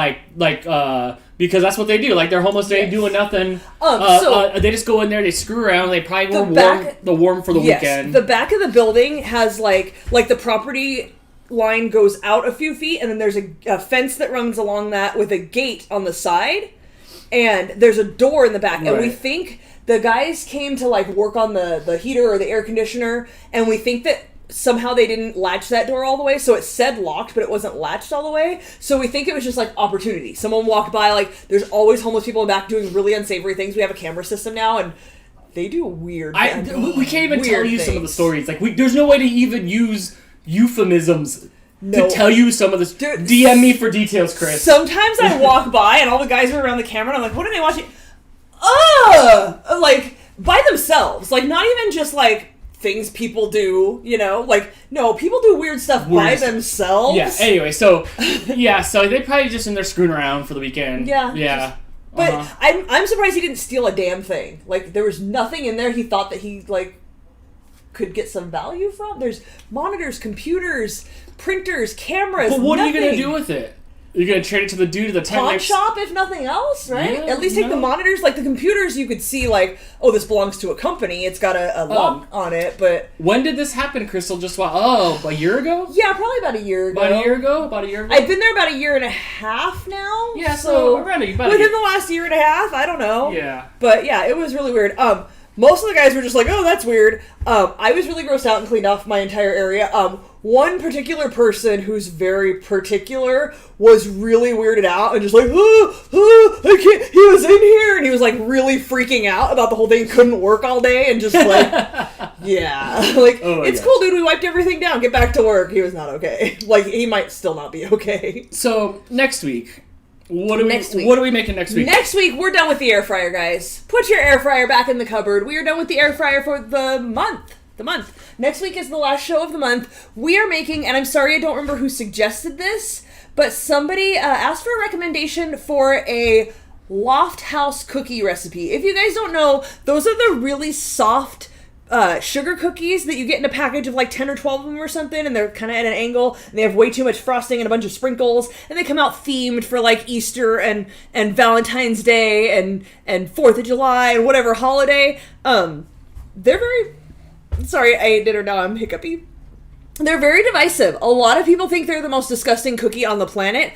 because that's what they do. Like, they're homeless, they ain't doing nothing. They just go in there, they screw around, they probably were warm for the weekend. The back of the building has like the property line goes out a few feet, and then there's a fence that runs along that with a gate on the side, and there's a door in the back. Right. And we think the guys came to like work on the heater or the air conditioner, and we think that somehow they didn't latch that door all the way, so it said locked, but it wasn't latched all the way. So we think it was just like opportunity. Someone walked by, like, there's always homeless people in the back doing really unsavory things. We have a camera system now, and they do weird things. We can't even tell you some of the stories. Like, there's no way to even use euphemisms to tell you some of this. DM me for details, Chris. Sometimes I walk by, and all the guys are around the camera, and I'm like, what are they watching? Like, by themselves. Like, not even just, like, things people do, you know? Like, no, people do weird stuff by themselves. Yeah, anyway, so they probably just in there screwing around for the weekend. Yeah. But I'm surprised he didn't steal a damn thing. Like, there was nothing in there he thought that he, like, could get some value from. There's monitors, computers, printers, cameras, but what are you going to do with it? You're going to trade it to the dude at the pawn shop, if nothing else, right? At least take the monitors. Like, the computers, you could see, like, oh, this belongs to a company. It's got a lock on it, but... When did this happen, Crystal? Just a year ago? Yeah, probably about a year ago. About a year ago? I've been there about a year and a half now. Yeah, so around within the last year and a half, I don't know. Yeah. But, yeah, it was really weird. Most of the guys were just like, oh, that's weird. I was really grossed out and cleaned off my entire area. One particular person who's very particular was really weirded out and just like, I can't, he was in here, and he was like really freaking out about the whole thing, couldn't work all day, and just like, yeah. Like, it's cool, dude, we wiped everything down, get back to work. He was not okay. Like, he might still not be okay. So, next week. What are we making next week? Next week, we're done with the air fryer, guys. Put your air fryer back in the cupboard. We are done with the air fryer for the month. Next week is the last show of the month. We are making, and I'm sorry I don't remember who suggested this, but somebody asked for a recommendation for a Loft House cookie recipe. If you guys don't know, those are the really soft sugar cookies that you get in a package of like 10 or 12 of them or something, and they're kind of at an angle, and they have way too much frosting and a bunch of sprinkles, and they come out themed for like Easter and Valentine's Day and 4th of July and whatever holiday. They're very... Sorry, I ate dinner, now I'm hiccupy. They're very divisive. A lot of people think they're the most disgusting cookie on the planet,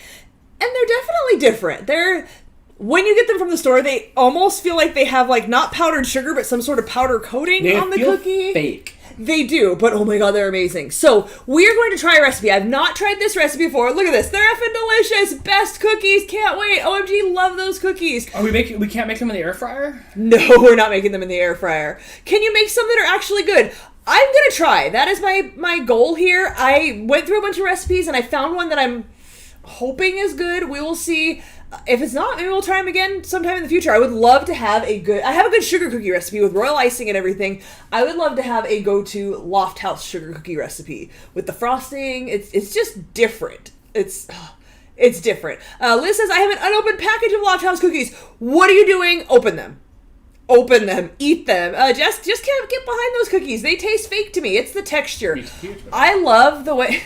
and they're definitely different. When you get them from the store, they almost feel like they have, like, not powdered sugar, but some sort of powder coating on the cookie. Fake. They do, but oh my god, they're amazing. So, we are going to try a recipe. I've not tried this recipe before. Look at this. They're effing delicious. Best cookies. Can't wait. OMG, love those cookies. We can't make them in the air fryer? No, we're not making them in the air fryer. Can you make some that are actually good? I'm gonna try. That is my goal here. I went through a bunch of recipes, and I found one that I'm hoping is good. We will see. If it's not, maybe we'll try them again sometime in the future. I would love to have I have a good sugar cookie recipe with royal icing and everything. I would love to have a go-to Loft House sugar cookie recipe with the frosting. It's just different. It's different. Liz says, I have an unopened package of Loft House cookies. What are you doing? Open them. Eat them. Just can't get behind those cookies. They taste fake to me. It's the texture. I love the way...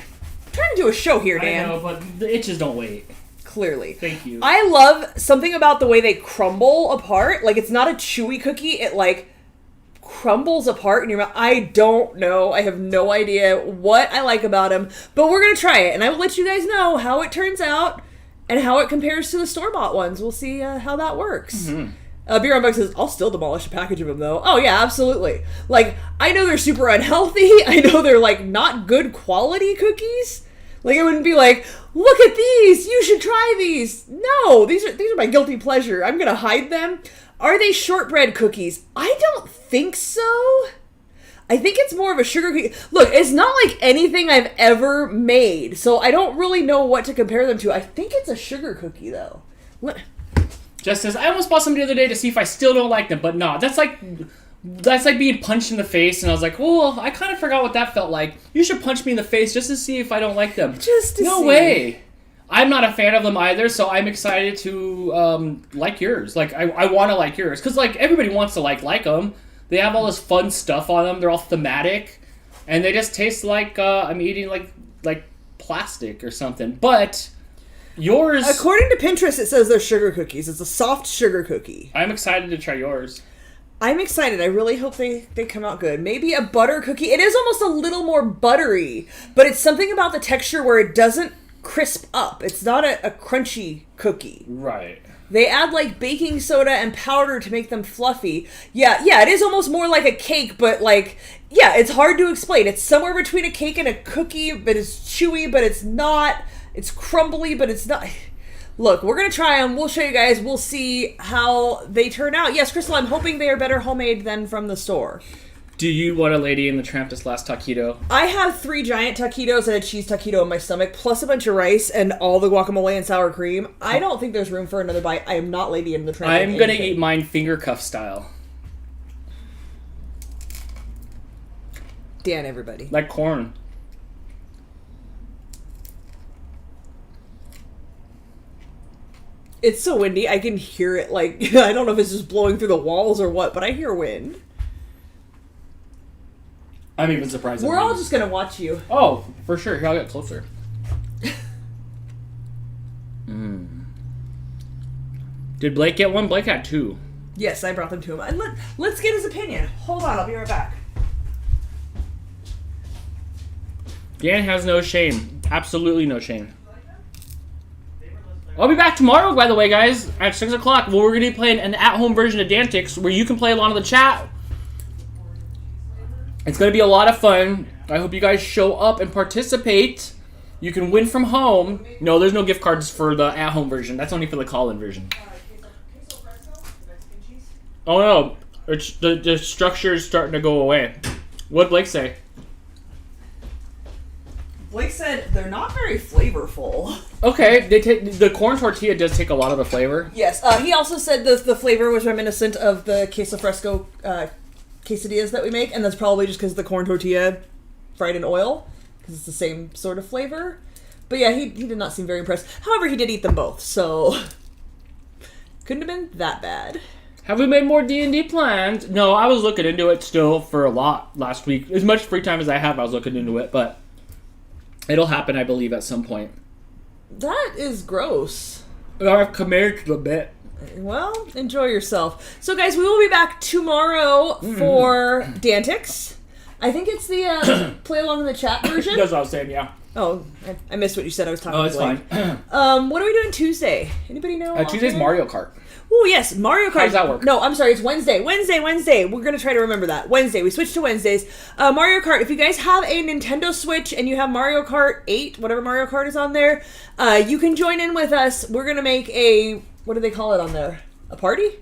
I'm trying to do a show here, Dan. I know, but the itches don't wait. Clearly. Thank you. I love something about the way they crumble apart. Like, it's not a chewy cookie. It, like, crumbles apart in your mouth. I don't know. I have no idea what I like about them. But we're going to try it. And I will let you guys know how it turns out and how it compares to the store-bought ones. We'll see how that works. Mm-hmm. Beer Unbox says, I'll still demolish a package of them, though. Oh, yeah, absolutely. Like, I know they're super unhealthy. I know they're, like, not good quality cookies. Like, it wouldn't be like, look at these, you should try these. No, these are my guilty pleasure. I'm gonna hide them. Are they shortbread cookies? I don't think so. I think it's more of a sugar cookie. Look, it's not like anything I've ever made, so I don't really know what to compare them to. I think it's a sugar cookie, though. What? Jess says, I almost bought some the other day to see if I still don't like them, but no, that's like that's like being punched in the face, and I was like, well, I kind of forgot what that felt like. You should punch me in the face just to see if I don't like them. Just to no see. way. I'm not a fan of them either, so I'm excited to like yours. Like, I want to like yours. Because, like, everybody wants to like them. They have all this fun stuff on them. They're all thematic. And they just taste like I'm eating, like plastic or something. But yours... According to Pinterest, it says they're sugar cookies. It's a soft sugar cookie. I'm excited to try yours. I'm excited. I really hope they come out good. Maybe a butter cookie. It is almost a little more buttery, but it's something about the texture where it doesn't crisp up. It's not a crunchy cookie. Right. They add like baking soda and powder to make them fluffy. Yeah, it is almost more like a cake, but like, yeah, it's hard to explain. It's somewhere between a cake and a cookie, but it's chewy, but it's not. It's crumbly, but it's not. Look, we're going to try them. We'll show you guys. We'll see how they turn out. Yes, Crystal, I'm hoping they are better homemade than from the store. Do you want a Lady in the Tramp this last taquito? I have 3 giant taquitos and a cheese taquito in my stomach, plus a bunch of rice and all the guacamole and sour cream. I don't think there's room for another bite. I am not Lady in the Tramp. I'm going to eat mine finger cuff style. Dan, everybody. Like corn. It's so windy, I can hear it, like, I don't know if it's just blowing through the walls or what, but I hear wind. I'm even surprised. We're all just gonna watch you. Oh, for sure. Here, I'll get closer. Did Blake get one? Blake had 2. Yes, I brought them to him. And let's get his opinion. Hold on, I'll be right back. Dan has no shame. Absolutely no shame. I'll be back tomorrow, by the way, guys, at 6 o'clock. Well, we're going to be playing an at-home version of Dantix where you can play along in the chat. It's going to be a lot of fun. I hope you guys show up and participate. You can win from home. No, there's no gift cards for the at-home version. That's only for the call-in version. Oh, no. It's, the structure is starting to go away. What'd Blake say? Blake said they're not very flavorful. Okay, the corn tortilla does take a lot of the flavor. Yes, he also said the flavor was reminiscent of the queso fresco quesadillas that we make, and that's probably just because the corn tortilla fried in oil, because it's the same sort of flavor. But yeah, he did not seem very impressed. However, he did eat them both, so couldn't have been that bad. Have we made more D&D plans? No, I was looking into it still for a lot last week. As much free time as I have, I was looking into it, but it'll happen, I believe, at some point. That is gross. I've committed to the bit. Well, enjoy yourself. So, guys, we will be back tomorrow for Dantix. I think it's the play along in the chat version. That's what I was saying, yeah. Oh, I missed what you said. I was talking. Oh, it's fine. What are we doing Tuesday? Anybody know? Tuesday's Mario Kart. Oh, yes, Mario Kart. How does that work? No, I'm sorry, it's Wednesday. Wednesday. We're going to try to remember that. Wednesday. We switched to Wednesdays. Mario Kart, if you guys have a Nintendo Switch and you have Mario Kart 8, whatever Mario Kart is on there, you can join in with us. We're going to make a, what do they call it on there? A party?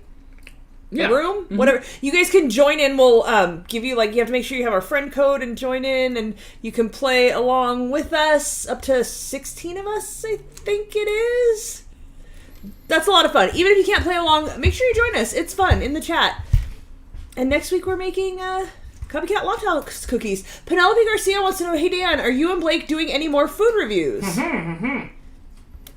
Yeah. A room? Mm-hmm. Whatever. You guys can join in. We'll give you, like, you have to make sure you have our friend code and join in, and you can play along with us. Up to 16 of us, I think it is. That's a lot of fun. Even if you can't play along, make sure you join us. It's fun in the chat. And next week we're making Copycat Lockdown cookies. Penelope Garcia wants to know, hey Dan, are you and Blake doing any more food reviews?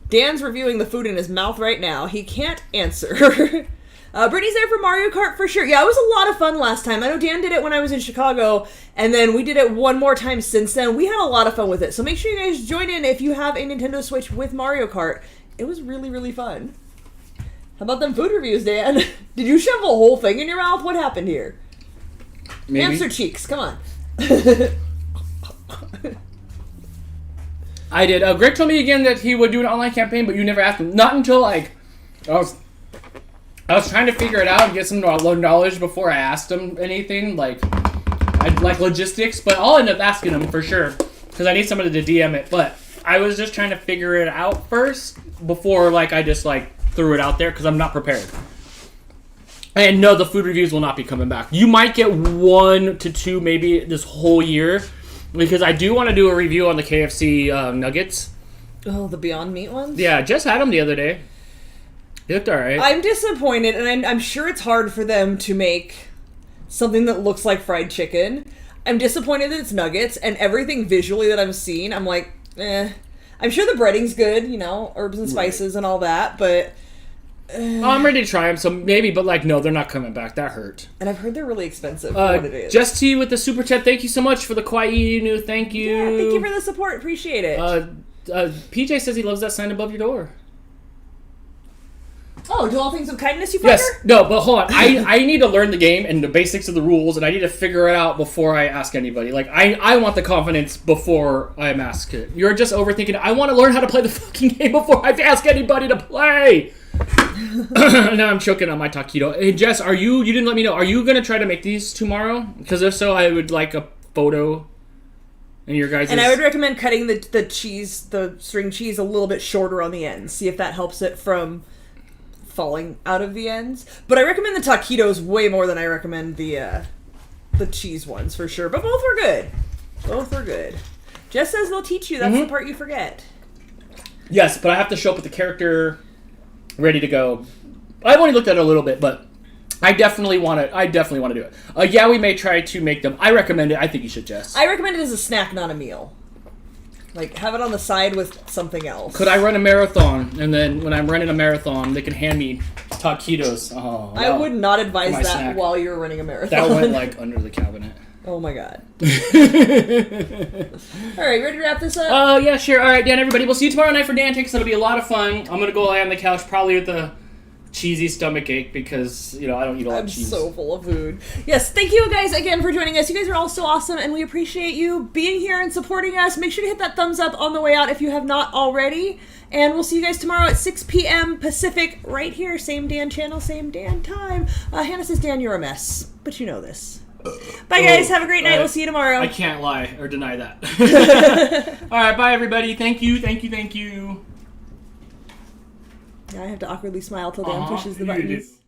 Dan's reviewing the food in his mouth right now. He can't answer. Brittany's there for Mario Kart for sure. Yeah, it was a lot of fun last time. I know Dan did it when I was in Chicago, and then we did it one more time since then. We had a lot of fun with it. So make sure you guys join in if you have a Nintendo Switch with Mario Kart. It was really, really fun. How about them food reviews, Dan? Did you shove a whole thing in your mouth? What happened here? Maybe. Answer cheeks, come on. I did. Greg told me again that he would do an online campaign, but you never asked him. Not until, like, I was trying to figure it out and get some knowledge before I asked him anything, like logistics, but I'll end up asking him for sure, because I need somebody to DM it, but I was just trying to figure it out first before, like, I just, like, threw it out there, because I'm not prepared. And no, the food reviews will not be coming back. You might get 1 to 2 maybe this whole year, because I do want to do a review on the KFC nuggets. Oh, the Beyond Meat ones? Yeah, just had them the other day. They looked alright. I'm disappointed, and I'm sure it's hard for them to make something that looks like fried chicken. I'm disappointed that it's nuggets, and everything visually that I'm seeing, I'm like, eh. I'm sure the breading's good, you know, herbs and spices and all that, but... I'm ready to try them, so maybe, but like, no, they're not coming back. That hurt. And I've heard they're really expensive for what it is. Just to you with the super chat, thank you so much for the Quiet Thank you. Yeah, thank you for the support. Appreciate it. PJ says he loves that sign above your door. Oh, do all things with kindness, you fucker? Yes. No, but hold on. I need to learn the game and the basics of the rules, and I need to figure it out before I ask anybody. Like, I want the confidence before I'm asked it. You're just overthinking it. I want to learn how to play the fucking game before I ask anybody to play. Now I'm choking on my taquito. Hey, Jess, you didn't let me know. Are you going to try to make these tomorrow? Because if so, I would like a photo. And your guys'... And I would recommend cutting the string cheese a little bit shorter on the ends. See if that helps it from falling out of the ends. But I recommend the taquitos way more than I recommend the cheese ones for sure. But both were good. Both were good. Jess says they'll teach you. That's the part you forget. Yes, but I have to show up with the character ready to go. I've only looked at it a little bit, but I definitely want to do it. Yeah, we may try to make them. I recommend it. I think you should, Jess. I recommend it as a snack, not a meal. Like, have it on the side with something else. Could I run a marathon, and then when I'm running a marathon, they can hand me taquitos? Oh, I would not advise that snack. while you're running a marathon. That went, like, under the cabinet. Oh, my God. All right, ready to wrap this up? Oh, yeah, sure. All right, Dan, everybody. We'll see you tomorrow night for Dan Takes. It'll be a lot of fun. I'm going to go lay on the couch, probably with a cheesy stomach ache because, you know, I don't eat a lot of cheese. I'm so full of food. Yes, thank you guys again for joining us. You guys are all so awesome, and we appreciate you being here and supporting us. Make sure to hit that thumbs up on the way out if you have not already. And we'll see you guys tomorrow at 6 p.m. Pacific, right here. Same Dan channel, same Dan time. Hannah says, Dan, you're a mess. But you know this. Bye, guys. Have a great night. We'll see you tomorrow. I can't lie or deny that. All right, bye, everybody. Thank you, thank you, thank you. Now I have to awkwardly smile till Dan pushes the buttons.